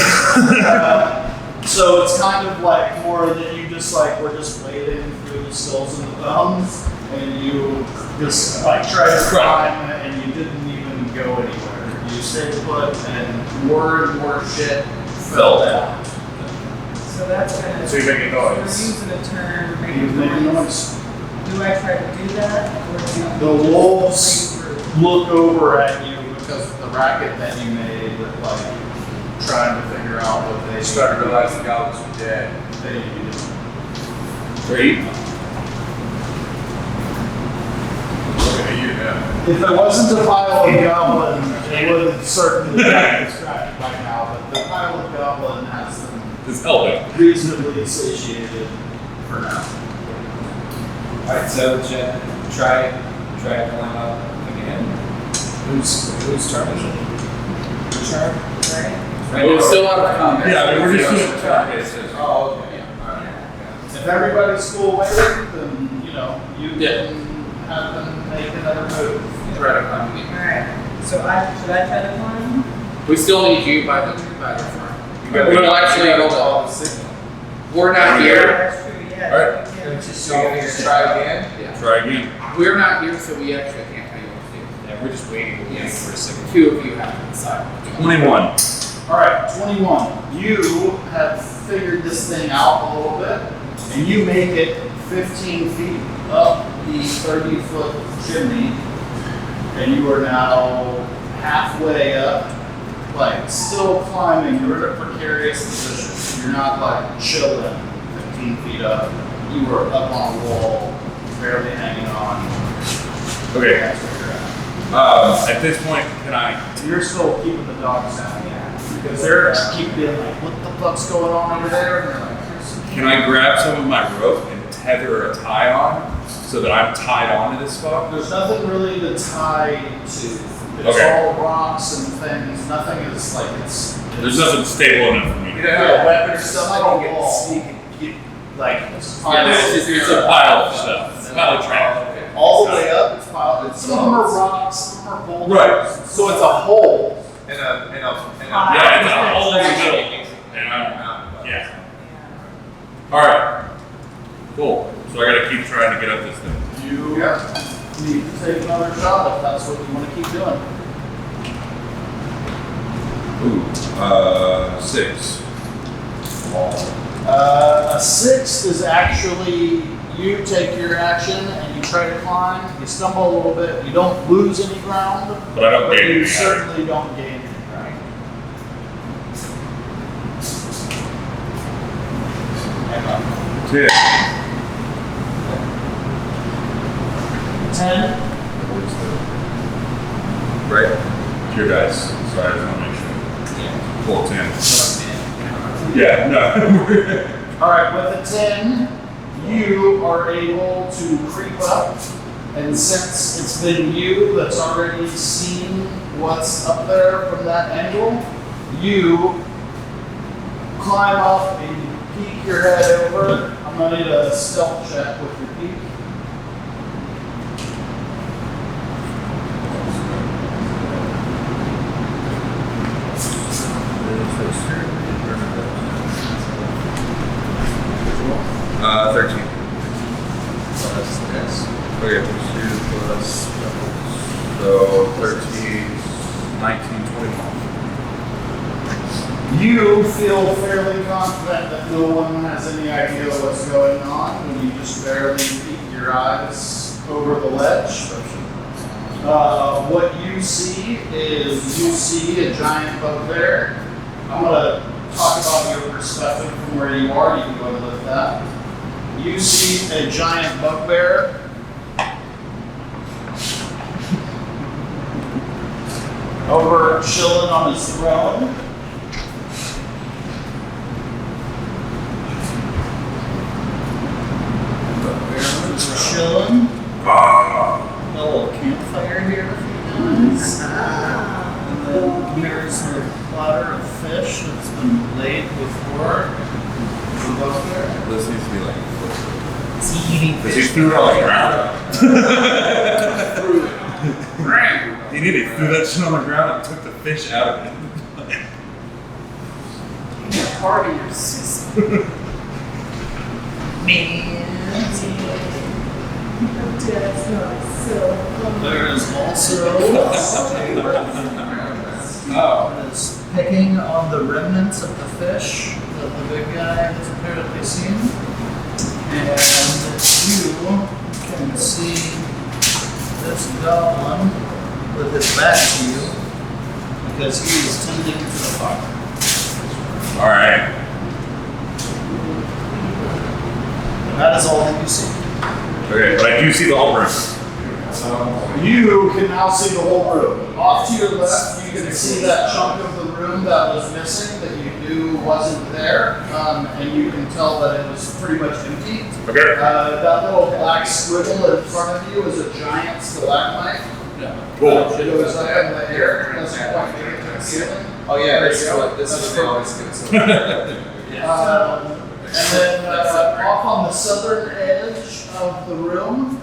So it's kind of like more that you just like were just wading through the skulls and the bones, and you just like tried to climb and you didn't even go anywhere. You stayed put and more shit fell down. So that's gonna. So you make a We're noise. using a turn, we're You making make a noise. noise. Do I try to do that, or do The wolves look over at you because of the racket that you made with like trying to figure out what they Started to realize the goblins were dead. they need to be doing. Great. Look at you now. If there wasn't a pile of goblin, it would certainly be distracted by now, but the pile of goblin has them Just helping. reasonably satiated for now. Alright, so try to climb up again. Whose turn is it? Your turn? Right. We're still out of combat. Yeah, I mean, we're just Yeah. doing targets. Oh, okay. Yeah. Alright. If everybody's full weight, then you know you Yeah. can have them make another move. Try to climb again. Alright, so should I try to climb? We still need you by the front. You gotta- Well, actually, hold All on. the signal. We're not here. That's true, yeah. Alright. yeah. So you just try again? Yeah. Try again. We're not here, so we actually can't tell you what to do. Yeah, we're just waiting Yes. for a signal. Two of you have to decide. 21. All right, 21. You have figured this thing out a little bit, and you make it 15 feet up the 30-foot chimney, and you are now halfway up, like still climbing. You're in a precarious position. You're not like chilling 15 feet up. You are up on a wall, barely hanging on. Okay. That's where you're at. At this point, can I? You're still keeping the dogs down. Because they're keep being like, what the fuck's going on over there? And they're like, Can I grab some of my rope and tether a tie on so that I'm tied onto this spot? there's nothing really to tie to. It's Okay. all rocks and things. Nothing is like There's nothing stable enough for me. You don't have a weapon or something, you can sneak and get, like, Yeah, It's a pile of stuff. It's a pile of trash. all the way up, it's piled. some of them are rocks, some are boulders. Right. So it's a hole in a Yeah, it's a hole in the middle. And I'm, yeah. Alright. Cool. So I gotta keep trying to get up this thing. You need to take another shot if that's what you want to keep doing. Ooh, 6. A 6 is actually you take your action and you try to climb. You stumble a little bit. You don't lose any ground, But I don't but gain you any. certainly don't gain any ground. 10. Right? It's your dice. Sorry, I just want to make sure. Yeah. Full 10. Yeah, no. Alright, with a 10, you are able to creep up, and since it's been you that's already seen what's up there from that angle, you climb up and you peek your head over. I'm gonna need a stealth check with your peek. Uh, 13. Yes. Okay, 2 plus, so 13, 19, 21. You feel fairly confident that no one has any idea what's going on when you just barely peek your eyes over the ledge. What you see is a giant bugbear. I'm going to talk about your perspective from where you are. You can go and lift that. You see a giant bugbear over chilling on his throne. Chilling. A little campfire here for you guys. And then here's a platter of fish that's been laid before the bugbear. This needs to be like. Is he eating Because fish? he threw it on the ground. He did. He threw that shit on the ground and took the fish out of it. You're part of your system. That's not so There is also is picking on the remnants of the fish that the big guy has apparently seen. And you can see this goblin with his back to you because he is tending to the fire. Alright. And that is all that you see. Okay, but I do see the whole room. You can now see the whole room. Off to your left, you can see that chunk of the room that was missing that you knew wasn't there, and you can tell that it was pretty much empty. Okay. That little black squiggle in front of you is a giant stalagmite. Cool. It goes up in the air, doesn't quite make it to the ceiling. Oh yeah, There this you is go. what this That's is what they always get. And then off on the southern edge of the room,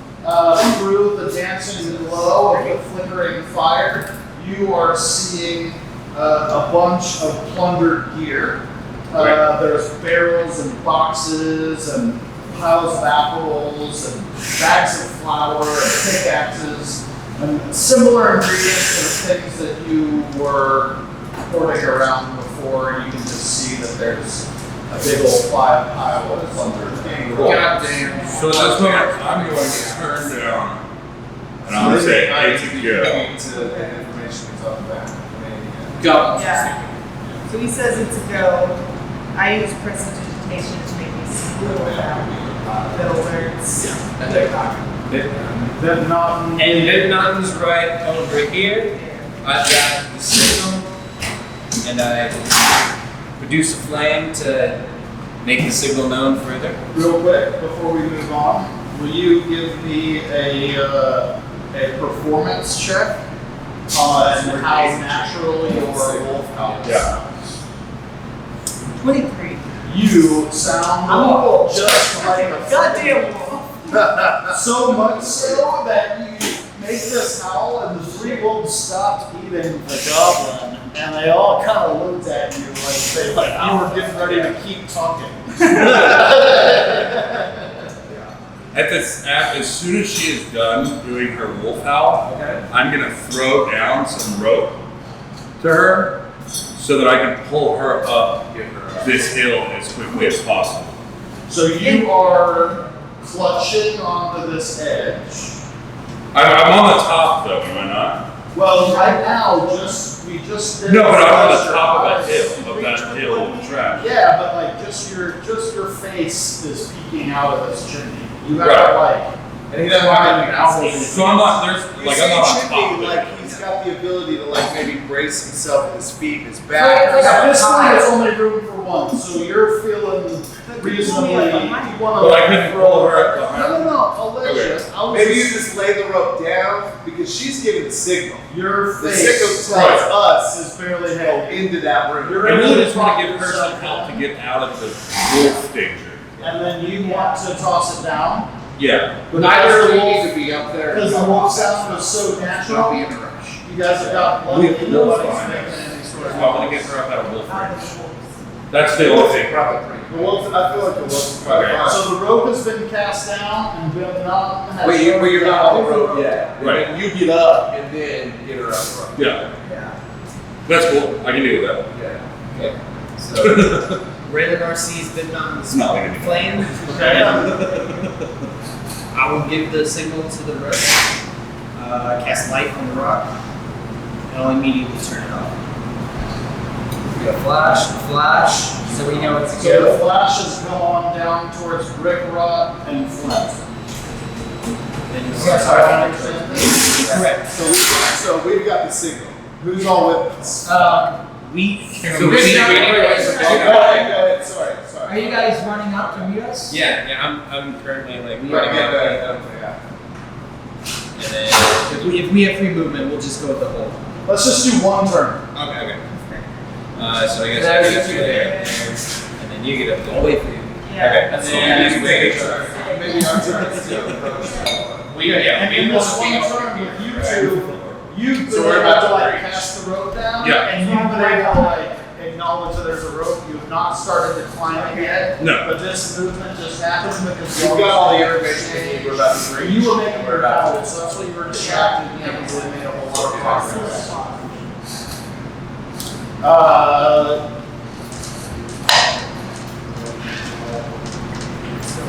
through the dancing glow of the flickering fire, you are seeing a bunch of plundered gear. There's barrels and boxes and piles of apples and bags of flour and pickaxes and similar ingredients to the things that you were hoarding around before. You can just see that there's a big old pile of plundered things. Goddamn. So at this moment, I'm going to turn down. And I'm going to say, hey, to go. To the information we talked about. Go. Yeah. So he says it's a go. I use prestidigitation to make me squirrel down. Builders. And Vidnon's right over here. I've got the signal, and I produce a flame to make the signal known further. Real quick, before we move on, will you give me a performance check on how natural your wolf howl sounds? 23. You sound I'm a wolf. just like a Goddamn wolf. So much so that you make this howl and the three wolves stopped eating the goblin and they all kind of looked at you like you were getting ready to keep talking. As soon as she is done doing her wolf howl, I'm going to throw down some rope to her so that I can pull her up this hill as quickly as possible. So you are clutching onto this edge. I'm on the top though, am I not? Well, right now, we just did. No, but I'm on the top of that hill of trash. Yeah, but like just your face is peeking out of this chimney. You gotta like And he doesn't have any owls. So I'm not, there's, like, I'm not on It should top be of it. like he's got the ability to like maybe brace himself with his feet and his back. At this point, it's only room for one, so you're feeling reasonably. You want But I couldn't roll her up behind. No, I'll let you. I was Maybe you just lay the rope down because she's giving the signal. Your The face signal tells us is barely to go heavy. into that room. I really just want to give her some help to get out of the wolf danger. And then you want to toss it down. Yeah. But neither of you need to be up there. Because the wolf sound was so Don't natural. be in a rush. You guys have got blood. Wolf Nobody's fine. making any sort of So I want to get her up out of wolf Out range. of the wolves. That's the only thing. The wolf, I feel like the wolf's probably Okay. fine. So the rope has been cast down and been not. But you're not on the rope yet. Right. And then you get up and then get her up the rope. Yeah. Yeah. That's cool. I can deal with that. Okay. So Raylan RC's been on the Not gonna be. flame. Okay. I will give the signal to the rope. Cast light on the rock. And I'll immediately turn it off. We got flash, so we know it's a So go. the flash has gone down towards brick rot and flint. Sorry, Correct. So we've got the signal. Who's all with us? we So this is Go ahead. Sorry. Are you guys running up to meet us? Yeah, I'm currently like Right, running up. yeah. And then if we have free movement, we'll just go with the whole. Let's just do one turn. Okay. So I guess I get you there, and then you get up there. I'll wait for you. Yeah. Okay. And then you wait. Maybe our turn is And in this one turn with you two, you've So been we're able about to to like break. cast the rope down, Yeah. and you've been able to like acknowledge that there's a rope. You have not started the climbing yet. No. But this movement just happened because We've got all the information we need. We're about to break. You were making your out, so that's why you were distracted. You haven't really made a whole lot of progress.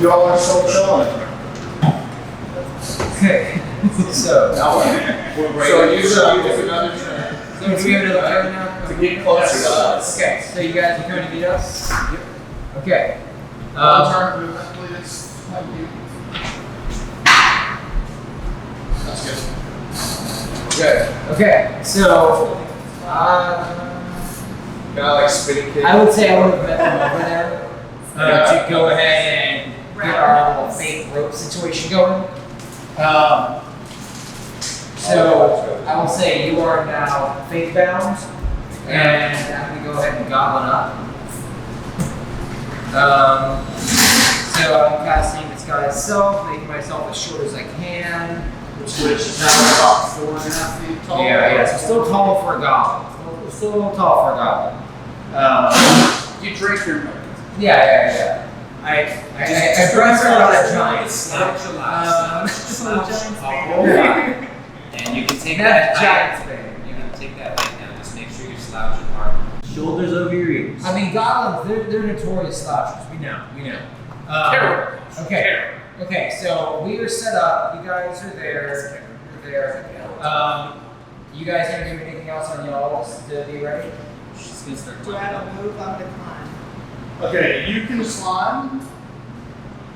Y'all are still chilling. Okay. So, So you should use another turn do we have another turn now? to get closer to us. Okay, so you guys are going to meet us? Yep. Okay. One turn movement, please. Thank you. That's good. Okay, so, Kind of like spinning kick. I would say I would have met them over there to go ahead and get our little fake rope situation going. So I will say you are now fate bound, and I'm gonna go ahead and goblin up. So I'm casting disguise self, making myself as short as I can, Which is now about 4.5 feet tall. Yeah, so still tall for a goblin. Still a little tall for a goblin. You drink your milk. Yeah. I dressed her on a giant. Slouch a lot. And you can take That's that giant height. thing. You can take that height now. Just make sure you're slouching hard. Shoulders over your ears. I mean, goblins, they're notorious slouchers. We know. Terrible. Okay, so we are set up. You guys are there. You're there. You guys gonna do anything else on y'all's to be ready? She's gonna start Do I have a move? I'm gonna climb. Okay, you can climb,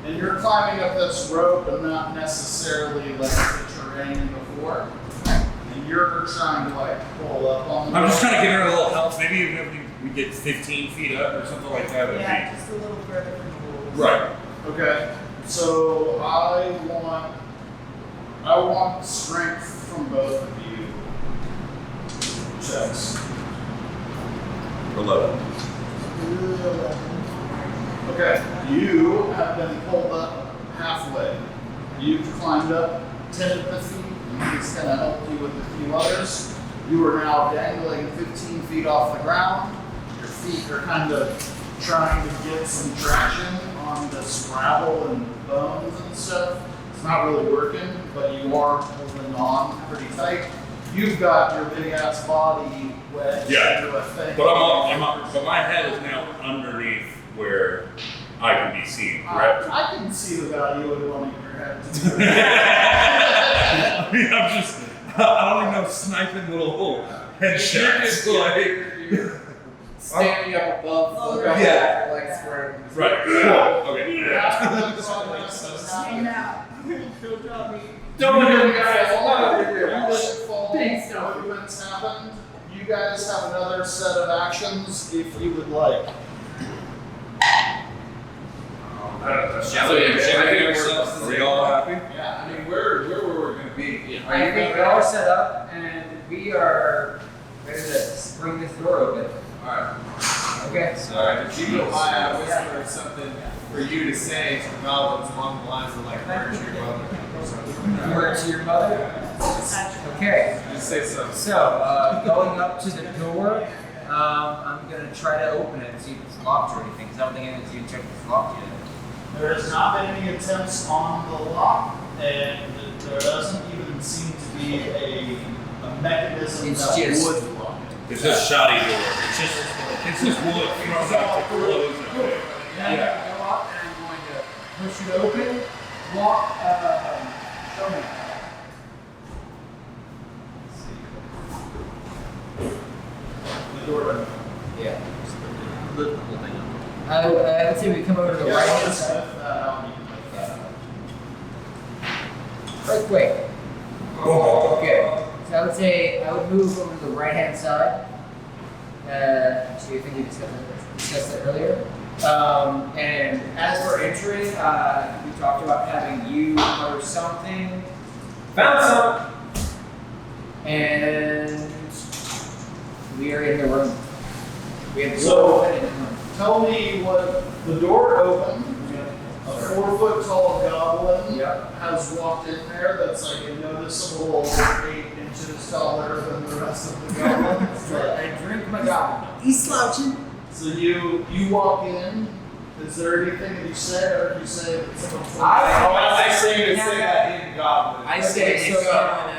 and you're climbing up this rope and not necessarily like the terrain before. And you're trying to like pull up on the I'm just rope. trying to give her a little help. Maybe even if we get 15 feet up or something like that. Yeah, just a little further from the wolves. Right. Okay, so I want strength from both of you. Checks. 11. Okay, you have been pulled up halfway. You've climbed up 10 of the feet, and he's going to help you with a few others. You are now dangling 15 feet off the ground. Your feet are kind of trying to get some traction on this gravel and bones and stuff. It's not really working, but you are holding on pretty tight. You've got your big ass body wedged into a thing. But my head is now underneath where I can be seen, correct? I can see the value in wanting your head to I mean, I don't even know sniping little headshots. Like, Standing up above the Yeah. like square. right. Yeah. Okay. Yeah. Hang out. Don't worry, guys. Movements happened. You guys have another set of actions if you would like. Shall we ourselves? Are we all happy? Yeah, I mean, where we're going to be. I think we're all set up and we are ready to spring this door open. Alright. Okay. Alright, if you go by, I whisper something for you to say to the goblins along the lines of like, word to your mother. Or something. Word to your mother? Okay. Just say something. So, going up to the door, I'm going to try to open it and see if it's locked or anything, because I don't think anyone's even checked if it's locked yet. There has not been any attempts on the lock, and there doesn't even seem to be a mechanism It's that just- would lock it. It's just shoddy door. It's just wood thrown out to close it. Then I'm going to go up and I'm going to push it open, walk, show me. The door doesn't. Yeah. The whole thing. I would say we come over to the right hand side. Right way. Okay. So I would say I would move over to the right hand side. So you think we discussed that earlier? And as we're entering, we talked about having you or something. Found some. And we are in the room. We have the So- door open in the room. Tell me what the door opened. A 4-foot tall goblin has walked in there that's like a noticeable 8 inches taller than the rest of the goblins. I drink my goblin. He's slouching. So you walk in. Is there anything that you say, or do you say that someone's I say that in goblin. I say so,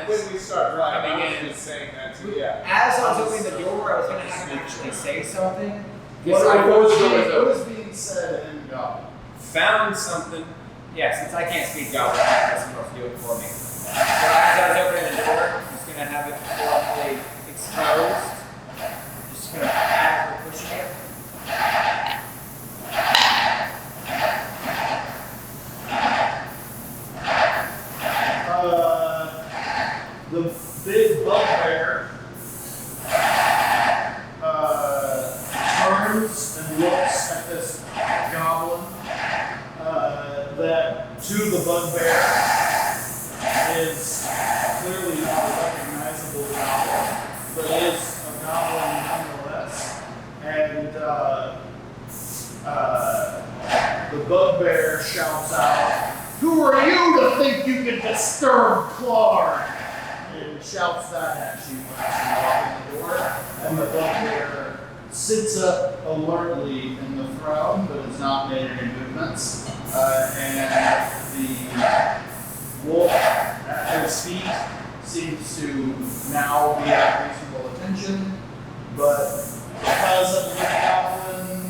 when we start driving, coming I in. was just saying that too. Yeah. As I was opening the door, I was going to have him actually say something. What Because is being said in goblin? Found something. yeah, since I can't speak goblin, I have someone else do it for me. So as I was opening the door, I'm just going to have it formally exposed. Just going to actively pushing it. The big bugbear turns and looks at this goblin that to the bugbear is clearly not a recognizable goblin, but is a goblin nonetheless. And the bugbear shouts out, "Who are you to think you can disturb Clark?" And shouts that at you as you walk in the door. And the bugbear sits up alertly in the throne, but has not made any movements. And the wolf at his feet seems to now be at reasonable attention, but because of the goblin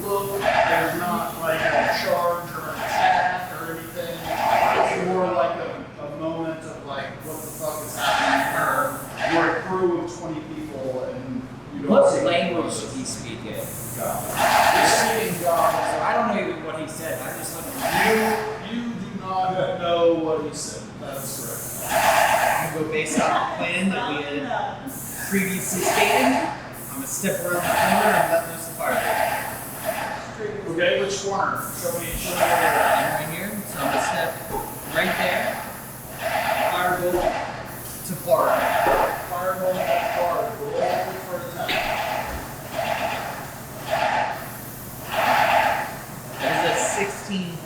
look, there's not like a charge or an attack or anything. It's more like a moment of like, what the fuck is happening here? We're a crew of 20 people and you don't What see language did he speak in? You're speaking goblin. So I don't know even what he said. I'm just looking at You do not know what he said. That is correct. I'm going to go based on the plan that we had previously stated. I'm going to step around the corner and let loose the fire. Okay, which corner? Show me I'm right here, so I'm going to step right there. Firebolt to Florida. Firebolt at Clark. Roll for attack. That is a 16.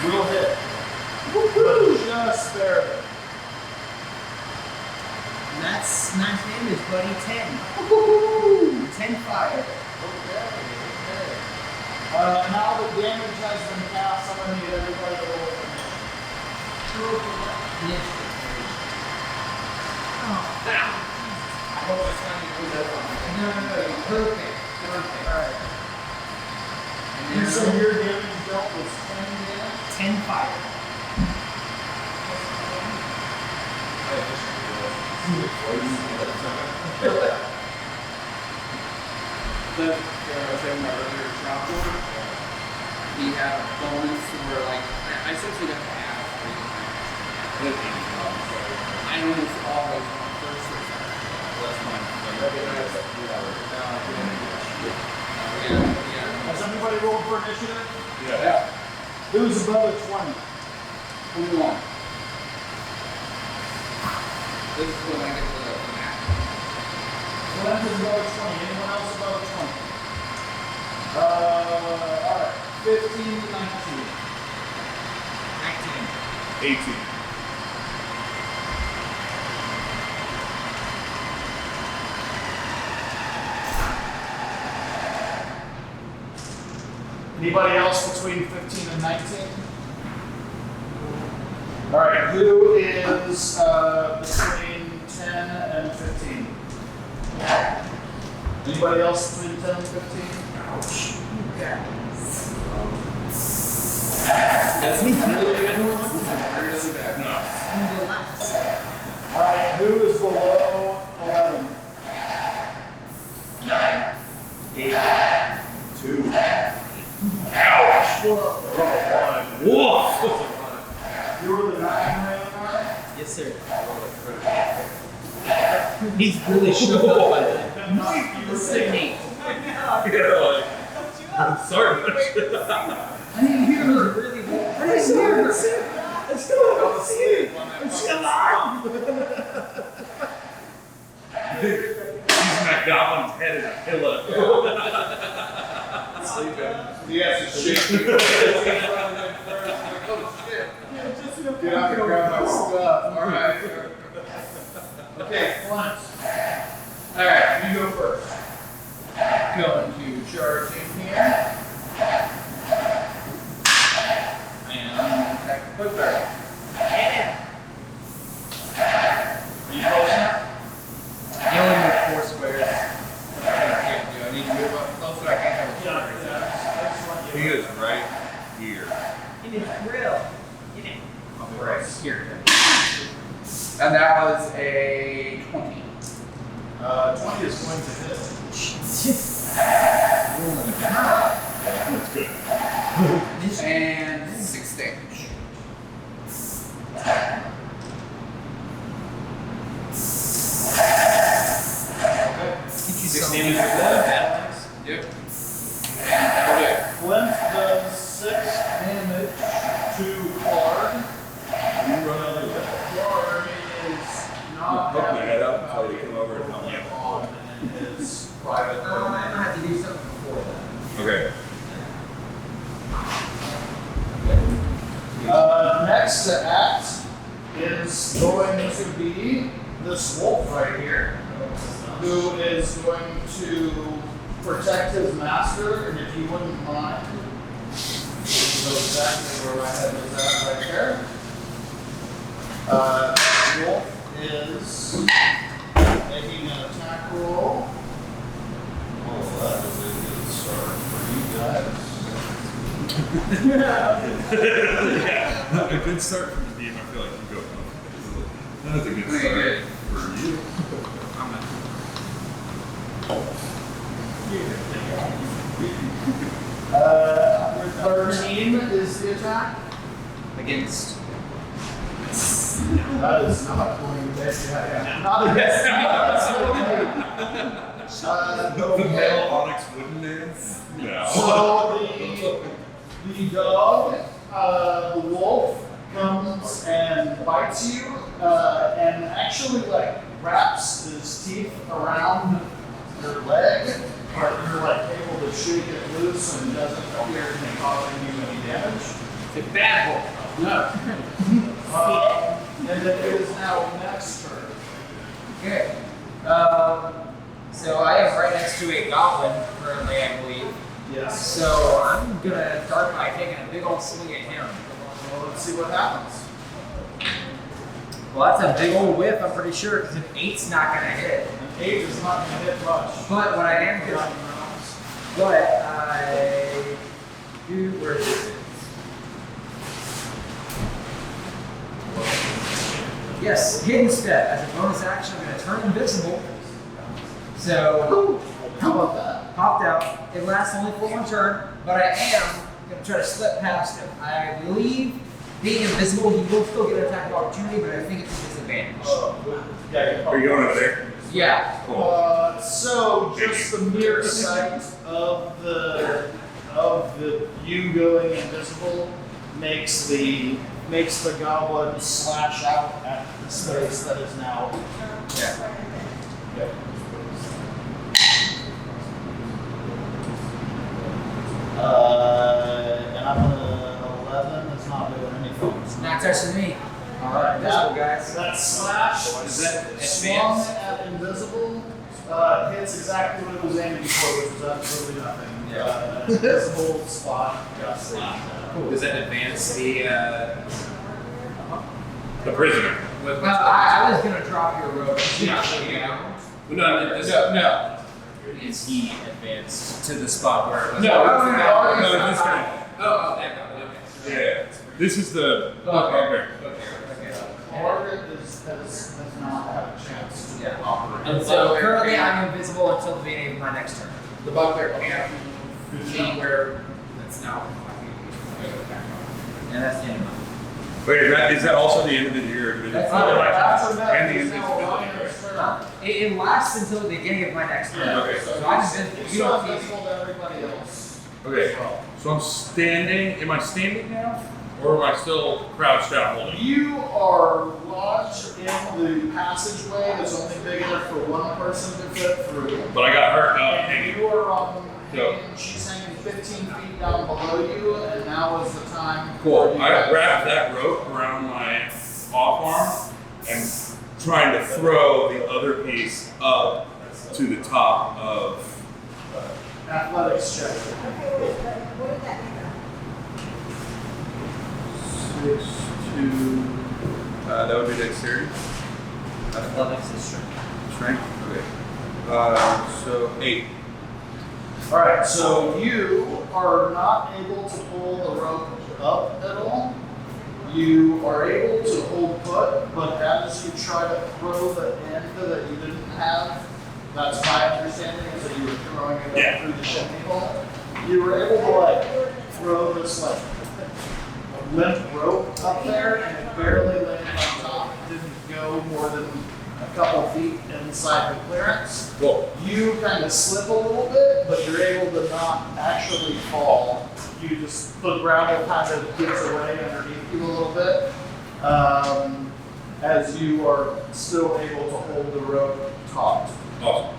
Will hit. Woo-hoo! Just barely. And that's smash damage, buddy. 10. Woo-hoo! 10 fire. Okay. Now that damage has been cast, I'm going to need everybody to roll for me. I hope it's not you that one. No. Perfect. Alright. And You then said your damage dealt was 10 damage? 10 fire. He had a bonus for like I essentially got to add 3 times. I almost always on first or second. Yeah. Has everybody rolled for initiative? Yeah. Who's above a 20? 21. This is when I get the map. Glenn is above a 20. Anyone else above a 20? Alright. 15 to 19. 18. Anybody else between 15 and 19? Alright, who is between 10 and 15? Anybody else between 10 and 15? Ouch. That's me. Alright, who is below 11? 9. 8. 2. Ouch! Whoa! You were the 9 right? Yes, sir. He's really shook up by that. You were saying Yeah, I'm sorry. I didn't hear it really well. I didn't hear it. I'm still asleep. I'm still alive. Using that goblin's head as a pillow. He has to shake. Oh shit. Get out and grab my stuff. Alright. Okay, Flint. Alright, you go first. Going to charge in here. And attack the bugbear. Are you close enough? You only move 4 squares. I can't do. I need to move up closer. I can't have a shot. He is right here. In his grill. I'll be right here. And that was a 20. 20 is going to hit. That's good. And 6 damage. Yep. Okay. Flint does 6 damage to Clark. You run out of there. Clark is not Hook my having head up until you come over and help me. on in his private I domain. have to do something before that. Okay. Next to act is going to be this wolf right here, who is going to protect his master, and if you wouldn't mind, know exactly where my head is at right there. Wolf is making an attack roll. Oh, that is a good start for you guys. Yeah. A good start from the game. I feel like you go. That's a good start for you. Your 13 is the attack. Against. That is not going to miss. Not against The male onyx wooden dance? No. So the dog, the wolf, comes and bites you, and actually like wraps his teeth around your leg, but you're like able to shake it loose and it doesn't appear to be causing you any damage. It's a bad wolf. No. And then it is now next turn. Okay. So I am right next to a goblin currently, I believe. Yes. So I'm gonna start by taking a big old swing at him. Well, let's see what happens. Well, that's a big old whiff, I'm pretty sure, because an 8's not gonna hit. An 8 is not going to hit much. But what I am gonna where is it? Yes, hidden step. As a bonus action, I'm going to turn invisible. So, How about that? popped out. It lasts only for one turn, but I am going to try to slip past him. I believe being invisible, he will still get an attack of opportunity, but I think it's a disadvantage. Are you going over there? Yeah. So just the mere sight of the you going invisible makes the goblin slash out at the space that is now. Yeah. And I'm gonna 11. It's not doing anything. It's not touching me. Alright, invisible guys. That slash Is that swung advanced? at invisible hits exactly what it was aiming for, which is absolutely nothing. Invisible spot got slashed at. Does that advance The prisoner. what? Well, I was going to drop your rope. No. Is he advanced to the spot where it was? No, this guy. Oh, that guy. Okay. Yeah. This is the. Okay. Margaret has not had a chance to operate. And so currently I'm invisible until the beginning of my next turn. The bugbear can't see where it's now. And that's the end of mine. Wait, is that also the end of your That's and the invisibility. It lasts until the beginning of my next turn. Okay. So I'm invisible. You don't see me. invisible to everybody else. Okay. So I'm standing. Am I standing now? Or am I still crouched out holding? You are lodged in the passageway that's only big enough for one person to fit through. But I got hurt And hanging. you are on So- she's hanging 15 feet down below you, and now is the time. Cool. for you I guys- wrapped that rope around my off arm and trying to throw the other piece up to the top of. Athletics check. 6, 2. That would be dexterity. Athletics is strength. Strength? Okay. So 8. Alright, so you are not able to pull the rope up at all. You are able to hold put, but as you try to throw the end that you didn't have, that's my understanding, is that you were throwing it up through the chimney hole. You were able to throw this limp rope up there, and it barely landed on top. It didn't go more than a couple feet inside the clearance. Cool. You kind of slip a little bit, but you're able to not actually fall. You just, the gravel kind of gets away underneath you a little bit, as you are still able to hold the rope taut. Awesome.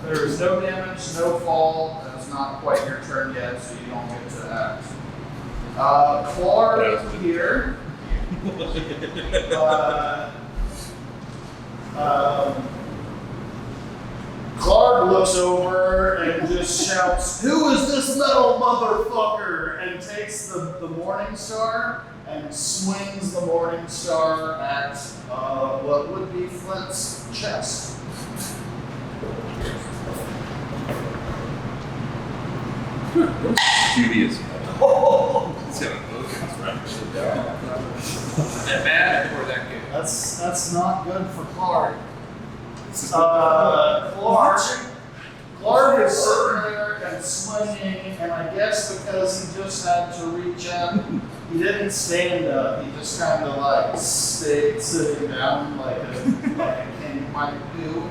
There is no damage, no fall. It's not quite your turn yet, so you don't get to act. Clark here. Clark looks over and just shouts, "Who is this metal motherfucker?" and takes the Morning Star and swings the Morning Star at what would be Flint's chest. Dubious. Is that bad or that good? That's not good for Clark. Clark is sitting there and swinging, and I guess because he just had to reach up, he didn't stand up. He just kind of stayed sitting down like a king might do.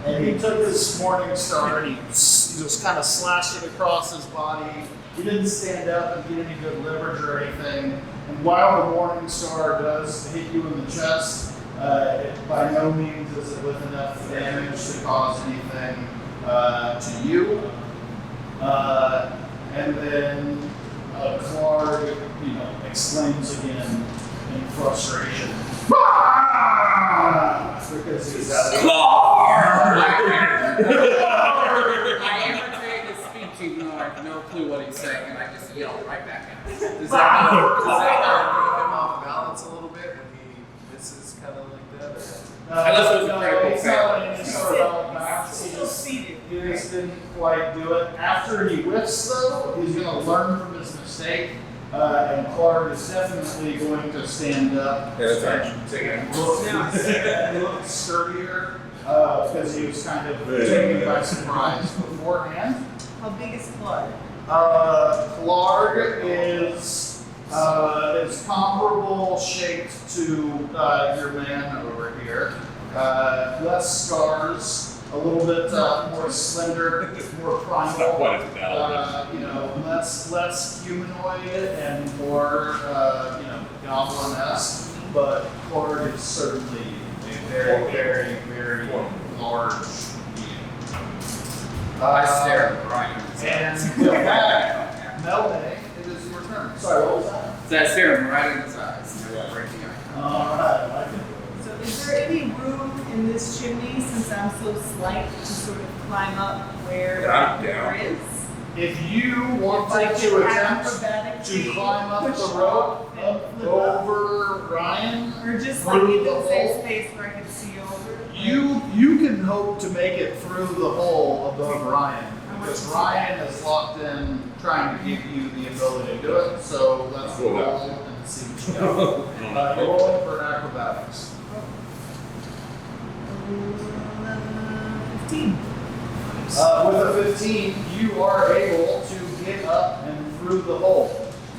And he took his Morning Star and he just kind of slashed it across his body. He didn't stand up and get any good leverage or anything. And while the Morning Star does hit you in the chest, by no means is it with enough damage to cause anything to you. And then Clark, exclaims again in frustration. Because he's out of I imitate his speech even though I have no clue what he's saying, and I just yell right back at him. Does that throw him off balance a little bit when he misses kind of like that? Unless it was a critical he's fail. not any sort of balance. He just didn't quite do it. After he whiffs, though, he's going to learn from his mistake, And Clark is definitely going to stand up. Yeah, that's action. Taking Look sturdier because he was kind of taken by surprise beforehand. How big is Clark? Clark is comparable shaped to your man over here. Less scars, a little bit more slender, more primal. Not quite as bad. Less humanoid and more goblin-esque. But Clark is certainly a very, very, very large being. I stare at Brian. And with that, Melanie, it is your turn. Sorry, what was that? So I stare him right in his eyes. Breaking eye. Alright, So is there any room in this chimney, since I'm so slight, to sort of climb up where I'm there down. is? if you want Like to attempt to acrobatically climb up push the rope and up flip up? over Ryan, Or just like through in the the same hole, space where I can see over? you can hope to make it through the hole above Ryan. Because Ryan is locked in trying to give you the ability to do it, so let's Cool. roll and see what you got. You're rolling for acrobatics. 15. With a 15, you are able to get up and through the hole.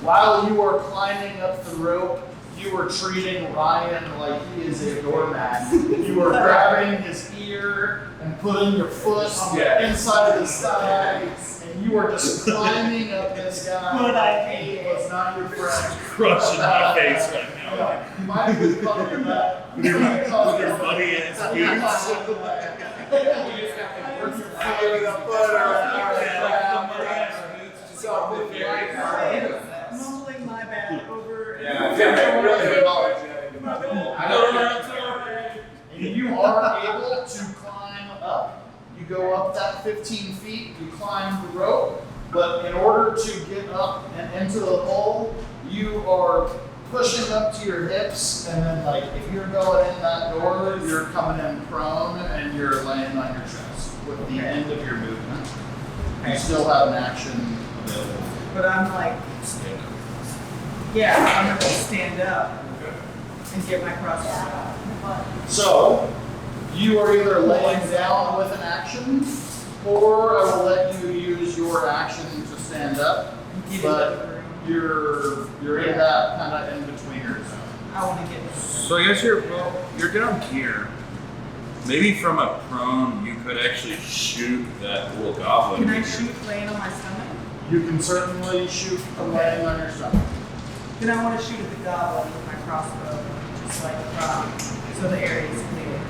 While you are climbing up the rope, you are treating Ryan like he is a doormat. You are grabbing his ear and putting your foot on the inside of his thigh, and you are just climbing up this guy like he was not your friend. Crushing my face right now. You might be calling that. With your muddy ass Mumbling my bad over. And you are able to climb up. You go up that 15 feet, you climb the rope, but in order to get up and into the hole, you are pushing up to your hips, and then like if you're going in that door, you're coming in prone and you're laying on your chest with the end of your movement. You still have an action available. But I'm like, yeah, I'm gonna stand up and get my crossbow out. So, you are either laying down with an action, or I will let you use your action to stand up, but you're in that kind of in-betweener zone. I want to get this. So I guess you're down here. Maybe from a prone, you could actually shoot that little goblin. Can I shoot laying on my stomach? You can certainly shoot from laying on your stomach. Then I want to shoot at the goblin with my crossbow, just like so the area is clear.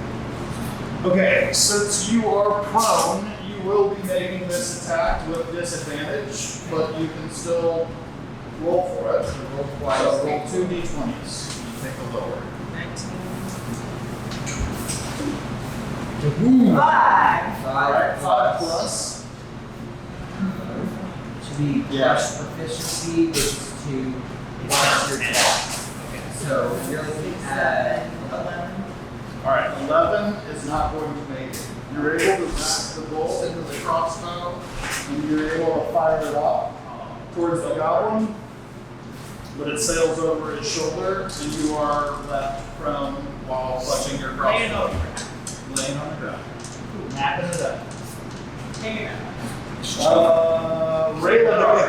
Okay, since you are prone, you will be making this attack with disadvantage, but you can still roll for it. So roll 2 d20s. You take the lower. 19. 5. Alright, 5 plus. To be plus proficiency, which is to enhance your attack. So you're looking at 11. Alright, 11 is not going to make it. You're able to zap the bolt into the crossbow, and you're able to fire it off towards the goblin, but it sails over his shoulder, and you are left prone while clutching your crossbow. Laying on the ground. Napping it up. Hang it Rayladar,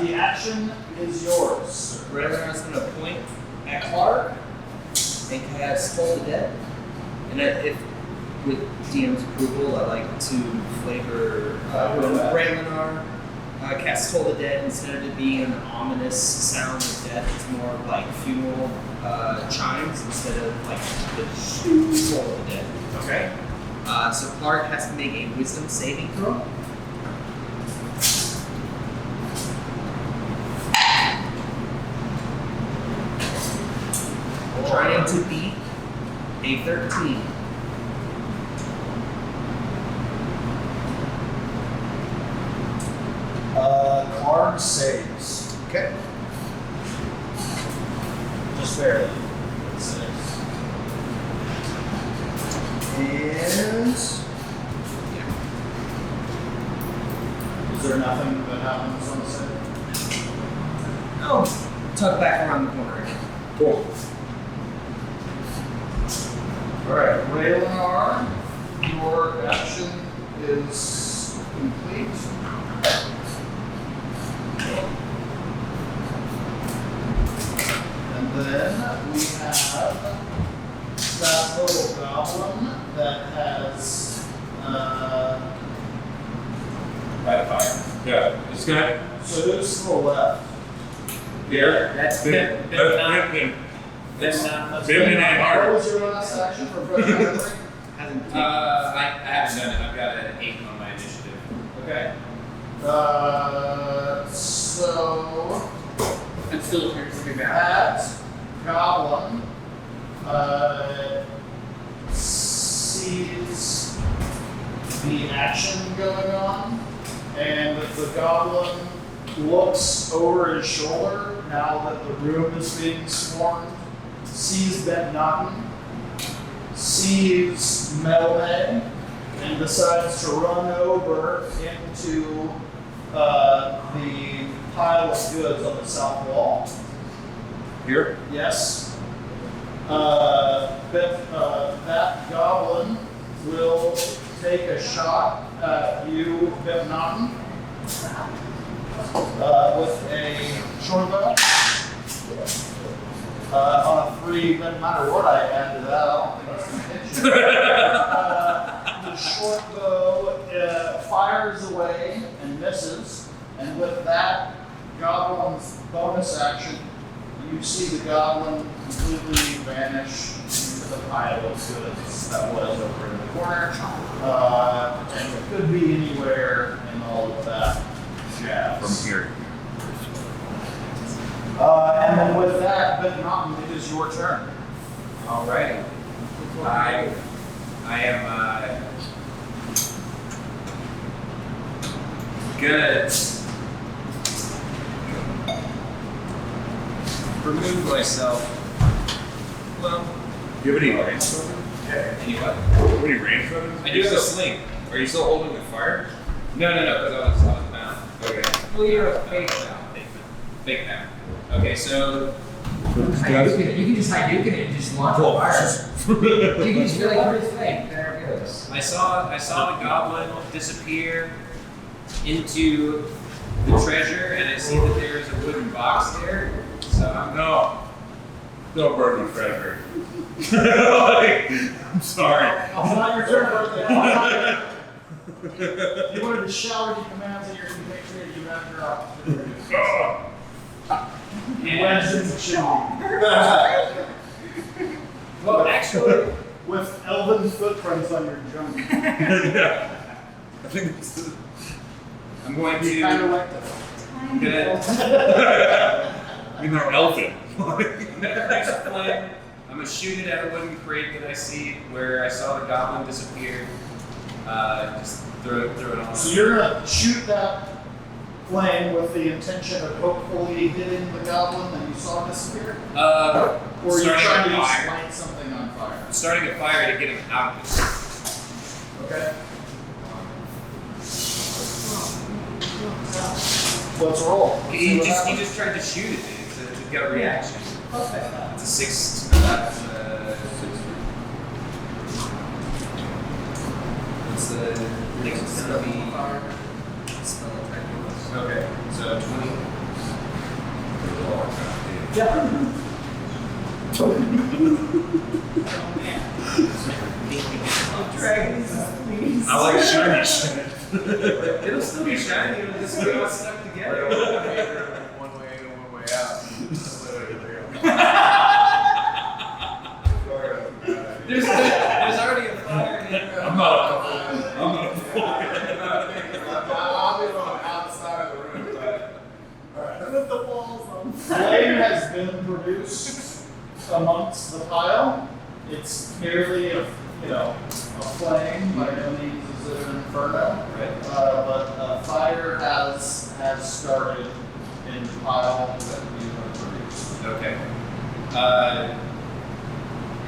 the action is yours. Rayladar's going to point at Clark and cast Toll the Dead. And if, with DM's approval, I like to flavor Rayladar cast Toll the Dead instead of it being an ominous sound of death. It's more like funeral chimes instead of like the Toll the Dead. Okay. So Clark has to make a Wisdom saving throw. Trying to beat a 13. Card saves. Okay. Just barely. It saves. And is there nothing that happens on the save? I'll tuck back around the corner again. Cool. Alright, Raylar, your action is complete. And then we have that little goblin that has By the fire. Yeah. This guy. so who's to the left? Here. That's That's Bim. That's not. Bim and What Ann. was your last action for fresh memory? I haven't done it. I've got an 8 on my initiative. Okay. So And still appears to be bad. that goblin sees the action going on, and the goblin looks over his shoulder now that the room is being swarmed, sees Ben Notton, sees Melman, and decides to run over into the pile of goods on the south wall. Here. Yes. That goblin will take a shot at you, Ben Notton, with a short bow. On a 3, doesn't matter what I add to that, I don't think it's going to hit you. The short bow fires away and misses, and with that goblin's bonus action, you see the goblin completely vanish into the pile of goods that was over in the corner. And it could be anywhere in all of that jazz. From here. And then with that, Ben Notton, it is your turn. Alrighty. I am gonna remove myself. Well, Do you have any range weapons? anyway. Do you have any range weapons? I do have a sling. Are you still holding the fire? No, because I was bound. Okay. Well, you're a fake bound. Fake bound. Okay, so You can just Hadouken it and just launch the fire. You can just be like, where's the thing? There it goes. I saw the goblin disappear into the treasure, and I see that there is a wooden box there. So No. Don't burn the treasure. I'm sorry. It's not your turn, birthday. You wanted to shower the commands at your compatriot, you have your opportunity. Legends chimney. well, actually, With elven footprints on your junk. Yeah. I think it's I'm going You kind of to. like that. I mean, they're elfin. Next flame. I'm gonna shoot it at a wooden crate that I see where I saw the goblin disappear. Just throw it on. So you're gonna shoot that flame with the intention of hopefully hitting the goblin that you saw disappear? Or are you starting trying a to just fire. light something on fire? Starting a fire to get him out of this. Okay. Let's roll. Let's see He what just happens. tried to shoot it. It's a gut reaction. Okay. It's a 6. What's the next? It's gonna be spell attack. Okay, so 20. Yeah. Dragons, please. I like shiny shit. It'll still be shiny. It'll just be all stuck together. One way in and one way out. There's already a fire here. I'm not a I'll be on the outside of the room. With the walls on. Flame has been produced amongst the pile. It's merely a flame, by no means is it an inferno. Right. But fire has started in the pile that you have produced. Okay.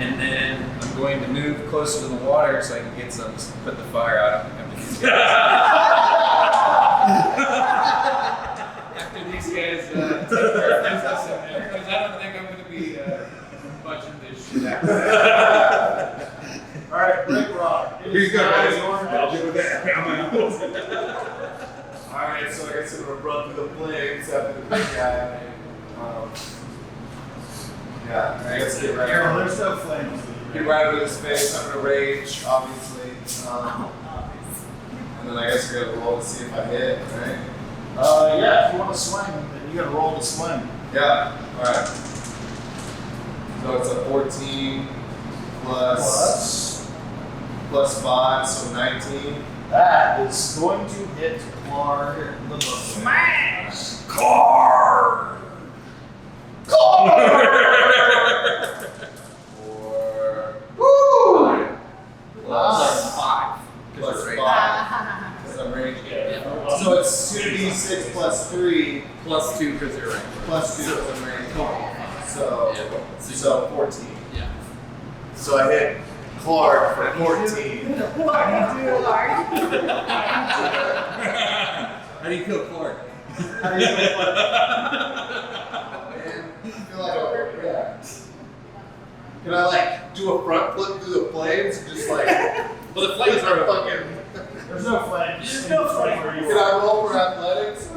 And then I'm going to move closer to the water so I can get some, put the fire out after these guys. After these guys take care of I'll do that. Alright, so I guess I'm gonna run through the flames after the big guy. Yeah, I guess get right Carol, over. there's no flames. Get right over his face. I'm gonna rage, obviously. And then I guess we're gonna roll to see if I hit, right? Yeah, if you want to swing, then you gotta roll to swing. Yeah, alright. So it's a 14 plus 5, so 19. That is going to hit Clark the book. Smash! Clark! Or Woo! plus 5. plus 5. Ah. Because I'm raging. So it's 2d6 plus 3 Plus 2 because you're right. plus 2 because I'm raging. So 14. Yeah. So I hit Clark for 14. What do you do, Clark? How do you kill Clark? How do you feel? Man, I feel like I'm overreact. Can I like do a front flip through the flames and just like Well, the flames are fucking? There's no flames. There's no flames. Where you Can I are. roll for athletics?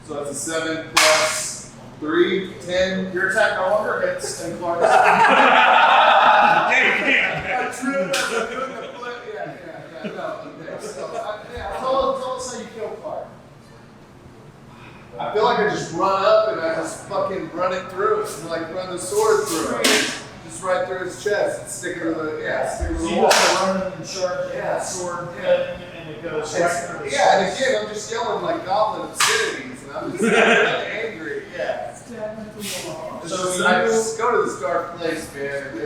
So it's a 7 plus 3, 10. Your attack no longer hits, and Clark is I tripped as I'm doing the flip. Yeah, no, okay. So, Tell us how you kill Clark. I feel like I just run up and I just fucking run it through. It's like run the sword through it. Just right through his chest and stick it to the, stick it to So the you wall. have to run and charge that sword thing, and it goes right through the Yeah, and again, I'm just yelling like goblin obscenities, and I'm just really angry. Yeah. So I just go to this dark place, man.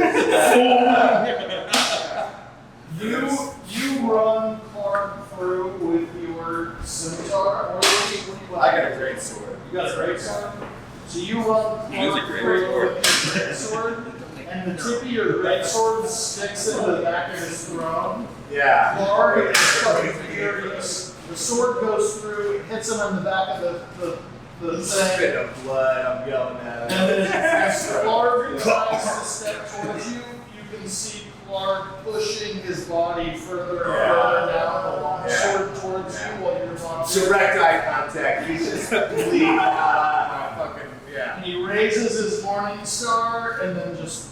You run Clark through with your scimitar, or what do you I got a great sword. You got a great sword? So you run Clark through with your great sword, and the tip of your great sword sticks into the back of his throne. Yeah. Clark is fucking furious. The sword goes through, it hits him in the back of the Spit thing. of blood, I'm yelling at him. And then as Clark tries to step towards you, you can see Clark pushing his body further and further down the long sword towards you while you're talking. Direct eye contact. He's just bleeding out on my fucking, And he raises his morning star and then just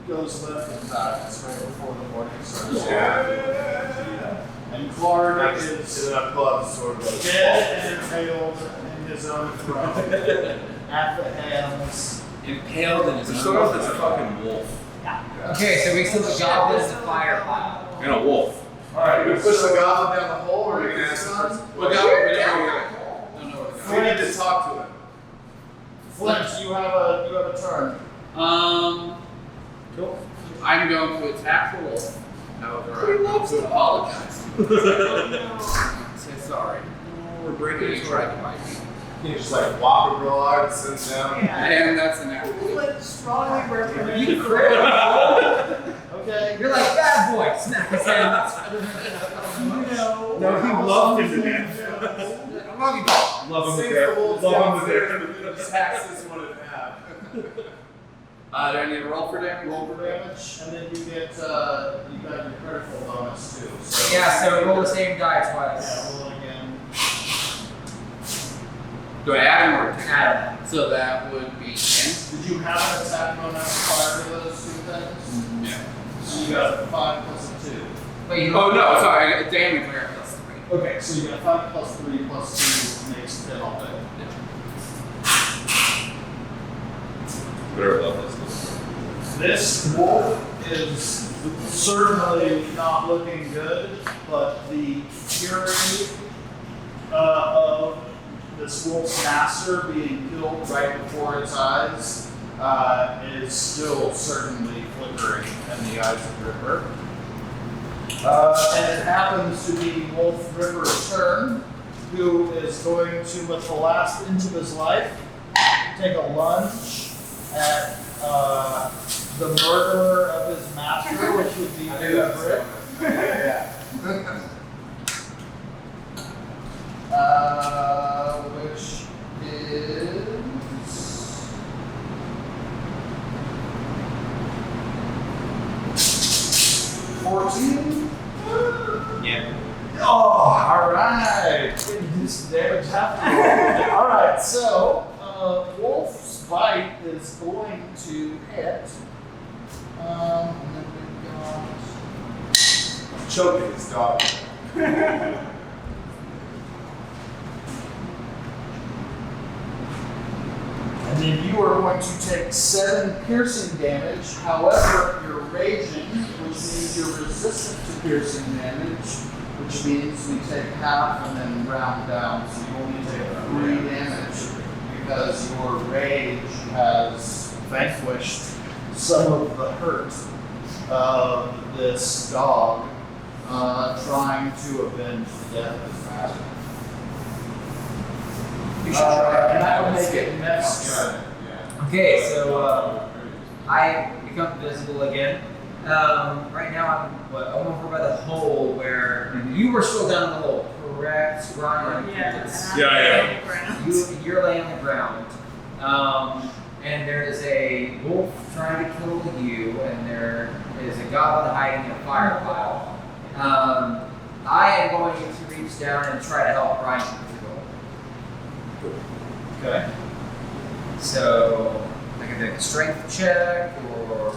goes limp and dies right before the morning star. And Clark is And I pull out the sword. dead and impaled in his own throne at the hands. Impaled in his The own sword is a throne. fucking wolf. Okay, so we still the goblins the fire pile. And a wolf. Alright, we push the goblin down the hole, or are we gonna ask him first? We need to talk to him. Flint, you have a turn. Cool. I'm going to attack the wolf. However, I'm going to apologize. Say sorry. We're breaking each right by me. You just like whop him real hard and send him down. And that's an act. Flint strongly recommend. You crit. Okay. You're like bad boy. Smack his head. No, he loved him to death. Love you. Love him to Save death. the wolves Love him to downstairs death. and just hacks this one in half. Do I need to roll for damage? roll for damage, and then you get you got your critical bonus too. So Yeah, so roll the same die twice. yeah, roll it again. Do I add him or Add So that would be 10. Did you have an attack bonus prior to those two things? Yeah. So you got 5 plus 2. Wait, you Oh no, sorry, I got damage where plus 3. Okay, so you got 5 plus 3 plus 2 makes 10 all day. Whatever level is This wolf is certainly not looking good, but the fury of this wolf's master being killed right before its eyes is still certainly flickering in the eyes of Ripper. And it happens to be Wolf Ripper's turn, who is going to, with the last inch of his life, take a lunge at the murderer of his master, which would be Rip. Yeah. Which is 14? Yeah. Oh, alright. This damage happened. Alright, so Wolf's bite is going to hit. And then we've got Choking his dog. And then you are going to take 7 piercing damage. However, you're raging, which means you're resistant to piercing damage, which means we take half and then round down. So you only take 3 damage because your rage has vanquished some of the hurt of this dog trying to avenge the death of his master. And that will make it next turn. Okay, so I become visible again. Right now I'm over by the hole where you were still down in the hole, correct, Ryan? Yeah. You're laying on the ground. And there is a wolf trying to kill you, and there is a goblin hiding in a fire pile. I am going to reach down and try to help Ryan control. Okay. So I can make a strength check, or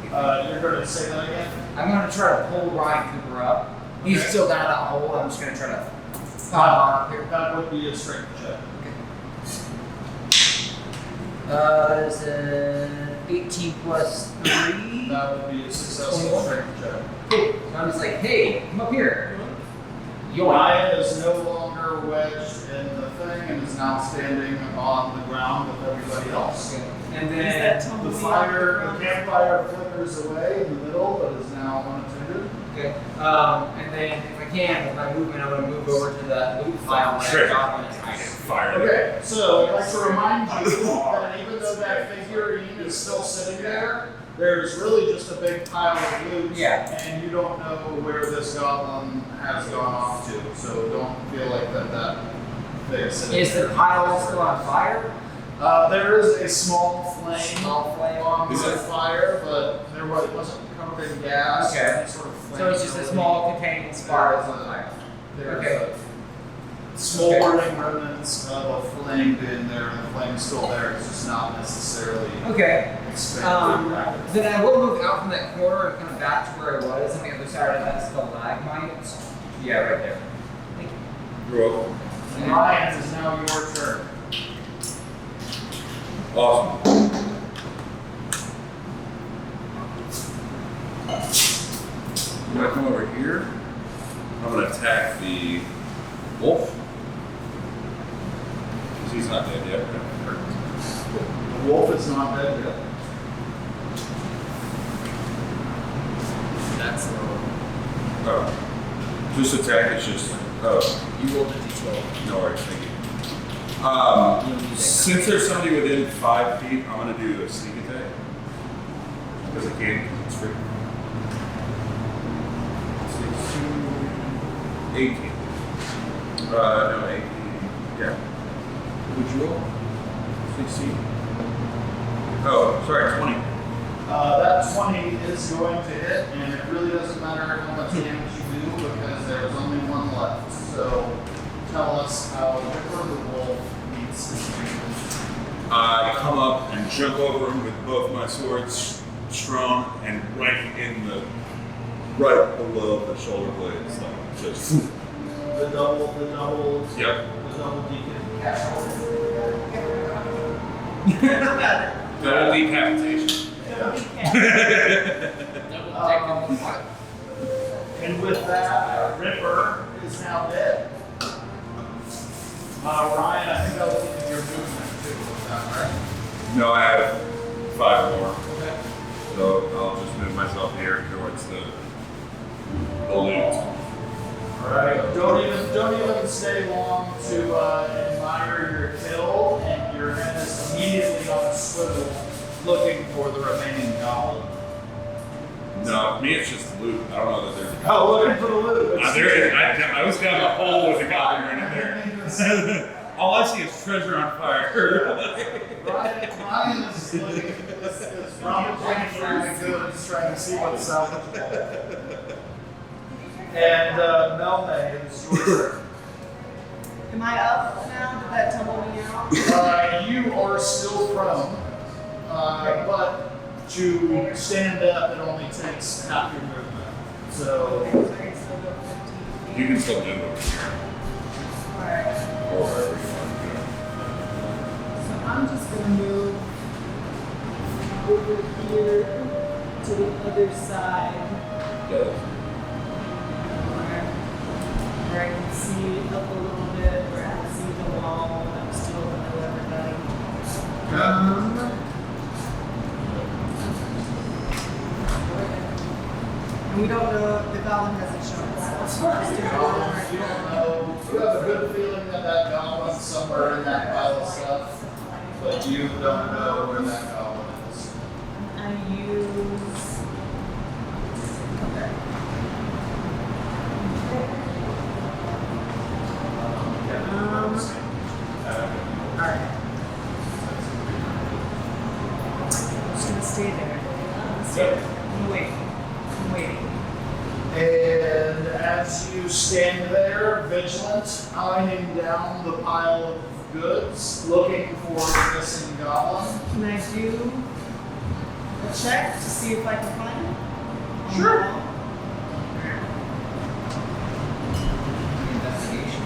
You're going to say that again? I'm going to try to pull Ryan Cooper up. He's still down in that hole. I'm just going to try to pop on here. That would be a strength check. That is an 18 plus 3. That would be a successful strength check. Cool. So I'm just like, hey, come up here. Ryan is no longer wedged in the thing and is now standing on the ground with everybody else. And Is that then The campfire flickers away in the middle, but is now unattended. okay. And then if I can, with my movement, I'm going to move over to that loot pile where that goblin is hiding. Fire. Okay, so I'd like to remind you that even though that figurine is still sitting there, there's really just a big pile of loot, and you don't know where this goblin has gone off to, so don't feel like that thing is sitting Is there. the pile still on fire? There is a small flame on Is the it- fire, but it wasn't covered in gas or Okay. any sort of flame. So it's just a small contained spark on fire. There's Okay. a smoldering remnants of a flame in there, and the flame's still there, it's just not necessarily Okay. expanded rapidly. Then I will move out from that corner and come back to where I was on the other side of that stalagmite. Yeah, right there. Thank you. You're welcome. And Ryan, it's now your turn. Awesome. I'm gonna come over here. I'm gonna attack the wolf. 'Cause he's not dead yet. The wolf is not dead yet. That's Oh. Just attack, it's just, oh, you rolled a d12. no worries, thank you. Since there's somebody within 5 feet, I'm gonna do a sneak attack. Because I can, it's free. 18. No, 18. Yeah. Would you roll? 16. Oh, sorry, 20. That 20 is going to hit, and it really doesn't matter how much damage you do because there's only one left. So tell us how Ripper the Wolf beats this damage. I come up and jump over him with both my swords strong and right below the shoulder blades, like just. The double Yep. deacon castle. Double decapitation. And with that, Ripper is now dead. Ryan, I think that was in your movement too, was that right? No, I have 5 more. Okay. So I'll just move myself here towards the loot. Alright, don't even stay long to admire your kill, and your head is immediately on a swivel looking for the remaining goblin. No, me it's just loot. I don't know that there's. Oh, looking for the loot. I was down the hole with a goblin right in there. All I see is treasure on fire. Ryan is looking, is rummaging through the goods, trying to see what's salvageable. And Melme, it's your turn. Am I up now? Did that tumble me out? You are still prone, but to stand up, it only takes half your movement. So Okay, so I can still go 15 feet. You can still move over here. Alright. Or wherever you want to go. So I'm just gonna move over here to the other side. Where I can see up a little bit, where I can see the wall, and I'm still below everybody. And we don't know if the goblin hasn't shown itself. you don't know. You have a good feeling that that goblin's somewhere in that pile of stuff, but you don't know where that goblin is. I use. Okay. Alright. I'm just gonna stay there. I'm waiting. I'm waiting. And as you stand there, vigilant, eyeing down the pile of goods, looking for the missing goblin. Can I do a check to see if I can find it? Sure. Investigation.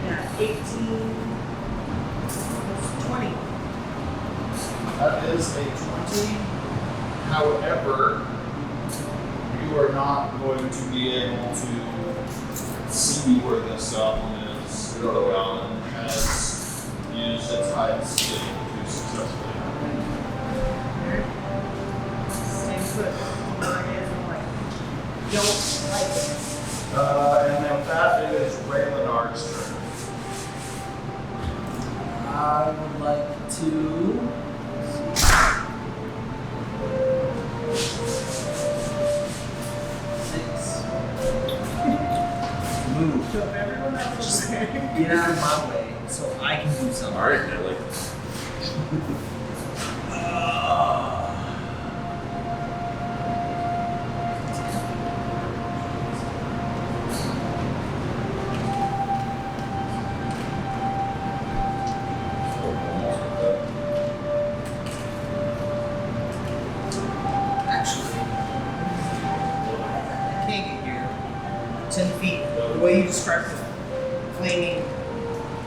Yeah, 18 plus 20. That is a 20. However, you are not going to be able to see where this goblin is. The goblin has used its hide skill to successfully. Stay put. I guess I'm like, don't like it. And then that is Raylanard's turn. I would like to. Move. So if everyone else is Get out of my way so I can do something. Alright, Nelly. Actually, I can't get here. 10 feet. The way you described the flaming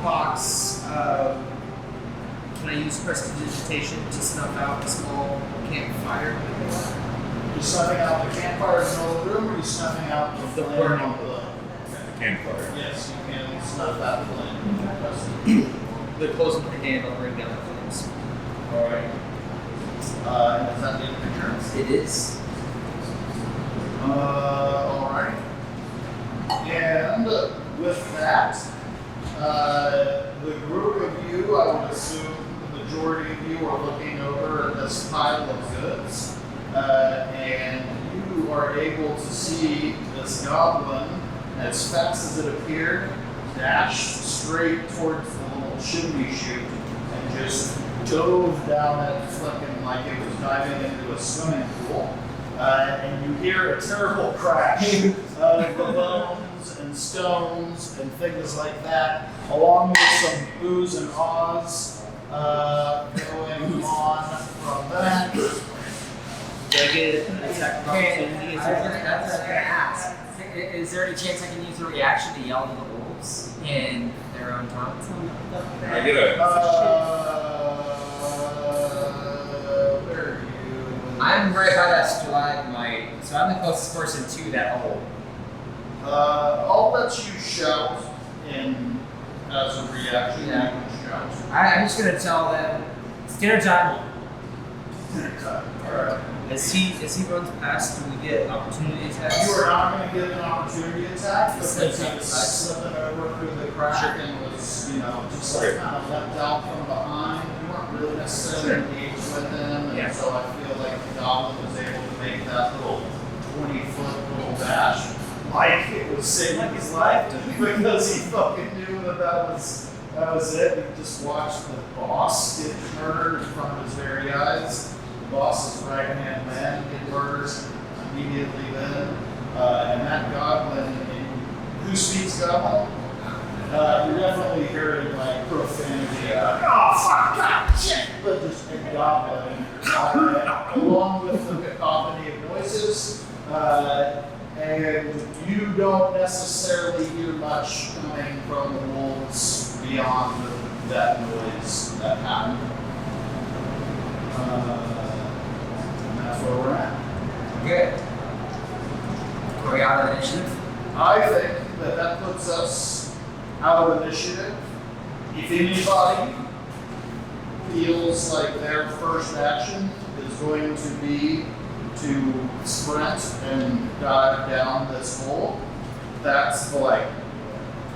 box, can I use prestidigitation to snuff out a small campfire? You snuffing out the campfire in the middle of the room, or you snuffing out the flame burning. on the Campfire. Yes, you can snuff out the flame. The closing with the hand, I'll bring down the flames. Alright. And is that the end of your turn? It is. Alright. And with that, the group of you, I would assume the majority of you are looking over at this pile of goods. And you are able to see this goblin, as fast as it appeared, dash straight towards the little chimney chute and just dove down it fucking like it was diving into a swimming pool. And you hear a terrible crash of the bones and stones and things like that, along with some oohs and ahs going on from that. Do I get an attack of opportunity? That's what I was gonna ask. Is there any chance I can use a reaction to yell to the wolves in their own tongue? I get a. Where are you? I'm right by that stalagmite, so I'm the closest person to that hole. I'll let you shout in as a reaction. Yeah. You can shout. I'm just gonna tell them it's dinner time. Dinner time. Alright. As he runs past, do we get opportunity attacks? You are not going to get an opportunity attack because he Slipping was slipping over through the crack and was, just like kind of left out from behind. You weren't really necessarily engaged with him, and so I feel like the goblin was able to make that little 20-foot little dash like it was saving his life because he fucking knew that was it. He just watched the boss get murdered in front of his very eyes. Boss's right-hand man get murdered immediately then. And that goblin, who speaks goblin? You're definitely hearing like profanity, like, oh fuck, god, shit, but just a goblin, along with the cacophony of noises, and you don't necessarily hear much coming from the wolves beyond that noise that happened. And that's where we're at. Good. Are we out of initiative? I think that puts us out of initiative. If anybody feels like their first action is going to be to sprint and dive down this hole, that's like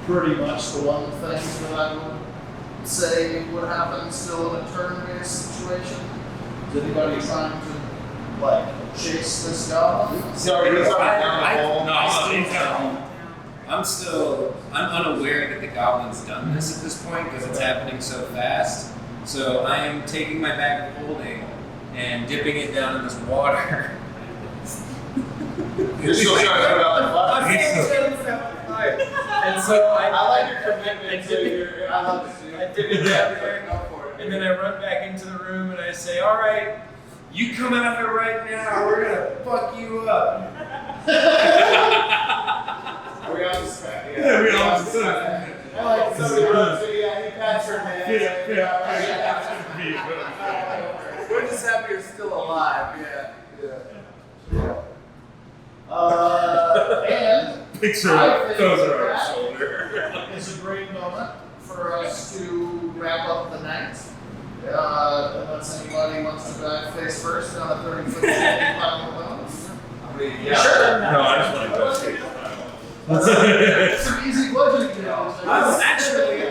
pretty much the one thing that I would say would happen still in a turn-based situation. Is anybody trying to like chase this goblin? Sorry, he's already down the hole. I'm unaware that the goblin's done this at this point because it's happening so fast. So I am taking my bag of holding and dipping it down in this water. You're still trying to put out the fire. And so I like your commitment to your. I love it. I dip it down there, and then I run back into the room and I say, "All right, you come out here right now. We're gonna fuck you up." Are we on the spot? Yeah, we on the spot. I like somebody runs to you, he pats your hand. We're just happy you're still alive. Yeah. And Picture I think those are our that shoulder. is a great moment for us to wrap up the night. Unless anybody wants to dive face first on a 30-foot pile of bones. I mean, yeah. Sure. No, I just want to go skate. It's an easy budget, you know. I'm actually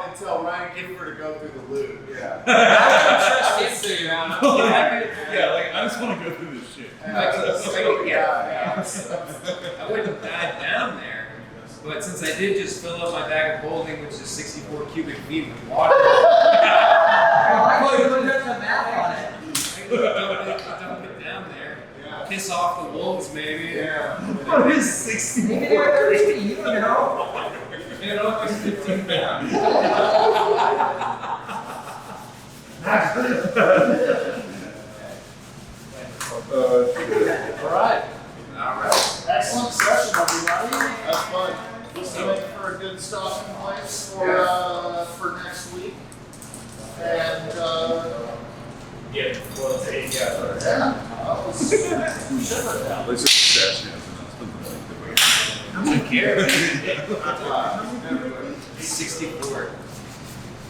until Ryan Gifford to go through the loop. Yeah. I would trust him to. Yeah, like I just want to go through this shit. I wouldn't dive down there, but since I did just fill up my bag of holding, which is 64 cubic feet with water, I thought you would have done the math on it. I could dump it down there, piss off the wolves maybe. Yeah. What is 64? Maybe they were 30 feet, you know? You know, it's 15 pounds. Alright. Excellent session, everybody. That's fun. This will make for a good stopping place for next week. And Yeah, well, it's yeah, Let's just stash it. I don't care. 64.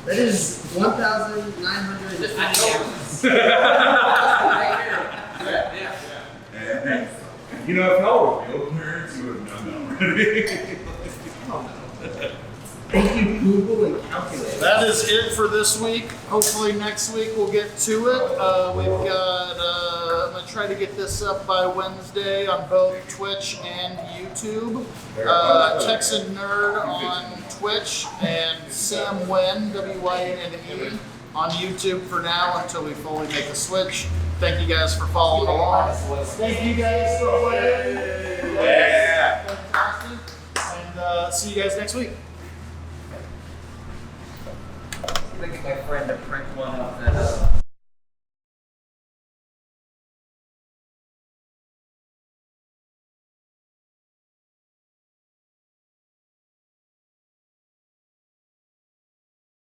That is 1,900. You know, if y'all were real nerds, you would have known that already. Thank you, Google and calculator. that is it for this week. Hopefully next week we'll get to it. We've got, I'm going to try to get this up by Wednesday on both Twitch and YouTube. Texannerd on Twitch and Sam Wynn, W-Y-N-N-E, on YouTube for now until we fully make the switch. Thank you guys for following along. Thank you guys for playing. Yeah. Fantastic. And see you guys next week. I get my friend to print one up that